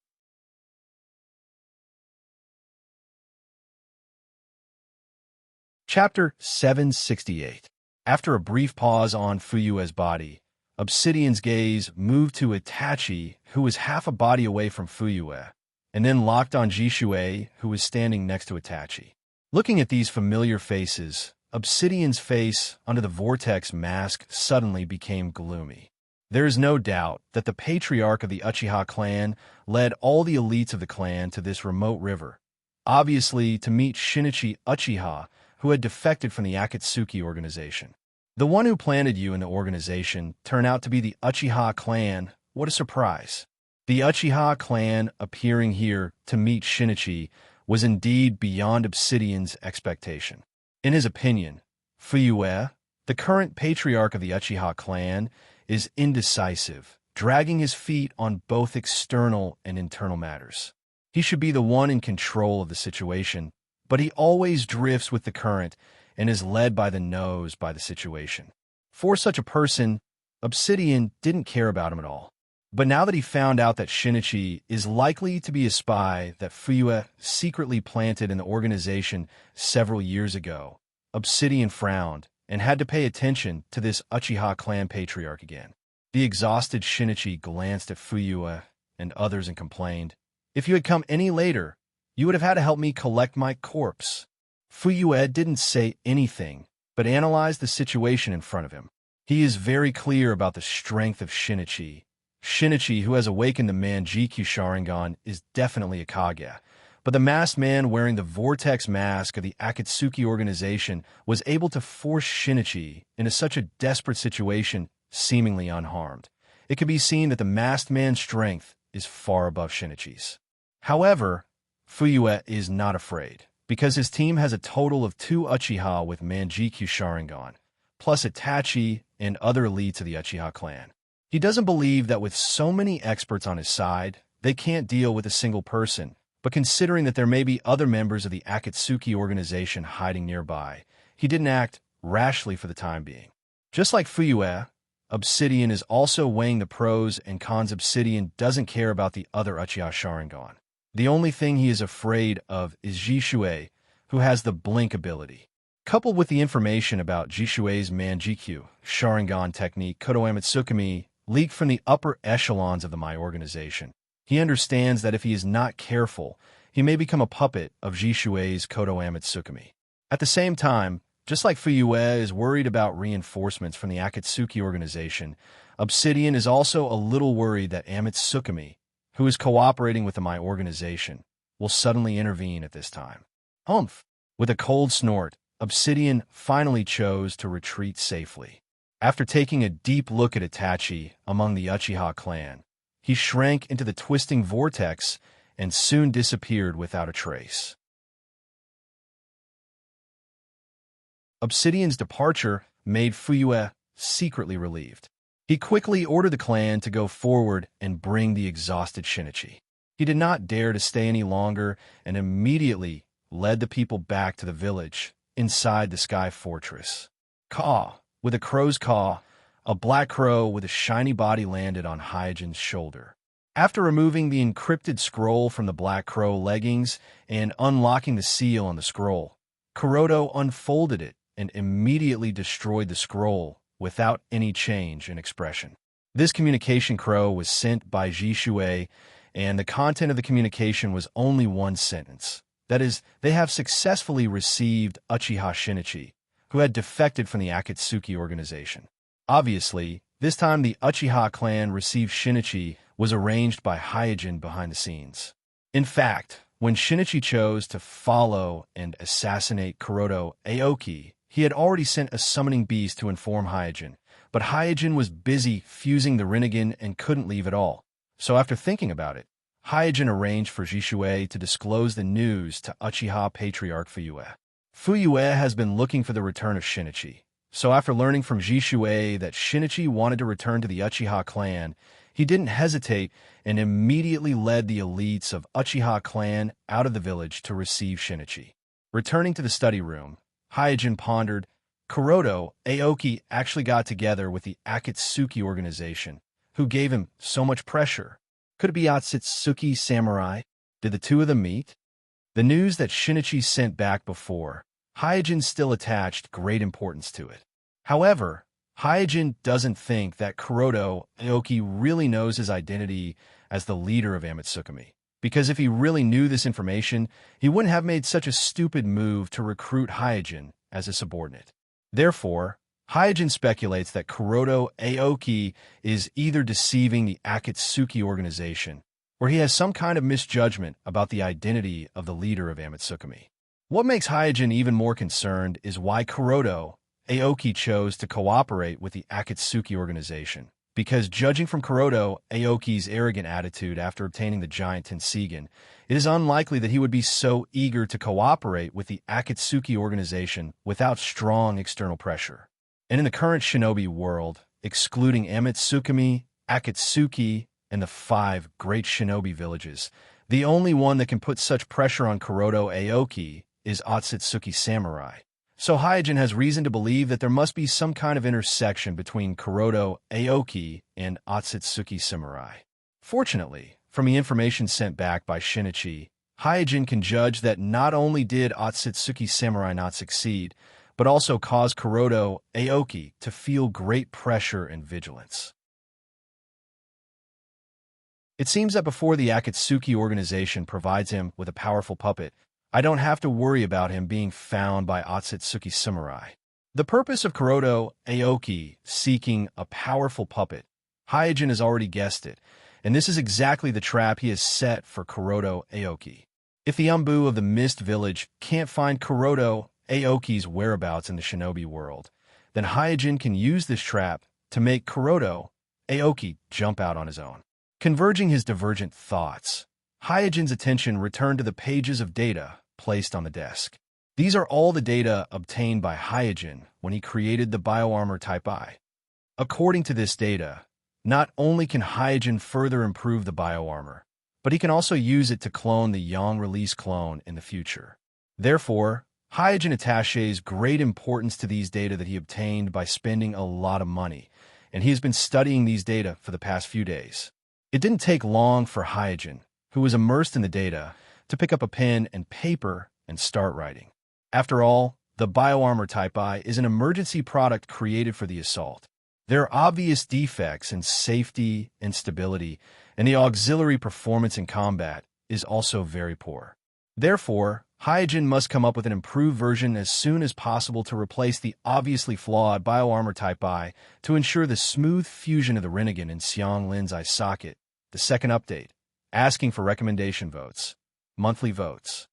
Chapter 768. After a brief pause on Fuyue's body, Obsidian's gaze moved to Itachi, who was half a body away from Fuyue, and then locked on Jishui, who was standing next to Itachi. Looking at these familiar faces, Obsidian's face under the vortex mask suddenly became gloomy. There is no doubt that the patriarch of the Uchiha clan led all the elites of the clan to this remote river, obviously to meet Shinichi Uchiha, who had defected from the Akatsuki organization. The one who planted you in the organization turned out to be the Uchiha clan. What a surprise. The Uchiha clan appearing here to meet Shinichi was indeed beyond Obsidian's expectation. In his opinion, Fuyue, the current patriarch of the Uchiha clan, is indecisive, dragging his feet on both external and internal matters. He should be the one in control of the situation, but he always drifts with the current and is led by the nose by the situation. For such a person, Obsidian didn't care about him at all. But now that he found out that Shinichi is likely to be a spy that Fuyue secretly planted in the organization several years ago, Obsidian frowned and had to pay attention to this Uchiha clan patriarch again. The exhausted Shinichi glanced at Fuyue and others and complained, "If you had come any later, you would have had to help me collect my corpse." Fuyue didn't say anything, but analyzed the situation in front of him. He is very clear about the strength of Shinichi. Shinichi, who has awakened the Manjikyu Sharingan, is definitely a Kage, but the masked man wearing the vortex mask of the Akatsuki organization was able to force Shinichi into such a desperate situation, seemingly unharmed. It can be seen that the masked man's strength is far above Shinichi's. However, Fuyue is not afraid, because his team has a total of 2 Uchiha with Manjikyu Sharingan, plus Itachi and other elites of the Uchiha clan. He doesn't believe that with so many experts on his side, they can't deal with a single person, but considering that there may be other members of the Akatsuki organization hiding nearby, he didn't act rashly for the time being. Just like Fuyue, Obsidian is also weighing the pros and cons. Obsidian doesn't care about the other Uchiha Sharingan. The only thing he is afraid of is Jishui, who has the blink ability. Coupled with the information about Jishui's Manjikyu Sharingan technique, Kodoama Tsukumi, leaked from the upper echelons of the Mai organization, he understands that if he is not careful, he may become a puppet of Jishui's Kodoama Tsukumi. At the same time, just like Fuyue is worried about reinforcements from the Akatsuki organization, Obsidian is also a little worried that Amatsukami, who is cooperating with the Mai organization, will suddenly intervene at this time. Humph! With a cold snort, Obsidian finally chose to retreat safely. After taking a deep look at Itachi among the Uchiha clan, he shrank into the twisting vortex and soon disappeared without a trace. Obsidian's departure made Fuyue secretly relieved. He quickly ordered the clan to go forward and bring the exhausted Shinichi. He did not dare to stay any longer and immediately led the people back to the village inside the Sky Fortress. Caw! With a crow's caw, a black crow with a shiny body landed on Hyojin's shoulder. After removing the encrypted scroll from the black crow leggings and unlocking the seal on the scroll, Kuroto unfolded it and immediately destroyed the scroll without any change in expression. This communication crow was sent by Jishui, and the content of the communication was only one sentence. That is, they have successfully received Uchiha Shinichi, who had defected from the Akatsuki organization. Obviously, this time the Uchiha clan received Shinichi was arranged by Hyojin behind the scenes. In fact, when Shinichi chose to follow and assassinate Kuroto Aoki, he had already sent a summoning beast to inform Hyojin, but Hyojin was busy fusing the Rinnegan and couldn't leave at all. So after thinking about it, Hyojin arranged for Jishui to disclose the news to Uchiha Patriarch Fuyue. Fuyue has been looking for the return of Shinichi, so after learning from Jishui that Shinichi wanted to return to the Uchiha clan, he didn't hesitate and immediately led the elites of Uchiha clan out of the village to receive Shinichi. Returning to the study room, Hyojin pondered. Kuroda Aoki actually got together with the Akatsuki organization, who gave him so much pressure. Could it be Otsutsuki Samurai? Did the two of them meet? The news that Shinichi sent back before, Hyojin still attached great importance to it. However, Hyojin doesn't think that Kuroda Aoki really knows his identity as the leader of Amatsukami, because if he really knew this information, he wouldn't have made such a stupid move to recruit Hyojin as a subordinate. Therefore, Hyojin speculates that Kuroda Aoki is either deceiving the Akatsuki organization, or he has some kind of misjudgment about the identity of the leader of Amatsukami. What makes Hyojin even more concerned is why Kuroda Aoki chose to cooperate with the Akatsuki organization, because judging from Kuroda Aoki's arrogant attitude after obtaining the giant Tenseigan, it is unlikely that he would be so eager to cooperate with the Akatsuki organization without strong external pressure. And in the current shinobi world, excluding Amatsukami, Akatsuki, and the 5 great shinobi villages, the only one that can put such pressure on Kuroda Aoki is Otsutsuki Samurai. So Hyojin has reason to believe that there must be some kind of intersection between Kuroda Aoki and Otsutsuki Samurai. Fortunately, from the information sent back by Shinichi, Hyojin can judge that not only did Otsutsuki Samurai not succeed, but also cause Kuroda Aoki to feel great pressure and vigilance. It seems that before the Akatsuki organization provides him with a powerful puppet, I don't have to worry about him being found by Otsutsuki Samurai. The purpose of Kuroda Aoki seeking a powerful puppet, Hyojin has already guessed it, and this is exactly the trap he has set for Kuroda Aoki. If the Umbu of the Mist Village can't find Kuroda Aoki's whereabouts in the shinobi world, then Hyojin can use this trap to make Kuroda Aoki jump out on his own. Converging his divergent thoughts, Hyojin's attention returned to the pages of data placed on the desk. These are all the data obtained by Hyojin when he created the bioarmor Type I. According to this data, not only can Hyojin further improve the bioarmor, but he can also use it to clone the Yang release clone in the future. Therefore, Hyojin attaches great importance to these data that he obtained by spending a lot of money, and he has been studying these data for the past few days. It didn't take long for Hyojin, who was immersed in the data, to pick up a pen and paper and start writing. After all, the bioarmor Type I is an emergency product created for the assault. There are obvious defects in safety and stability, and the auxiliary performance in combat is also very poor. Therefore, Hyojin must come up with an improved version as soon as possible to replace the obviously flawed bioarmor Type I to ensure the smooth fusion of the Rinnegan and Xiang Lin's eye socket. The second update, asking for recommendation votes. Monthly votes.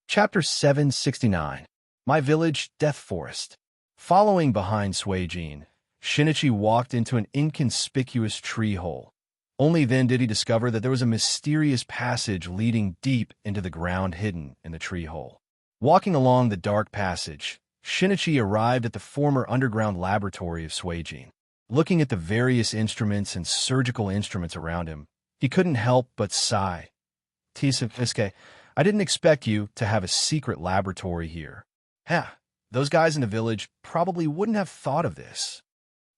Chapter 769. My Village, Death Forest. Following behind Suijin, Shinichi walked into an inconspicuous tree hole. Only then did he discover that there was a mysterious passage leading deep into the ground hidden in the tree hole. Walking along the dark passage, Shinichi arrived at the former underground laboratory of Suijin. Looking at the various instruments and surgical instruments around him, he couldn't help but sigh. Tisuke, I didn't expect you to have a secret laboratory here. Those guys in the village probably wouldn't have thought of this.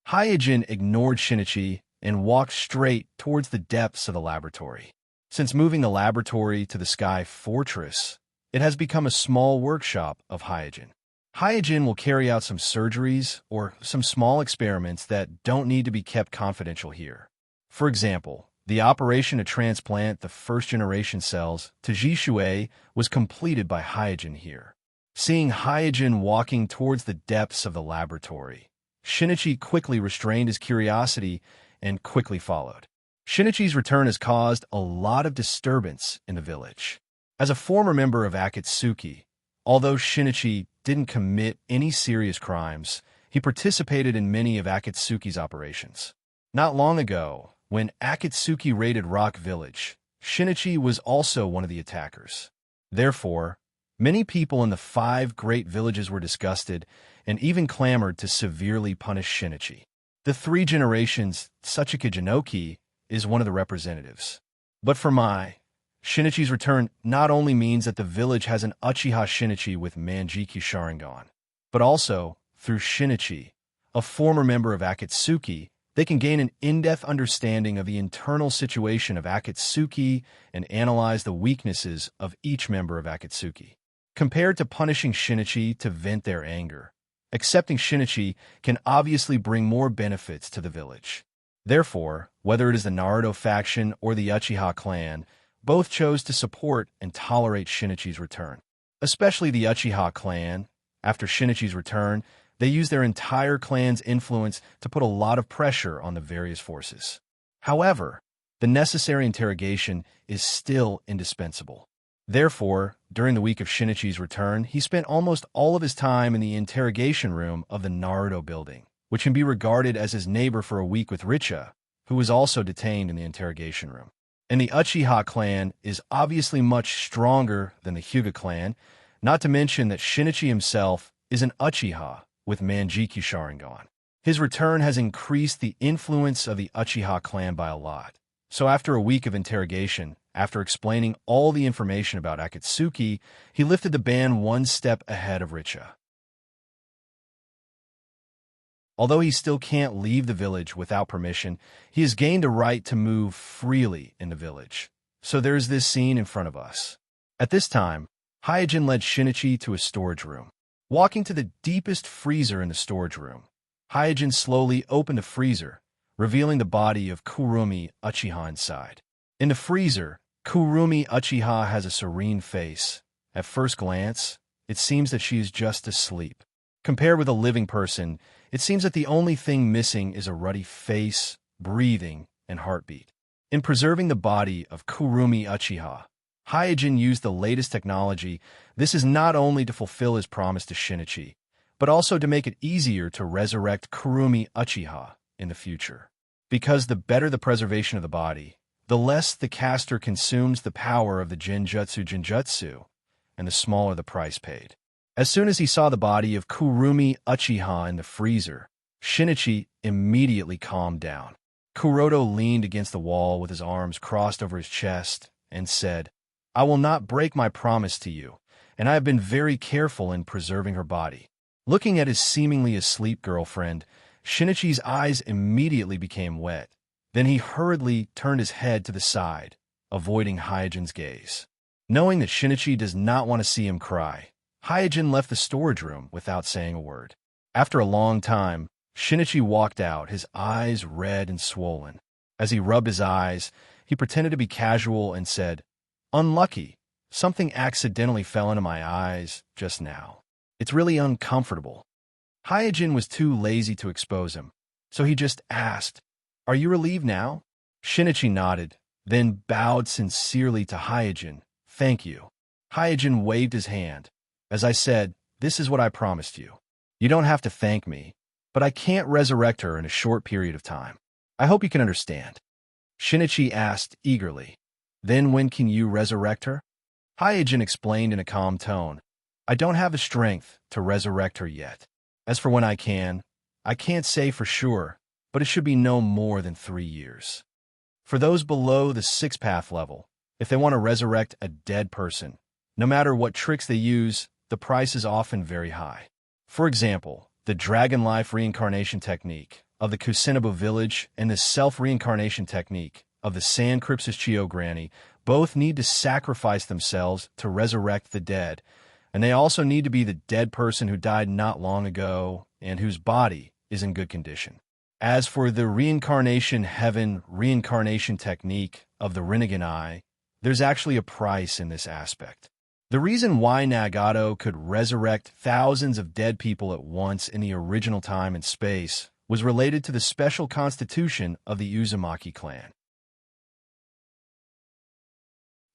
Hyojin ignored Shinichi and walked straight towards the depths of the laboratory. Since moving the laboratory to the Sky Fortress, it has become a small workshop of Hyojin. Hyojin will carry out some surgeries or some small experiments that don't need to be kept confidential here. For example, the operation to transplant the first-generation cells to Jishui was completed by Hyojin here. Seeing Hyojin walking towards the depths of the laboratory, Shinichi quickly restrained his curiosity and quickly followed. Shinichi's return has caused a lot of disturbance in the village. As a former member of Akatsuki, although Shinichi didn't commit any serious crimes, he participated in many of Akatsuki's operations. Not long ago, when Akatsuki raided Rock Village, Shinichi was also one of the attackers. Therefore, many people in the 5 great villages were disgusted and even clamored to severely punish Shinichi. The 3 generations, Tsuchika Jinoki, is one of the representatives. But for Mai, Shinichi's return not only means that the village has an Uchiha Shinichi with Manjiki Sharingan, but also, through Shinichi, a former member of Akatsuki, they can gain an in-depth understanding of the internal situation of Akatsuki and analyze the weaknesses of each member of Akatsuki. Compared to punishing Shinichi to vent their anger, accepting Shinichi can obviously bring more benefits to the village. Therefore, whether it is the Naruto faction or the Uchiha clan, both chose to support and tolerate Shinichi's return. Especially the Uchiha clan. After Shinichi's return, they used their entire clan's influence to put a lot of pressure on the various forces. However, the necessary interrogation is still indispensable. Therefore, during the week of Shinichi's return, he spent almost all of his time in the interrogation room of the Naruto building, which can be regarded as his neighbor for a week with Richa, who was also detained in the interrogation room. And the Uchiha clan is obviously much stronger than the Hyuga clan, not to mention that Shinichi himself is an Uchiha with Manjiki Sharingan. His return has increased the influence of the Uchiha clan by a lot. So after a week of interrogation, after explaining all the information about Akatsuki, he lifted the ban one step ahead of Richa. Although he still can't leave the village without permission, he has gained a right to move freely in the village. So there's this scene in front of us. At this time, Hyojin led Shinichi to a storage room. Walking to the deepest freezer in the storage room, Hyojin slowly opened the freezer, revealing the body of Kurumi Uchiha inside. In the freezer, Kurumi Uchiha has a serene face. At first glance, it seems that she is just asleep. Compared with a living person, it seems that the only thing missing is a ruddy face, breathing, and heartbeat. In preserving the body of Kurumi Uchiha, Hyojin used the latest technology. This is not only to fulfill his promise to Shinichi, but also to make it easier to resurrect Kurumi Uchiha in the future. Because the better the preservation of the body, the less the caster consumes the power of the Genjutsu, and the smaller the price paid. As soon as he saw the body of Kurumi Uchiha in the freezer, Shinichi immediately calmed down. Kuroto leaned against the wall with his arms crossed over his chest and said, "I will not break my promise to you, and I have been very careful in preserving her body." Looking at his seemingly asleep girlfriend, Shinichi's eyes immediately became wet. Then he hurriedly turned his head to the side, avoiding Hyojin's gaze. Knowing that Shinichi does not want to see him cry, Hyojin left the storage room without saying a word. After a long time, Shinichi walked out, his eyes red and swollen. As he rubbed his eyes, he pretended to be casual and said, "Unlucky. Something accidentally fell into my eyes just now. It's really uncomfortable." Hyojin was too lazy to expose him, so he just asked, "Are you relieved now?" Shinichi nodded, then bowed sincerely to Hyojin. "Thank you." Hyojin waved his hand. "As I said, this is what I promised you. You don't have to thank me, but I can't resurrect her in a short period of time. I hope you can understand." Shinichi asked eagerly, "Then when can you resurrect her?" Hyojin explained in a calm tone, "I don't have the strength to resurrect her yet. As for when I can't say for sure, but it should be no more than 3 years. For those below the 6th path level, if they want to resurrect a dead person, no matter what tricks they use, the price is often very high. For example, the Dragon Life reincarnation technique of the Kusinabo village and the self-reincarnation technique of the San Crypsis Chio Granny both need to sacrifice themselves to resurrect the dead, and they also need to be the dead person who died not long ago and whose body is in good condition. As for the reincarnation heaven reincarnation technique of the Rinnegan Eye, there's actually a price in this aspect. The reason why Nagato could resurrect thousands of dead people at once in the original time and space was related to the special constitution of the Uzumaki clan.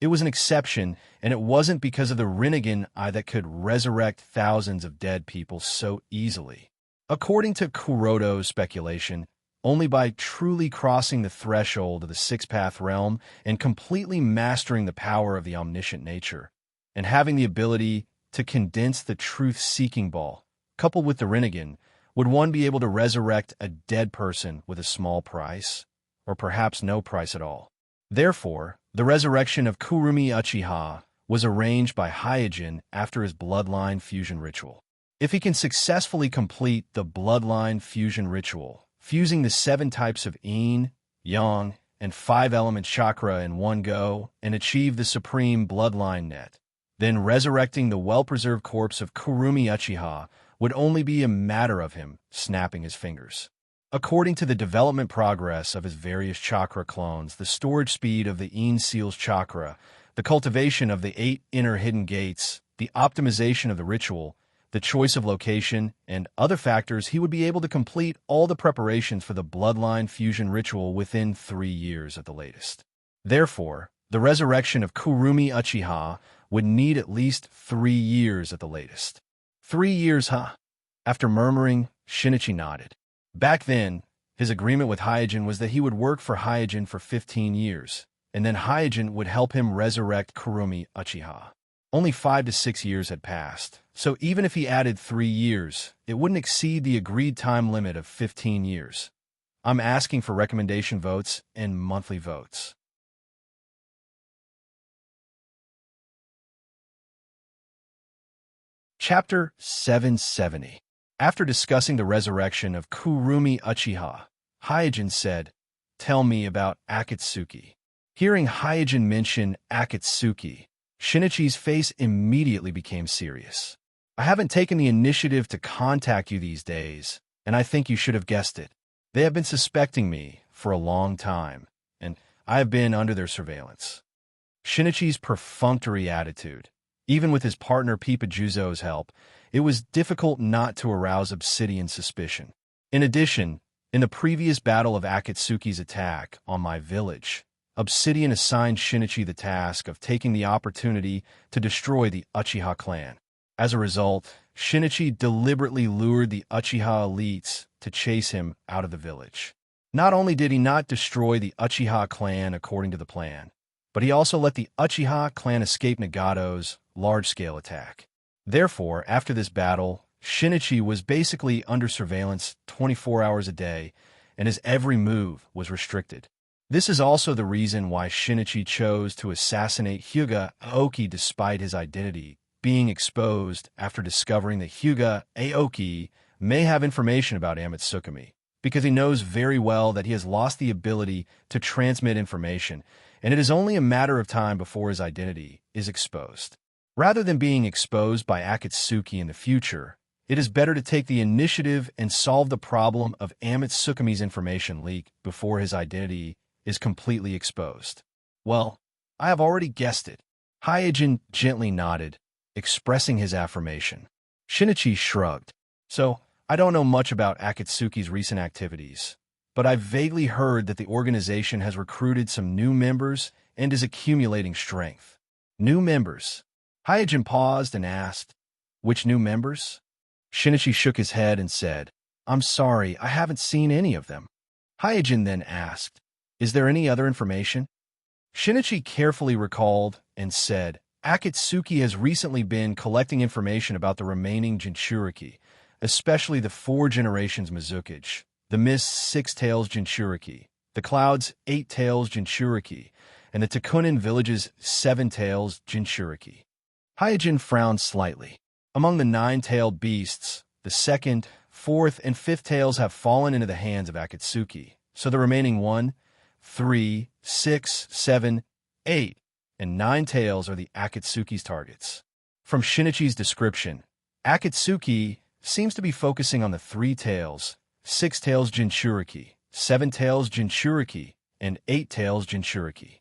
It was an exception, and it wasn't because of the Rinnegan Eye that could resurrect thousands of dead people so easily. According to Kuroto's speculation, only by truly crossing the threshold of the 6th path realm and completely mastering the power of the omniscient nature, and having the ability to condense the truth-seeking ball, coupled with the Rinnegan, would one be able to resurrect a dead person with a small price, or perhaps no price at all. Therefore, the resurrection of Kurumi Uchiha was arranged by Hyojin after his bloodline fusion ritual. If he can successfully complete the bloodline fusion ritual, fusing the 7 types of yin, yang, and 5-element chakra in one go and achieve the supreme bloodline net, then resurrecting the well-preserved corpse of Kurumi Uchiha would only be a matter of him snapping his fingers. According to the development progress of his various chakra clones, the storage speed of the yin seals chakra, the cultivation of the 8 inner hidden gates, the optimization of the ritual, the choice of location, and other factors, he would be able to complete all the preparations for the bloodline fusion ritual within 3 years at the latest. Therefore, the resurrection of Kurumi Uchiha would need at least 3 years at the latest. 3 years, huh? After murmuring, Shinichi nodded. Back then, his agreement with Hyojin was that he would work for Hyojin for 15 years, and then Hyojin would help him resurrect Kurumi Uchiha. Only 5 to 6 years had passed, so even if he added 3 years, it wouldn't exceed the agreed time limit of 15 years. I'm asking for recommendation votes and monthly votes. Chapter 770. After discussing the resurrection of Kurumi Uchiha, Hyojin said, "Tell me about Akatsuki." Hearing Hyojin mention Akatsuki, Shinichi's face immediately became serious. "I haven't taken the initiative to contact you these days, and I think you should have guessed it. They have been suspecting me for a long time, and I have been under their surveillance." Shinichi's perfunctory attitude, even with his partner Pipa Juzo's help, it was difficult not to arouse Obsidian's suspicion. In addition, in the previous battle of Akatsuki's attack on my village, Obsidian assigned Shinichi the task of taking the opportunity to destroy the Uchiha clan. As a result, Shinichi deliberately lured the Uchiha elites to chase him out of the village. Not only did he not destroy the Uchiha clan according to the plan, but he also let the Uchiha clan escape Nagato's large-scale attack. Therefore, after this battle, Shinichi was basically under surveillance 24 hours a day, and his every move was restricted. This is also the reason why Shinichi chose to assassinate Hyuga Aoki despite his identity being exposed after discovering that Hyuga Aoki may have information about Amatsukami, because he knows very well that he has lost the ability to transmit information, and it is only a matter of time before his identity is exposed. Rather than being exposed by Akatsuki in the future, it is better to take the initiative and solve the problem of Amatsukami's information leak before his identity is completely exposed. Well, I have already guessed it. Hyojin gently nodded, expressing his affirmation. Shinichi shrugged. So, I don't know much about Akatsuki's recent activities, but I've vaguely heard that the organization has recruited some new members and is accumulating strength. New members? Hyojin paused and asked, "Which new members?" Shinichi shook his head and said, "I'm sorry, I haven't seen any of them." Hyojin then asked, "Is there any other information?" Shinichi carefully recalled and said, "Akatsuki has recently been collecting information about the remaining Jinchuriki, especially the 4 generations Mizukage, the Mist's 6 tails Jinchuriki, the Cloud's 8 tails Jinchuriki, and the Takunin village's 7 tails Jinchuriki." Hyojin frowned slightly. Among the 9-tailed beasts, the 2nd, 4th, and 5th tails have fallen into the hands of Akatsuki, so the remaining 1, 3, 6, 7, 8, and 9 tails are the Akatsuki's targets. From Shinichi's description, Akatsuki seems to be focusing on the 3 tails, 6 tails Jinchuriki, 7 tails Jinchuriki, and 8 tails Jinchuriki.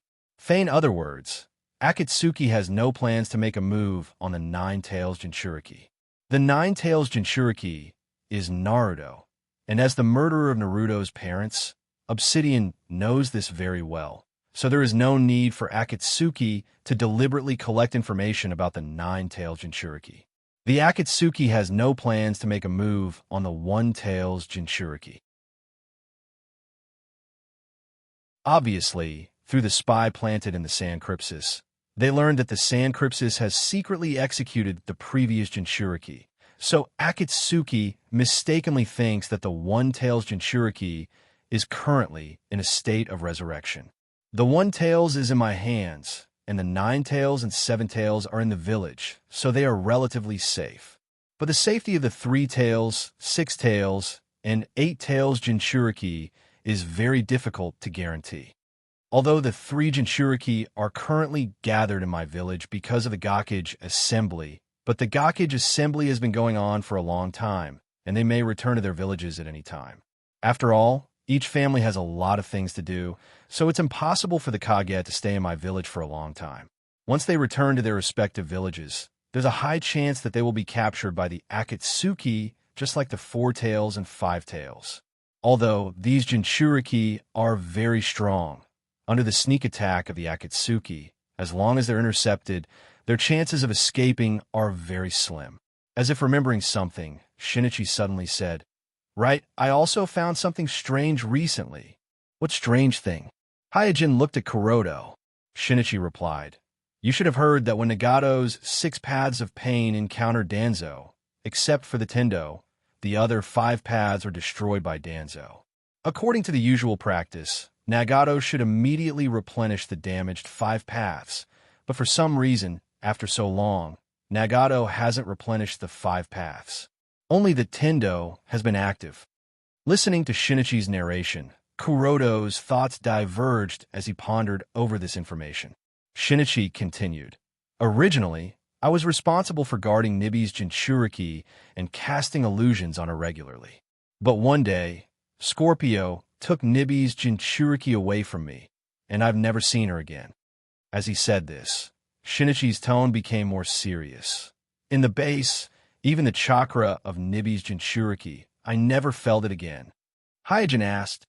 In other words, Akatsuki has no plans to make a move on the 9 tails Jinchuriki. The 9 tails Jinchuriki is Naruto, and as the murderer of Naruto's parents, Obsidian knows this very well, so there is no need for Akatsuki to deliberately collect information about the 9 tails Jinchuriki. The Akatsuki has no plans to make a move on the 1 tails Jinchuriki. Obviously, through the spy planted in the Sand Crypsis, they learned that the Sand Crypsis has secretly executed the previous Jinchuriki, so Akatsuki mistakenly thinks that the 1 tails Jinchuriki is currently in a state of resurrection. The 1 tails is in my hands, and the 9 tails and 7 tails are in the village, so they are relatively safe. But the safety of the 3 tails, 6 tails, and 8 tails Jinchuriki is very difficult to guarantee. Although the 3 Jinchuriki are currently gathered in my village because of the Gakage Assembly, but the Gakage Assembly has been going on for a long time, and they may return to their villages at any time. After all, each family has a lot of things to do, so it's impossible for the Kage to stay in my village for a long time. Once they return to their respective villages, there's a high chance that they will be captured by the Akatsuki, just like the 4 tails and 5 tails. Although these Jinchuriki are very strong, under the sneak attack of the Akatsuki, as long as they're intercepted, their chances of escaping are very slim. As if remembering something, Shinichi suddenly said, "Right, I also found something strange recently." "What strange thing?" Hyojin looked at Kuroto. Shinichi replied, "You should have heard that when Nagato's 6 paths of pain encounter Danzo, except for the Tendo, the other 5 paths are destroyed by Danzo. According to the usual practice, Nagato should immediately replenish the damaged 5 paths, but for some reason, after so long, Nagato hasn't replenished the 5 paths. Only the Tendo has been active." Listening to Shinichi's narration, Kuroto's thoughts diverged as he pondered over this information. Shinichi continued, "Originally, I was responsible for guarding Nibi's Jinchuriki and casting illusions on her regularly. But one day, Scorpio took Nibi's Jinchuriki away from me, and I've never seen her again." As he said this, Shinichi's tone became more serious. "In the base, even the chakra of Nibi's Jinchuriki, I never felt it again." Hyojin asked,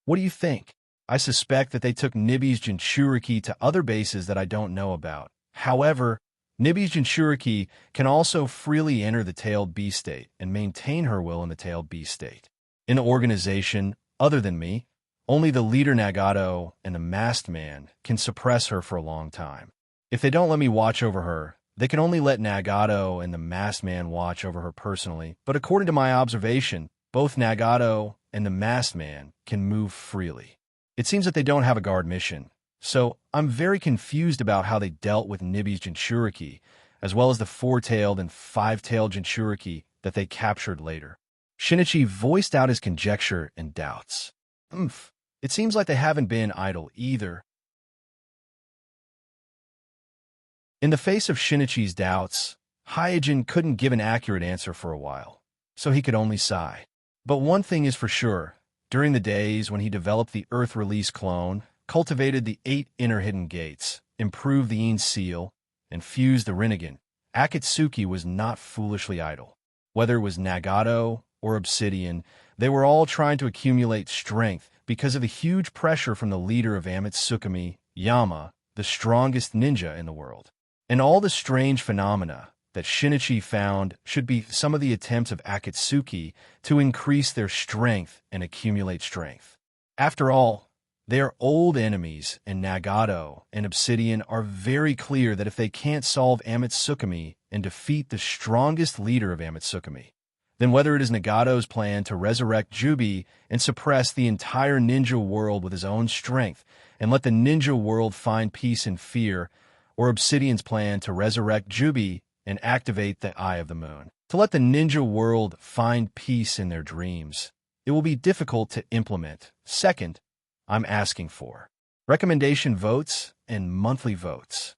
"What do you think?" "I suspect that they took Nibi's Jinchuriki to other bases that I don't know about. However, Nibi's Jinchuriki can also freely enter the tailed B state and maintain her will in the tailed B state. In the organization, other than me, only the leader Nagato and the masked man can suppress her for a long time. If they don't let me watch over her, they can only let Nagato and the masked man watch over her personally, but according to my observation, both Nagato and the masked man can move freely. It seems that they don't have a guard mission, so I'm very confused about how they dealt with Nibi's Jinchuriki, as well as the 4-tailed and 5-tailed Jinchuriki that they captured later." Shinichi voiced out his conjecture and doubts. It seems like they haven't been idle either." In the face of Shinichi's doubts, Hyojin couldn't give an accurate answer for a while, so he could only sigh. But one thing is for sure, during the days when he developed the Earth Release clone, cultivated the 8 inner hidden gates, improved the Yin seal, and fused the Rinnegan, Akatsuki was not foolishly idle. Whether it was Nagato or Obsidian, they were all trying to accumulate strength because of the huge pressure from the leader of Amatsukami, Yama, the strongest ninja in the world. And all the strange phenomena that Shinichi found should be some of the attempts of Akatsuki to increase their strength and accumulate strength. After all, they are old enemies, and Nagato and Obsidian are very clear that if they can't solve Amatsukami and defeat the strongest leader of Amatsukami, then whether it is Nagato's plan to resurrect Jubi and suppress the entire ninja world with his own strength and let the ninja world find peace and fear, or Obsidian's plan to resurrect Jubi and activate the Eye of the Moon, to let the ninja world find peace in their dreams, it will be difficult to implement. Second, I'm asking for recommendation votes and monthly votes.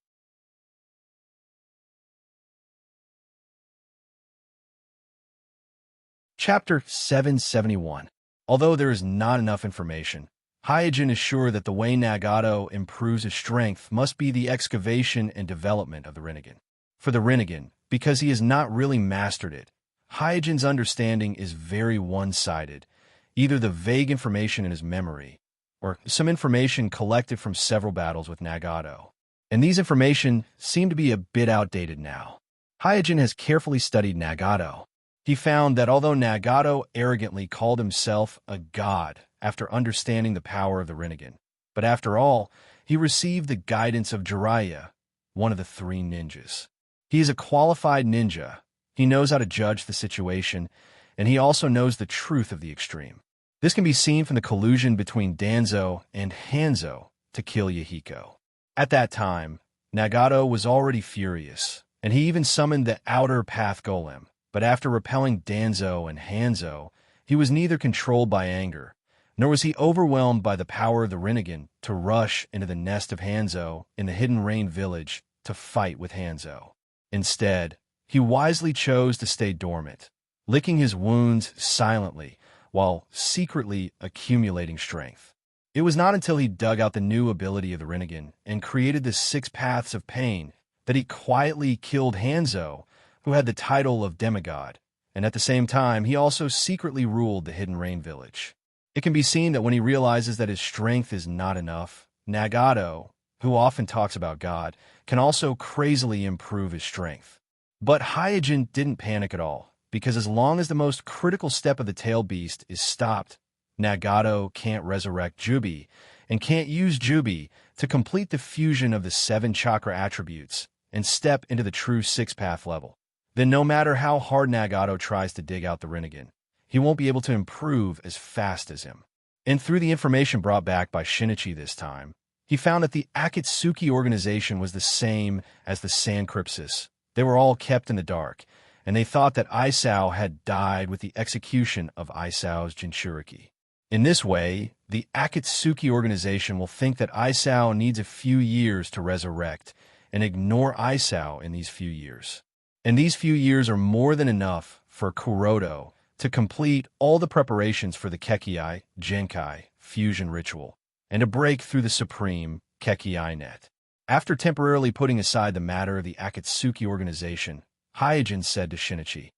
Chapter 771. Although there is not enough information, Hyojin is sure that the way Nagato improves his strength must be the excavation and development of the Rinnegan. For the Rinnegan, because he has not really mastered it, Hyojin's understanding is very one-sided, either the vague information in his memory, or some information collected from several battles with Nagato. And these information seem to be a bit outdated now. Hyojin has carefully studied Nagato. He found that although Nagato arrogantly called himself a god after understanding the power of the Rinnegan, but after all, he received the guidance of Jiraiya, one of the 3 ninjas. He is a qualified ninja. He knows how to judge the situation, and he also knows the truth of the extreme. This can be seen from the collusion between Danzo and Hanzo, to kill Yahiko. At that time, Nagato was already furious, and he even summoned the Outer Path Golem, but after repelling Danzo and Hanzo, he was neither controlled by anger, nor was he overwhelmed by the power of the Rinnegan to rush into the nest of Hanzo in the Hidden Rain village to fight with Hanzo. Instead, he wisely chose to stay dormant, licking his wounds silently while secretly accumulating strength. It was not until he dug out the new ability of the Rinnegan and created the 6 paths of pain that he quietly killed Hanzo, who had the title of demigod, and at the same time he also secretly ruled the Hidden Rain village. It can be seen that when he realizes that his strength is not enough, Nagato, who often talks about God, can also crazily improve his strength. But Hyojin didn't panic at all, because as long as the most critical step of the tail beast is stopped, Nagato can't resurrect Jubi, and can't use Jubi to complete the fusion of the 7 chakra attributes and step into the true 6-path level. Then no matter how hard Nagato tries to dig out the Rinnegan, he won't be able to improve as fast as him. And through the information brought back by Shinichi this time, he found that the Akatsuki organization was the same as the Sancrypsis. They were all kept in the dark, and they thought that Isao had died with the execution of Isao's Jinchuriki. In this way, the Akatsuki organization will think that Isao needs a few years to resurrect and ignore Isao in these few years. And these few years are more than enough for Kuroto to complete all the preparations for the Kekkei Genkai fusion ritual and to break through the supreme Kekkei net. After temporarily putting aside the matter of the Akatsuki organization, Hyojin said to Shinichi,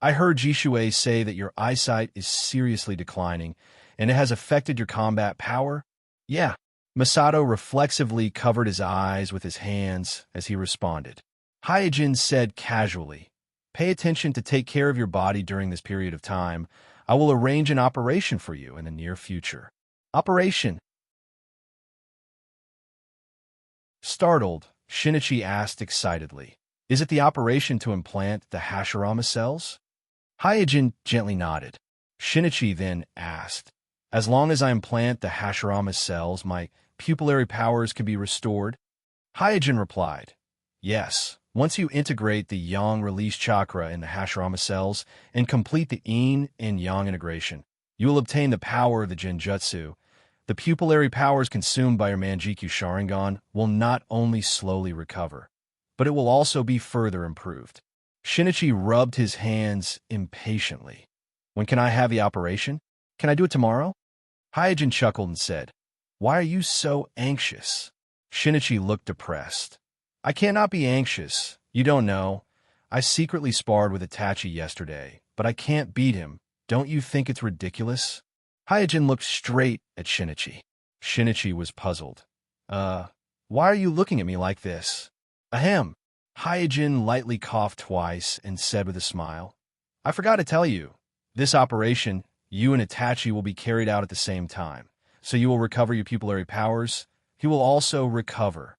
"I heard Jishue say that your eyesight is seriously declining, and it has affected your combat power?" "Yeah." Masato reflexively covered his eyes with his hands as he responded. Hyojin said casually, "Pay attention to take care of your body during this period of time. I will arrange an operation for you in the near future." "Operation?" Startled, Shinichi asked excitedly, "Is it the operation to implant the Hashirama cells?" Hyojin gently nodded. Shinichi then asked, "As long as I implant the Hashirama cells, my pupillary powers can be restored?" Hyojin replied, "Yes. Once you integrate the Yang release chakra in the Hashirama cells and complete the Yin and Yang integration, you will obtain the power of the Genjutsu. The pupillary powers consumed by your Manjikyu Sharingan will not only slowly recover, but it will also be further improved." Shinichi rubbed his hands impatiently. "When can I have the operation? Can I do it tomorrow?" Hyojin chuckled and said, "Why are you so anxious?" Shinichi looked depressed. "I cannot be anxious. You don't know. I secretly sparred with Itachi yesterday, but I can't beat him. Don't you think it's ridiculous?" Hyojin looked straight at Shinichi. Shinichi was puzzled. Why are you looking at me like this?" "Ahem." Hyojin lightly coughed twice and said with a smile, "I forgot to tell you. This operation, you and Itachi will be carried out at the same time. So you will recover your pupillary powers. He will also recover."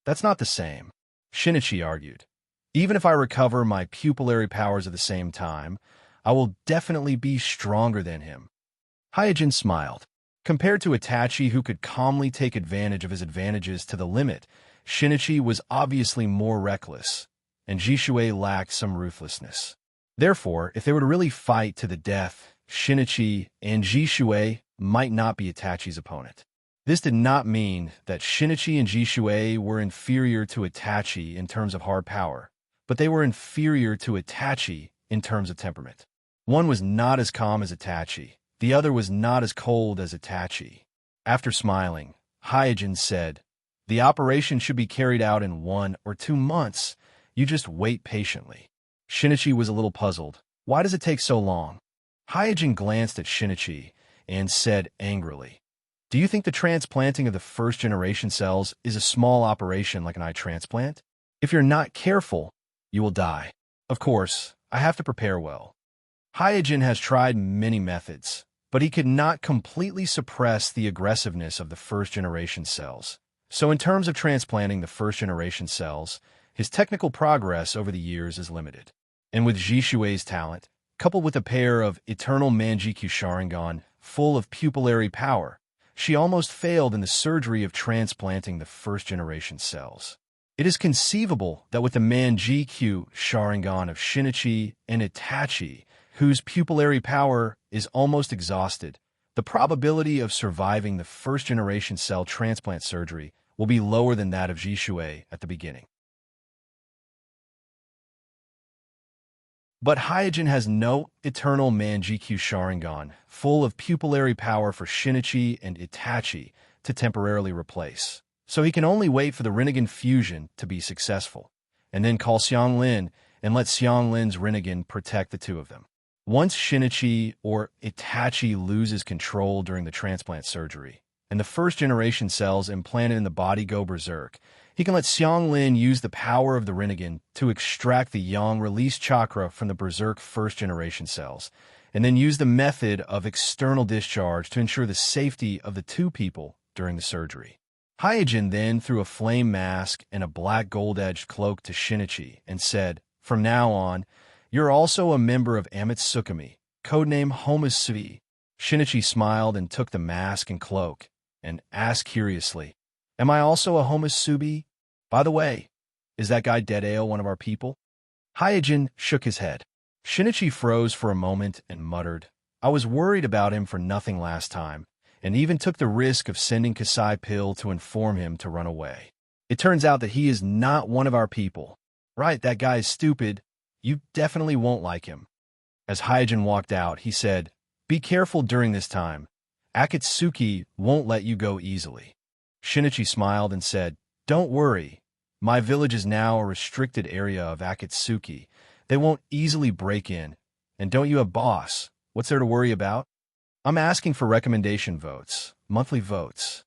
That's not the same," Shinichi argued. "Even if I recover my pupillary powers at the same time, I will definitely be stronger than him." Hyojin smiled. Compared to Itachi, who could calmly take advantage of his advantages to the limit, Shinichi was obviously more reckless, and Jishue lacked some ruthlessness. Therefore, if they were to really fight to the death, Shinichi and Jishue might not be Itachi's opponent. This did not mean that Shinichi and Jishue were inferior to Itachi in terms of hard power, but they were inferior to Itachi in terms of temperament. One was not as calm as Itachi. The other was not as cold as Itachi. After smiling, Hyojin said, "The operation should be carried out in 1 or 2 months. You just wait patiently." Shinichi was a little puzzled. "Why does it take so long?" Hyojin glanced at Shinichi and said angrily, "Do you think the transplanting of the first-generation cells is a small operation like an eye transplant? If you're not careful, you will die. Of course, I have to prepare well." Hyojin has tried many methods, but he could not completely suppress the aggressiveness of the first-generation cells. So in terms of transplanting the first-generation cells, his technical progress over the years is limited. And with Jishue's talent, coupled with a pair of eternal Manjikyu Sharingan full of pupillary power, she almost failed in the surgery of transplanting the first-generation cells. It is conceivable that with the Manjikyu Sharingan of Shinichi and Itachi, whose pupillary power is almost exhausted, the probability of surviving the first-generation cell transplant surgery will be lower than that of Jishui at the beginning. But Hyojin has no eternal Manjikyu Sharingan, full of pupillary power for Shinichi and Itachi to temporarily replace. So he can only wait for the Rinnegan fusion to be successful, and then call Xianglin and let Xianglin's Rinnegan protect the two of them. Once Shinichi or Itachi loses control during the transplant surgery, and the first-generation cells implanted in the body go berserk, he can let Xianglin use the power of the Rinnegan to extract the Yang release chakra from the berserk first-generation cells, and then use the method of external discharge to ensure the safety of the two people during the surgery. Hyojin then threw a flame mask and a black gold-edged cloak to Shinichi and said, "From now on, you're also a member of Amitsukami, codename Homasui." Shinichi smiled and took the mask and cloak, and asked curiously, "Am I also a Homasubi? By the way, is that guy Deadale one of our people?" Hyojin shook his head. Shinichi froze for a moment and muttered, "I was worried about him for nothing last time, and even took the risk of sending Kasai Pill to inform him to run away. It turns out that he is not one of our people. Right, that guy is stupid. You definitely won't like him." As Hyojin walked out, he said, "Be careful during this time. Akatsuki won't let you go easily." Shinichi smiled and said, "Don't worry. My village is now a restricted area of Akatsuki. They won't easily break in. And don't you have boss? What's there to worry about? I'm asking for recommendation votes, monthly votes."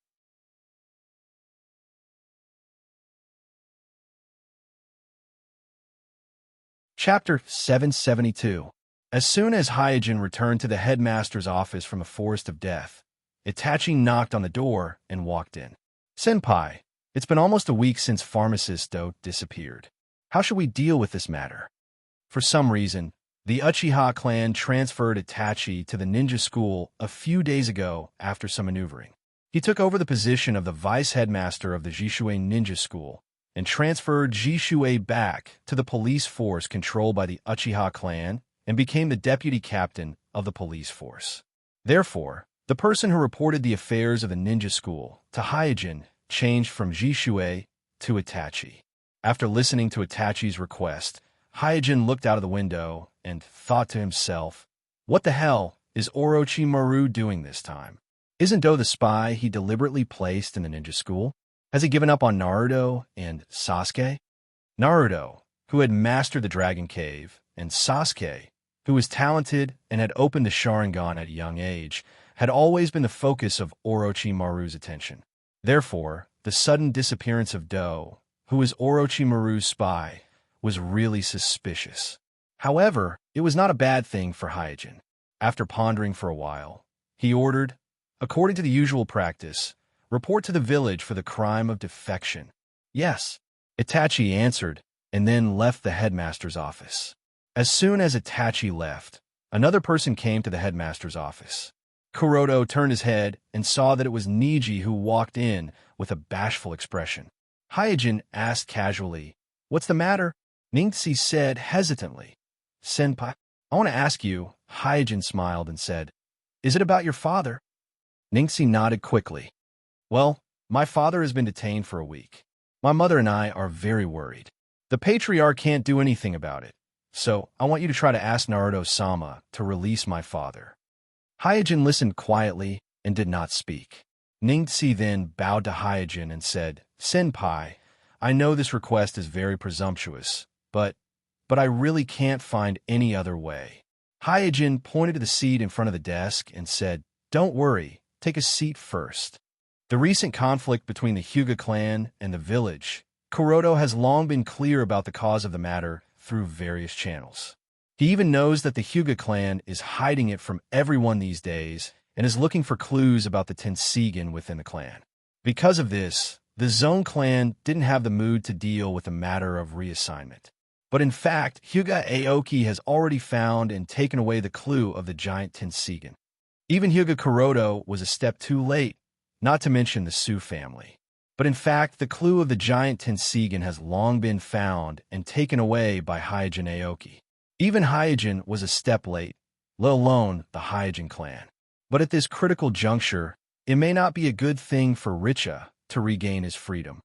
Chapter 772. As soon as Hyojin returned to the headmaster's office from the Forest of Death, Itachi knocked on the door and walked in. "Senpai, it's been almost a week since Pharmacist Do disappeared. How should we deal with this matter?" For some reason, the Uchiha clan transferred Itachi to the ninja school a few days ago after some maneuvering. He took over the position of the vice headmaster of the Jishui ninja school and transferred Jishui back to the police force controlled by the Uchiha clan and became the deputy captain of the police force. Therefore, the person who reported the affairs of the ninja school to Hyojin changed from Jishui to Itachi. After listening to Itachi's request, Hyojin looked out of the window and thought to himself, "What the hell is Orochimaru doing this time? Isn't Do the spy he deliberately placed in the ninja school? Has he given up on Naruto and Sasuke?" Naruto, who had mastered the Dragon Cave, and Sasuke, who was talented and had opened the Sharingan at a young age, had always been the focus of Orochimaru's attention. Therefore, the sudden disappearance of Do, who was Orochimaru's spy, was really suspicious. However, it was not a bad thing for Hyojin. After pondering for a while, he ordered, according to the usual practice, report to the village for the crime of defection. "Yes," Itachi answered, and then left the headmaster's office. As soon as Itachi left, another person came to the headmaster's office. Kuroto turned his head and saw that it was Niji who walked in with a bashful expression. Hyojin asked casually, "What's the matter?" Ningxi said hesitantly, "Senpai, I want to ask you." Hyojin smiled and said, "Is it about your father?" Ningxi nodded quickly. "Well, my father has been detained for a week. My mother and I are very worried. The patriarch can't do anything about it, so I want you to try to ask Naruto-sama to release my father." Hyojin listened quietly and did not speak. Ningxi then bowed to Hyojin and said, "Senpai, I know this request is very presumptuous, but I really can't find any other way." Hyojin pointed to the seat in front of the desk and said, "Don't worry, take a seat first. The recent conflict between the Hyuga clan and the village, Kuroto has long been clear about the cause of the matter through various channels. He even knows that the Hyuga clan is hiding it from everyone these days and is looking for clues about the Tenseigan within the clan. Because of this, the Zone clan didn't have the mood to deal with the matter of reassignment. But in fact, Hyuga Aoki has already found and taken away the clue of the giant Tenseigan. Even Hyuga Kuroto was a step too late, not to mention the Su family. But in fact, the clue of the giant Tenseigan has long been found and taken away by Hyojin Aoki. Even Hyojin was a step late, let alone the Hyojin clan. But at this critical juncture, it may not be a good thing for Richa to regain his freedom.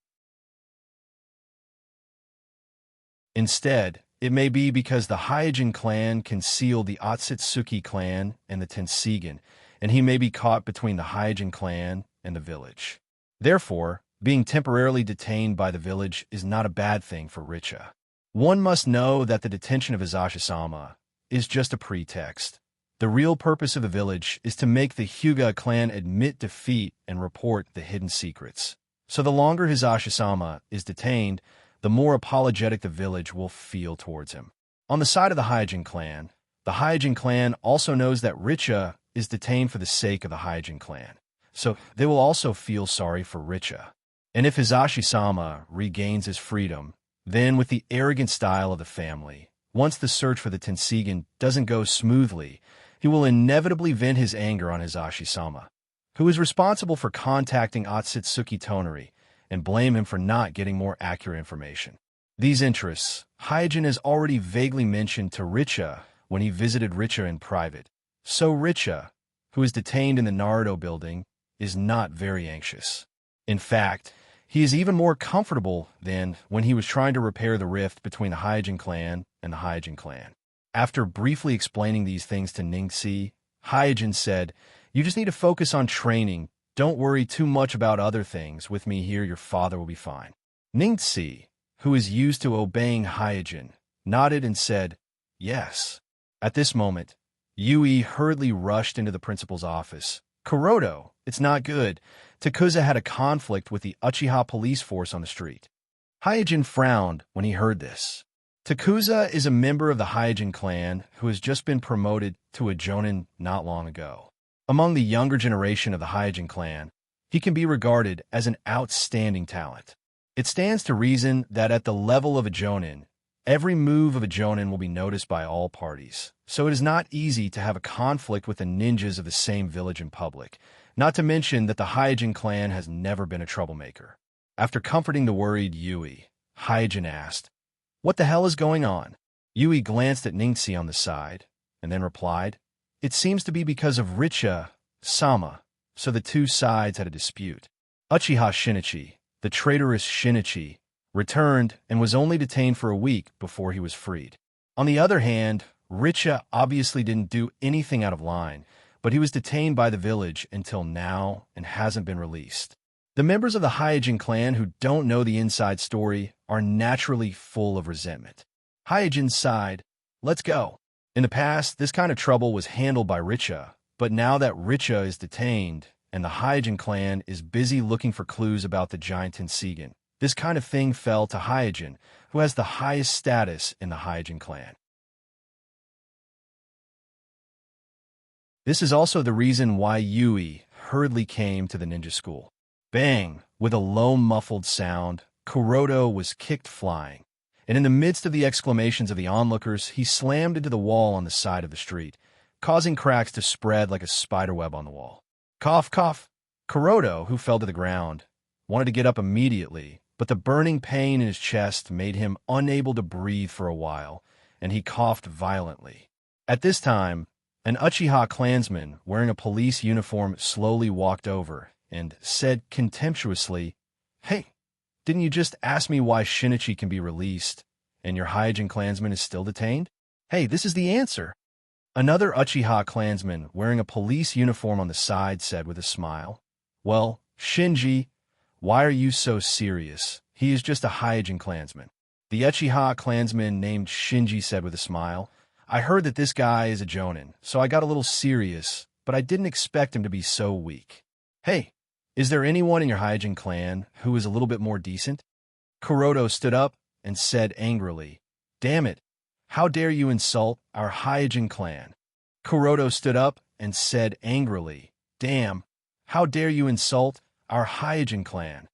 Instead, it may be because the Hyojin clan concealed the Otsutsuki clan and the Tenseigan, and he may be caught between the Hyojin clan and the village. Therefore, being temporarily detained by the village is not a bad thing for Richa. One must know that the detention of Hisashi-sama is just a pretext. The real purpose of the village is to make the Hyuga clan admit defeat and report the hidden secrets. So the longer Hisashi-sama is detained, the more apologetic the village will feel towards him. On the side of the Hyojin clan also knows that Richa is detained for the sake of the Hyojin clan, so they will also feel sorry for Richa. And if Hisashi-sama regains his freedom, then with the arrogant style of the family, once the search for the Tenseigan doesn't go smoothly, he will inevitably vent his anger on Hisashi-sama, who is responsible for contacting Otsutsuki Tonari, and blame him for not getting more accurate information. These interests, Hyojin has already vaguely mentioned to Richa when he visited Richa in private. So Richa, who is detained in the Naruto building, is not very anxious. In fact, he is even more comfortable than when he was trying to repair the rift between the Hyojin clan and the Hyojin clan. After briefly explaining these things to Ningxi, Hyojin said, "You just need to focus on training. Don't worry too much about other things. With me here, your father will be fine." Ningxi, who is used to obeying Hyojin, nodded and said, "Yes." At this moment, Yui hurriedly rushed into the principal's office. "Kuroto, it's not good. Takuza had a conflict with the Uchiha police force on the street." Hyojin frowned when he heard this. Takuza is a member of the Hyojin clan who has just been promoted to a jonin not long ago. Among the younger generation of the Hyojin clan, he can be regarded as an outstanding talent. It stands to reason that at the level of a jonin, every move of a jonin will be noticed by all parties, so it is not easy to have a conflict with the ninjas of the same village in public, not to mention that the Hyojin clan has never been a troublemaker. After comforting the worried Yui, Hyojin asked, "What the hell is going on?" Yui glanced at Ningxi on the side, and then replied, "It seems to be because of Richa-sama, so the two sides had a dispute. Uchiha Shinichi, the traitorous Shinichi, returned and was only detained for a week before he was freed. On the other hand, Richa obviously didn't do anything out of line, but he was detained by the village until now and hasn't been released. The members of the Hyojin clan who don't know the inside story are naturally full of resentment." Hyojin sighed, "Let's go." In the past, this kind of trouble was handled by Richa, but now that Richa is detained and the Hyojin clan is busy looking for clues about the giant Tenseigan, this kind of thing fell to Hyojin, who has the highest status in the Hyojin clan. This is also the reason why Yui hurriedly came to the ninja school. Bang! With a low muffled sound, Kuroto was kicked flying, and in the midst of the exclamations of the onlookers, he slammed into the wall on the side of the street, causing cracks to spread like a spiderweb on the wall. Cough, cough. Kuroto, who fell to the ground, wanted to get up immediately, but the burning pain in his chest made him unable to breathe for a while, and he coughed violently. At this time, an Uchiha clansman wearing a police uniform slowly walked over and said contemptuously, "Hey, didn't you just ask me why Shinichi can be released, and your Hyojin clansman is still detained? Hey, this is the answer." Another Uchiha clansman wearing a police uniform on the side said with a smile, "Well, Shinji, why are you so serious? He is just a Hyojin clansman." The Uchiha clansman named Shinji said with a smile, "I heard that this guy is a jonin, so I got a little serious, but I didn't expect him to be so weak. Hey, is there anyone in your Hyojin clan who is a little bit more decent?" Kuroto stood up and said angrily, "Damn it, how dare you insult our Hyojin clan?" Kuroto stood up and said angrily, "Damn, how dare you insult our Hyojin clan?"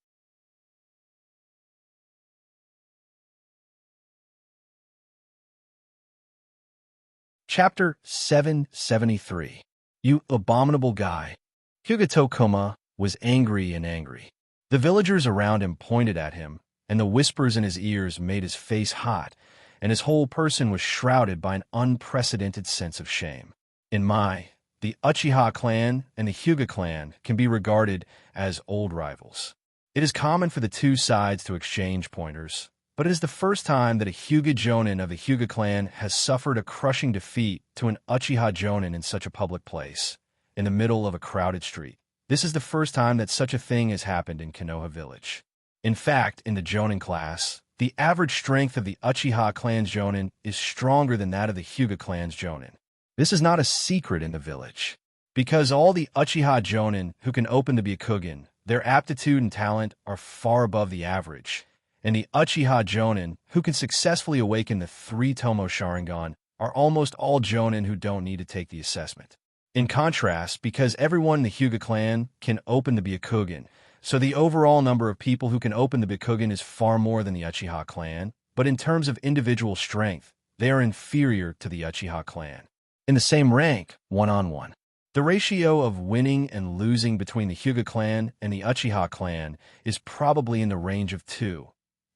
Chapter 773. You abominable guy. Hyuga Tokuma, was angry and angry. The villagers around him pointed at him, and the whispers in his ears made his face hot, and his whole person was shrouded by an unprecedented sense of shame. The Uchiha clan and the Hyuga clan can be regarded as old rivals. It is common for the two sides to exchange pointers, but it is the first time that a Hyuga Jonin of the Hyuga clan has suffered a crushing defeat to an Uchiha Jonin in such a public place, in the middle of a crowded street. This is the first time that such a thing has happened in Konoha Village. In fact, in the Jonin class, the average strength of the Uchiha clan's Jonin is stronger than that of the Hyuga clan's Jonin. This is not a secret in the village, because all the Uchiha Jonin who can open the Byakugan, their aptitude and talent are far above the average, and the Uchiha Jonin who can successfully awaken the 3-Tomo Sharingan are almost all Jonin who don't need to take the assessment. In contrast, because everyone in the Hyuga clan can open the Byakugan, so the overall number of people who can open the Byakugan is far more than the Uchiha clan, but in terms of individual strength, they are inferior to the Uchiha clan. In the same rank, one-on-one. The ratio of winning and losing between the Hyuga clan and the Uchiha clan is probably in the range of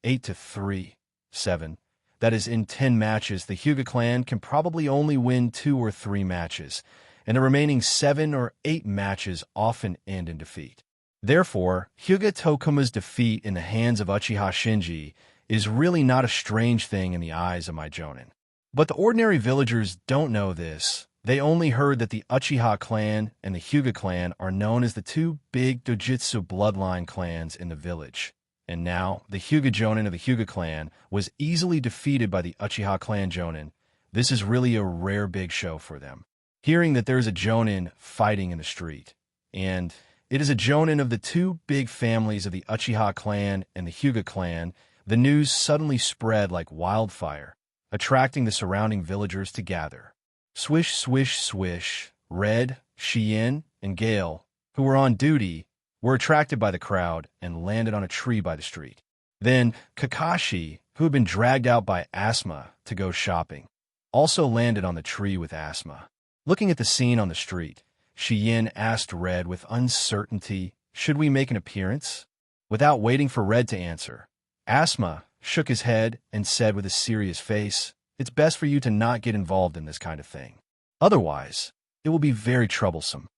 8 to 3, 7. That is, in 10 matches, the Hyuga clan can probably only win 2 or 3 matches, and the remaining 7 or 8 matches often end in defeat. Therefore, Hyuga Tokuma's defeat in the hands of Uchiha Shinji is really not a strange thing in the eyes of my Jonin. But the ordinary villagers don't know this. They only heard that the Uchiha clan and the Hyuga clan are known as the two big Dojutsu bloodline clans in the village. And now, the Hyuga Jonin of the Hyuga clan was easily defeated by the Uchiha clan Jonin. This is really a rare big show for them. Hearing that there's a Jonin fighting in the street, and it is a Jonin of the two big families of the Uchiha clan and the Hyuga clan, the news suddenly spread like wildfire, attracting the surrounding villagers to gather. Swish, swish, swish, Red, Chien, and Gale, who were on duty, were attracted by the crowd and landed on a tree by the street. Then Kakashi, who had been dragged out by Asma to go shopping, also landed on the tree with Asma. Looking at the scene on the street, Chien asked Red with uncertainty, "Should we make an appearance?" Without waiting for Red to answer, Asma shook his head and said with a serious face, "It's best for you to not get involved in this kind of thing. Otherwise, it will be very troublesome."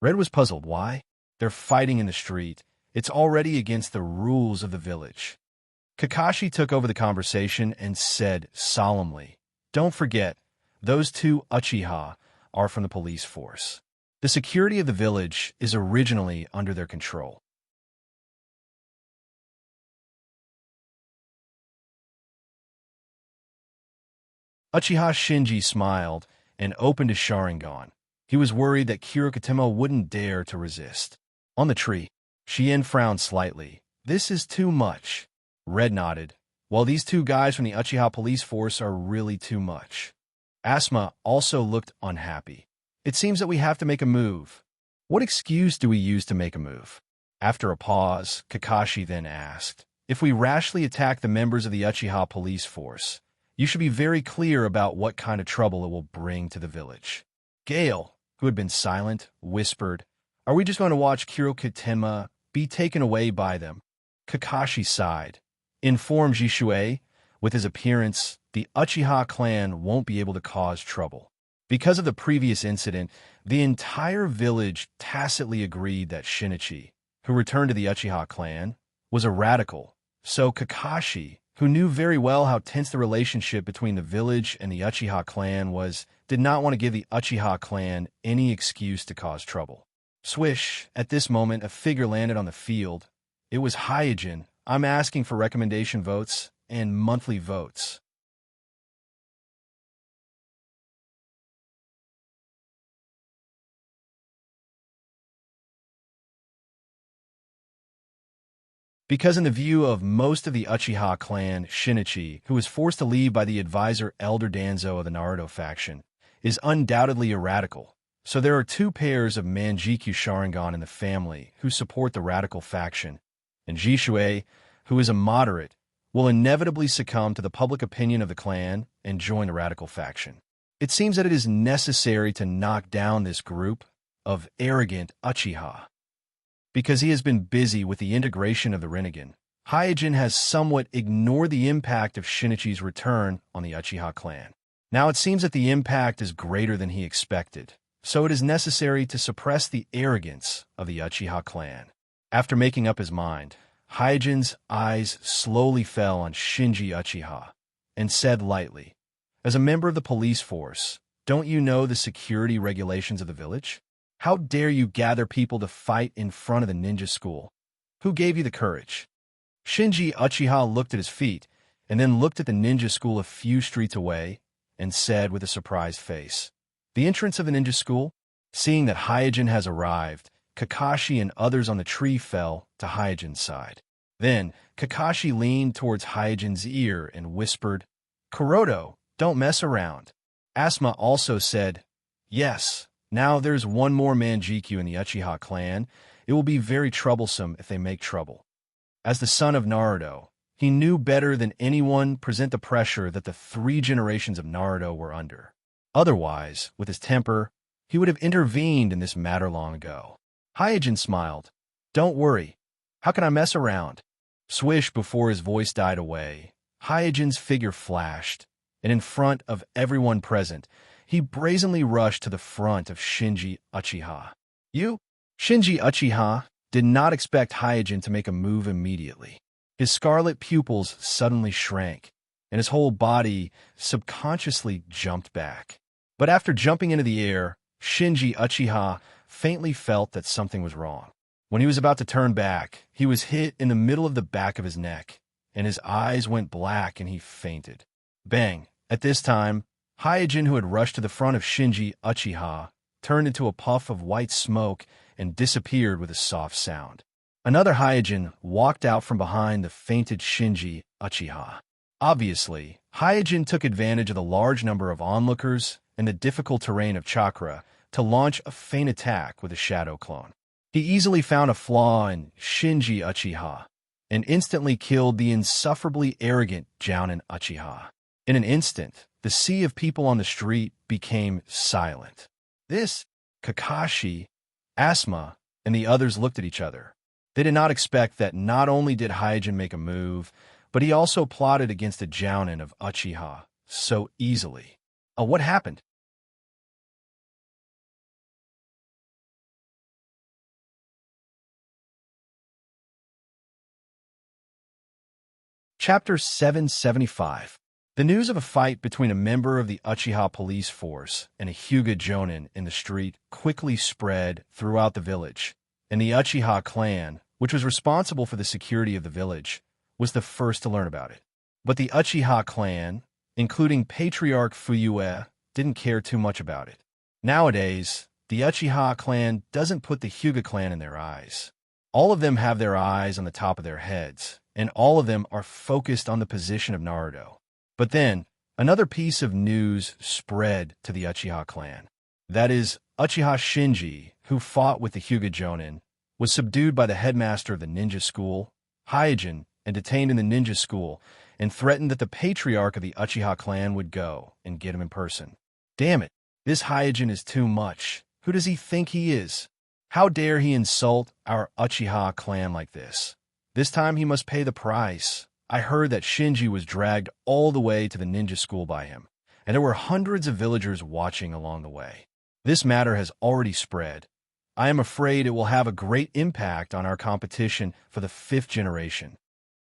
Red was puzzled. Why? They're fighting in the street. It's already against the rules of the village. Kakashi took over the conversation and said solemnly, "Don't forget, those two Uchiha are from the police force. The security of the village is originally under their control." Uchiha Shinji smiled and opened his Sharingan. He was worried that Kirokatemo wouldn't dare to resist. On the tree, Chien frowned slightly. "This is too much." Red nodded. "Well, these two guys from the Uchiha police force are really too much." Asma also looked unhappy. "It seems that we have to make a move." "What excuse do we use to make a move?" After a pause, Kakashi then asked, "If we rashly attack the members of the Uchiha police force, you should be very clear about what kind of trouble it will bring to the village." Gale, who had been silent, whispered, "Are we just going to watch Kirokatema be taken away by them?" Kakashi sighed. "Inform Jishue, with his appearance, the Uchiha clan won't be able to cause trouble." Because of the previous incident, the entire village tacitly agreed that Shinichi, who returned to the Uchiha clan, was a radical. So Kakashi, who knew very well how tense the relationship between the village and the Uchiha clan was, did not want to give the Uchiha clan any excuse to cause trouble. Swish, at this moment a figure landed on the field. It was Hyojin. "I'm asking for recommendation votes and monthly votes." Because in the view of most of the Uchiha clan, Shinichi, who was forced to leave by the advisor Elder Danzo of the Naruto faction, is undoubtedly a radical. So there are two pairs of Manjikyu Sharingan in the family who support the radical faction, and Jishue, who is a moderate, will inevitably succumb to the public opinion of the clan and join the radical faction. It seems that it is necessary to knock down this group of arrogant Uchiha. Because he has been busy with the integration of the Rinnegan, Hyojin has somewhat ignored the impact of Shinichi's return on the Uchiha clan. Now it seems that the impact is greater than he expected, so it is necessary to suppress the arrogance of the Uchiha clan. After making up his mind, Hyojin's eyes slowly fell on Shinji Uchiha and said lightly, "As a member of the police force, don't you know the security regulations of the village? How dare you gather people to fight in front of the ninja school? Who gave you the courage?" Shinji Uchiha looked at his feet and then looked at the ninja school a few streets away and said with a surprised face, "The entrance of the ninja school?" Seeing that Hyojin has arrived, Kakashi and others on the tree fell to Hyojin's side. Then Kakashi leaned towards Hyojin's ear and whispered, "Kuroto, don't mess around." Asuma also said, "Yes, now there's one more Manjikyu in the Uchiha clan. It will be very troublesome if they make trouble." As the son of Naruto, he knew better than anyone present the pressure that the 3 generations of Naruto were under. Otherwise, with his temper, he would have intervened in this matter long ago. Hyojin smiled. "Don't worry. How can I mess around?" Swish, before his voice died away, Hyojin's figure flashed, and in front of everyone present, he brazenly rushed to the front of Shinji Uchiha. "You?" Shinji Uchiha did not expect Hyojin to make a move immediately. His scarlet pupils suddenly shrank, and his whole body subconsciously jumped back. But after jumping into the air, Shinji Uchiha faintly felt that something was wrong. When he was about to turn back, he was hit in the middle of the back of his neck, and his eyes went black and he fainted. Bang! At this time, Hyojin, who had rushed to the front of Shinji Uchiha, turned into a puff of white smoke and disappeared with a soft sound. Another Hyojin walked out from behind the fainted Shinji Uchiha. Obviously, Hyojin took advantage of the large number of onlookers and the difficult terrain of chakra to launch a feint attack with a shadow clone. He easily found a flaw in Shinji Uchiha and instantly killed the insufferably arrogant Jounin Uchiha. In an instant, the sea of people on the street became silent. This, Kakashi, Asuma, and the others looked at each other. They did not expect that not only did Hyojin make a move, but he also plotted against the Jounin of Uchiha so easily. What happened? Chapter 775. The news of a fight between a member of the Uchiha police force and a Hyuga Jonin in the street quickly spread throughout the village, and the Uchiha clan, which was responsible for the security of the village, was the first to learn about it. But the Uchiha clan, including Patriarch Fuyue, didn't care too much about it. Nowadays, the Uchiha clan doesn't put the Hyuga clan in their eyes. All of them have their eyes on the top of their heads, and all of them are focused on the position of Naruto. But then, another piece of news spread to the Uchiha clan. That is, Uchiha Shinji, who fought with the Hyuga Jonin, was subdued by the headmaster of the ninja school, Hyojin, and detained in the ninja school, and threatened that the patriarch of the Uchiha clan would go and get him in person. Damn it, this Hyojin is too much. Who does he think he is? How dare he insult our Uchiha clan like this? This time he must pay the price. I heard that Shinji was dragged all the way to the ninja school by him, and there were hundreds of villagers watching along the way. This matter has already spread. I am afraid it will have a great impact on our competition for the 5th generation.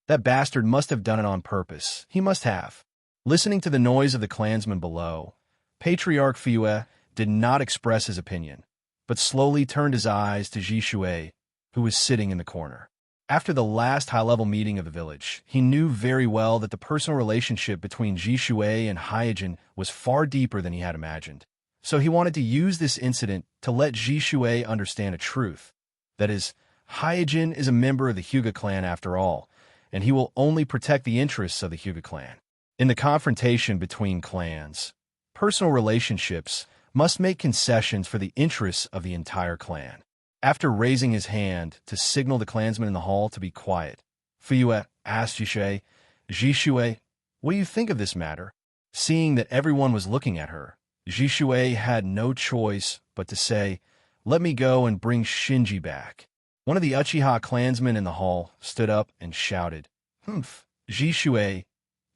That bastard must have done it on purpose. He must have. Listening to the noise of the clansmen below, Patriarch Fuyue did not express his opinion, but slowly turned his eyes to Jisue, who was sitting in the corner. After the last high-level meeting of the village, he knew very well that the personal relationship between Jisue and Hyojin was far deeper than he had imagined. So he wanted to use this incident to let Jisue understand a truth. That is, Hyojin is a member of the Hyuga clan after all, and he will only protect the interests of the Hyuga clan. In the confrontation between clans, personal relationships must make concessions for the interests of the entire clan. After raising his hand to signal the clansmen in the hall to be quiet, Fuyue asked Jisue, "What do you think of this matter?" Seeing that everyone was looking at her, Jisue had no choice but to say, "Let me go and bring Shinji back." One of the Uchiha clansmen in the hall stood up and shouted, "Humph, Jishui,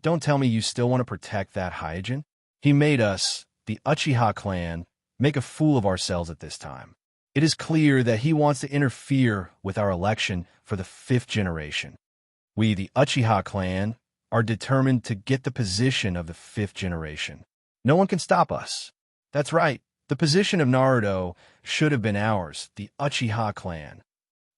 don't tell me you still want to protect that Hyojin? He made us, the Uchiha clan, make a fool of ourselves at this time. It is clear that he wants to interfere with our election for the 5th generation. We, the Uchiha clan, are determined to get the position of the 5th generation. No one can stop us. That's right, the position of Naruto should have been ours, the Uchiha clan."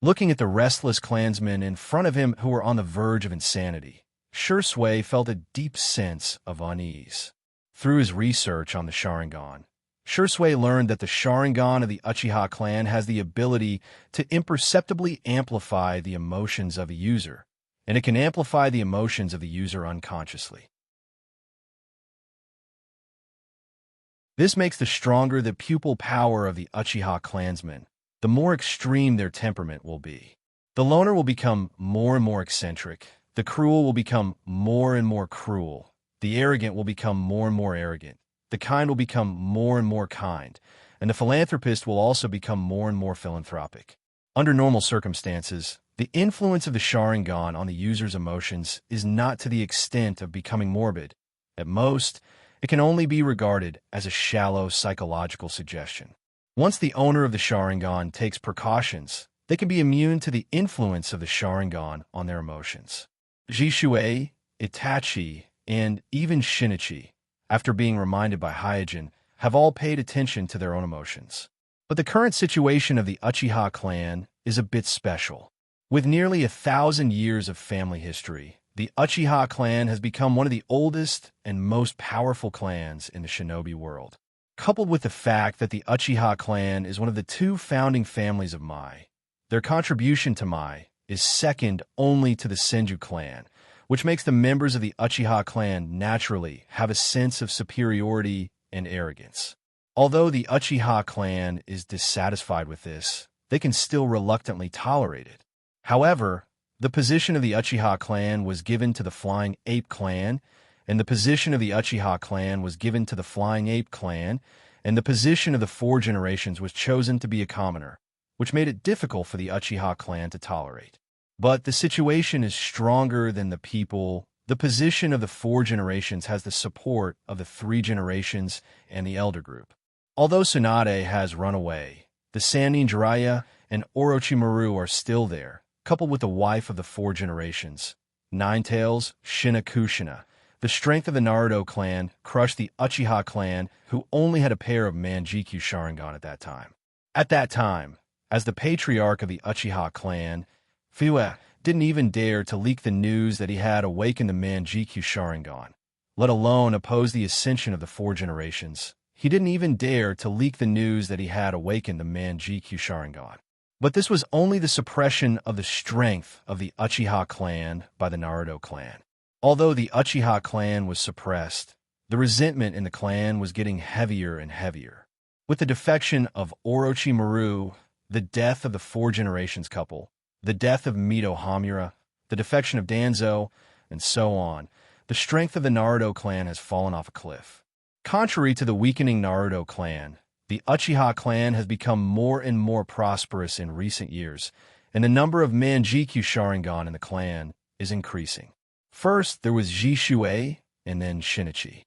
Looking at the restless clansmen in front of him who were on the verge of insanity, Shursui felt a deep sense of unease. Through his research on the Sharingan, Shursui learned that the Sharingan of the Uchiha clan has the ability to imperceptibly amplify the emotions of a user, and it can amplify the emotions of the user unconsciously. This makes the stronger the pupil power of the Uchiha clansmen, the more extreme their temperament will be. The loner will become more and more eccentric, the cruel will become more and more cruel, the arrogant will become more and more arrogant, the kind will become more and more kind, and the philanthropist will also become more and more philanthropic. Under normal circumstances, the influence of the Sharingan on the user's emotions is not to the extent of becoming morbid. At most, it can only be regarded as a shallow psychological suggestion. Once the owner of the Sharingan takes precautions, they can be immune to the influence of the Sharingan on their emotions. Jishui, Itachi, and even Shinichi, after being reminded by Hyojin, have all paid attention to their own emotions. But the current situation of the Uchiha clan is a bit special. With nearly 1,000 years of family history, the Uchiha clan has become one of the oldest and most powerful clans in the shinobi world. Coupled with the fact that the Uchiha clan is one of the 2 founding families of Mai, their contribution to Mai is second only to the Senju clan, which makes the members of the Uchiha clan naturally have a sense of superiority and arrogance. Although the Uchiha clan is dissatisfied with this, they can still reluctantly tolerate it. However, the position of the Uchiha clan was given to the Flying Ape clan, and the position of the Uchiha clan was given to the Flying Ape clan, and the position of the 4 generations was chosen to be a commoner, which made it difficult for the Uchiha clan to tolerate. But the situation is stronger than the people. The position of the 4 generations has the support of the 3 generations and the elder group. Although Tsunade has run away, the Sannin Jiraiya and Orochimaru are still there, coupled with the wife of the 4 generations, Ninetales, Shina Kushina. The strength of the Naruto clan crushed the Uchiha clan, who only had a pair of Manjikyu Sharingan at that time. At that time, as the patriarch of the Uchiha clan, Fuwa didn't even dare to leak the news that he had awakened the Manjikyu Sharingan, let alone oppose the ascension of the 4 generations. He didn't even dare to leak the news that he had awakened the Manjikyu Sharingan. But this was only the suppression of the strength of the Uchiha clan by the Naruto clan. Although the Uchiha clan was suppressed, the resentment in the clan was getting heavier and heavier. With the defection of Orochimaru, the death of the 4 generations couple, the death of Mito Hamura, the defection of Danzo, and so on, the strength of the Naruto clan has fallen off a cliff. Contrary to the weakening Naruto clan, the Uchiha clan has become more and more prosperous in recent years, and the number of Manjikyu Sharingan in the clan is increasing. First, there was Jishui, and then Shinichi.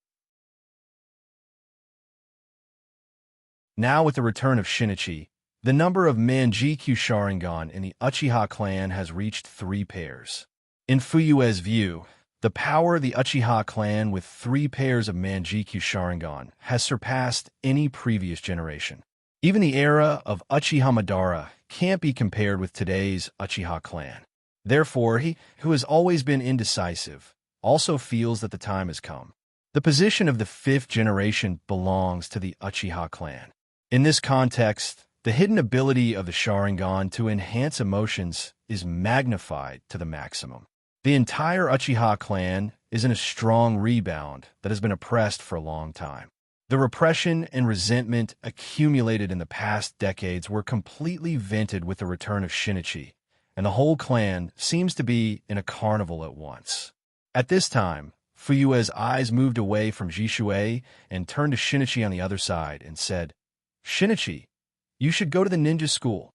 Now, with the return of Shinichi, the number of Manjikyu Sharingan in the Uchiha clan has reached 3 pairs. In Fuyue's view, the power of the Uchiha clan with 3 pairs of Manjikyu Sharingan has surpassed any previous generation. Even the era of Uchiha Madara can't be compared with today's Uchiha clan. Therefore, he, who has always been indecisive, also feels that the time has come. The position of the 5th generation belongs to the Uchiha clan. In this context, the hidden ability of the Sharingan to enhance emotions is magnified to the maximum. The entire Uchiha clan is in a strong rebound that has been oppressed for a long time. The repression and resentment accumulated in the past decades were completely vented with the return of Shinichi, and the whole clan seems to be in a carnival at once. At this time, Fuyue's eyes moved away from Jishui and turned to Shinichi on the other side and said, "Shinichi, you should go to the ninja school."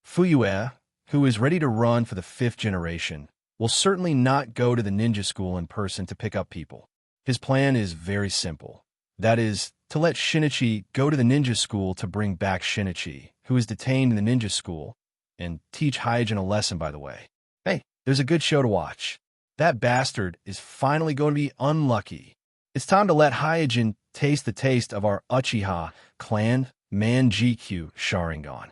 Fuyue, who is ready to run for the 5th generation, will certainly not go to the ninja school in person to pick up people. His plan is very simple. That is, to let Shinichi go to the ninja school to bring back Shinichi, who is detained in the ninja school, and teach Hyojin a lesson, by the way. Hey, there's a good show to watch. That bastard is finally going to be unlucky. It's time to let Hyojin taste the taste of our Uchiha clan Manjikyu Sharingan.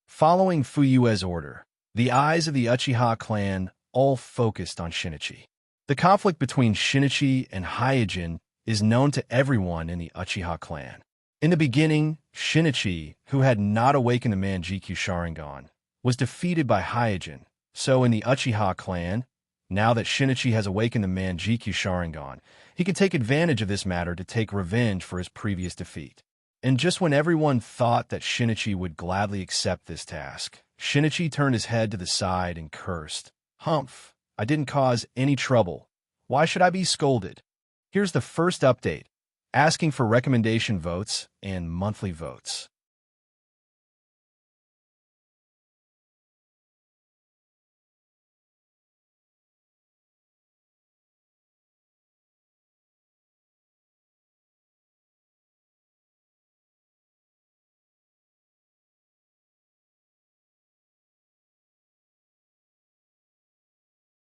Following Fuyue's order, the eyes of the Uchiha clan all focused on Shinichi. The conflict between Shinichi and Hyojin is known to everyone in the Uchiha clan. In the beginning, Shinichi, who had not awakened the Manjikyu Sharingan, was defeated by Hyojin. So in the Uchiha clan, now that Shinichi has awakened the Manjikyu Sharingan, he can take advantage of this matter to take revenge for his previous defeat. And just when everyone thought that Shinichi would gladly accept this task, Shinichi turned his head to the side and cursed. Humph, I didn't cause any trouble. Why should I be scolded? Here's the first update, asking for recommendation votes and monthly votes.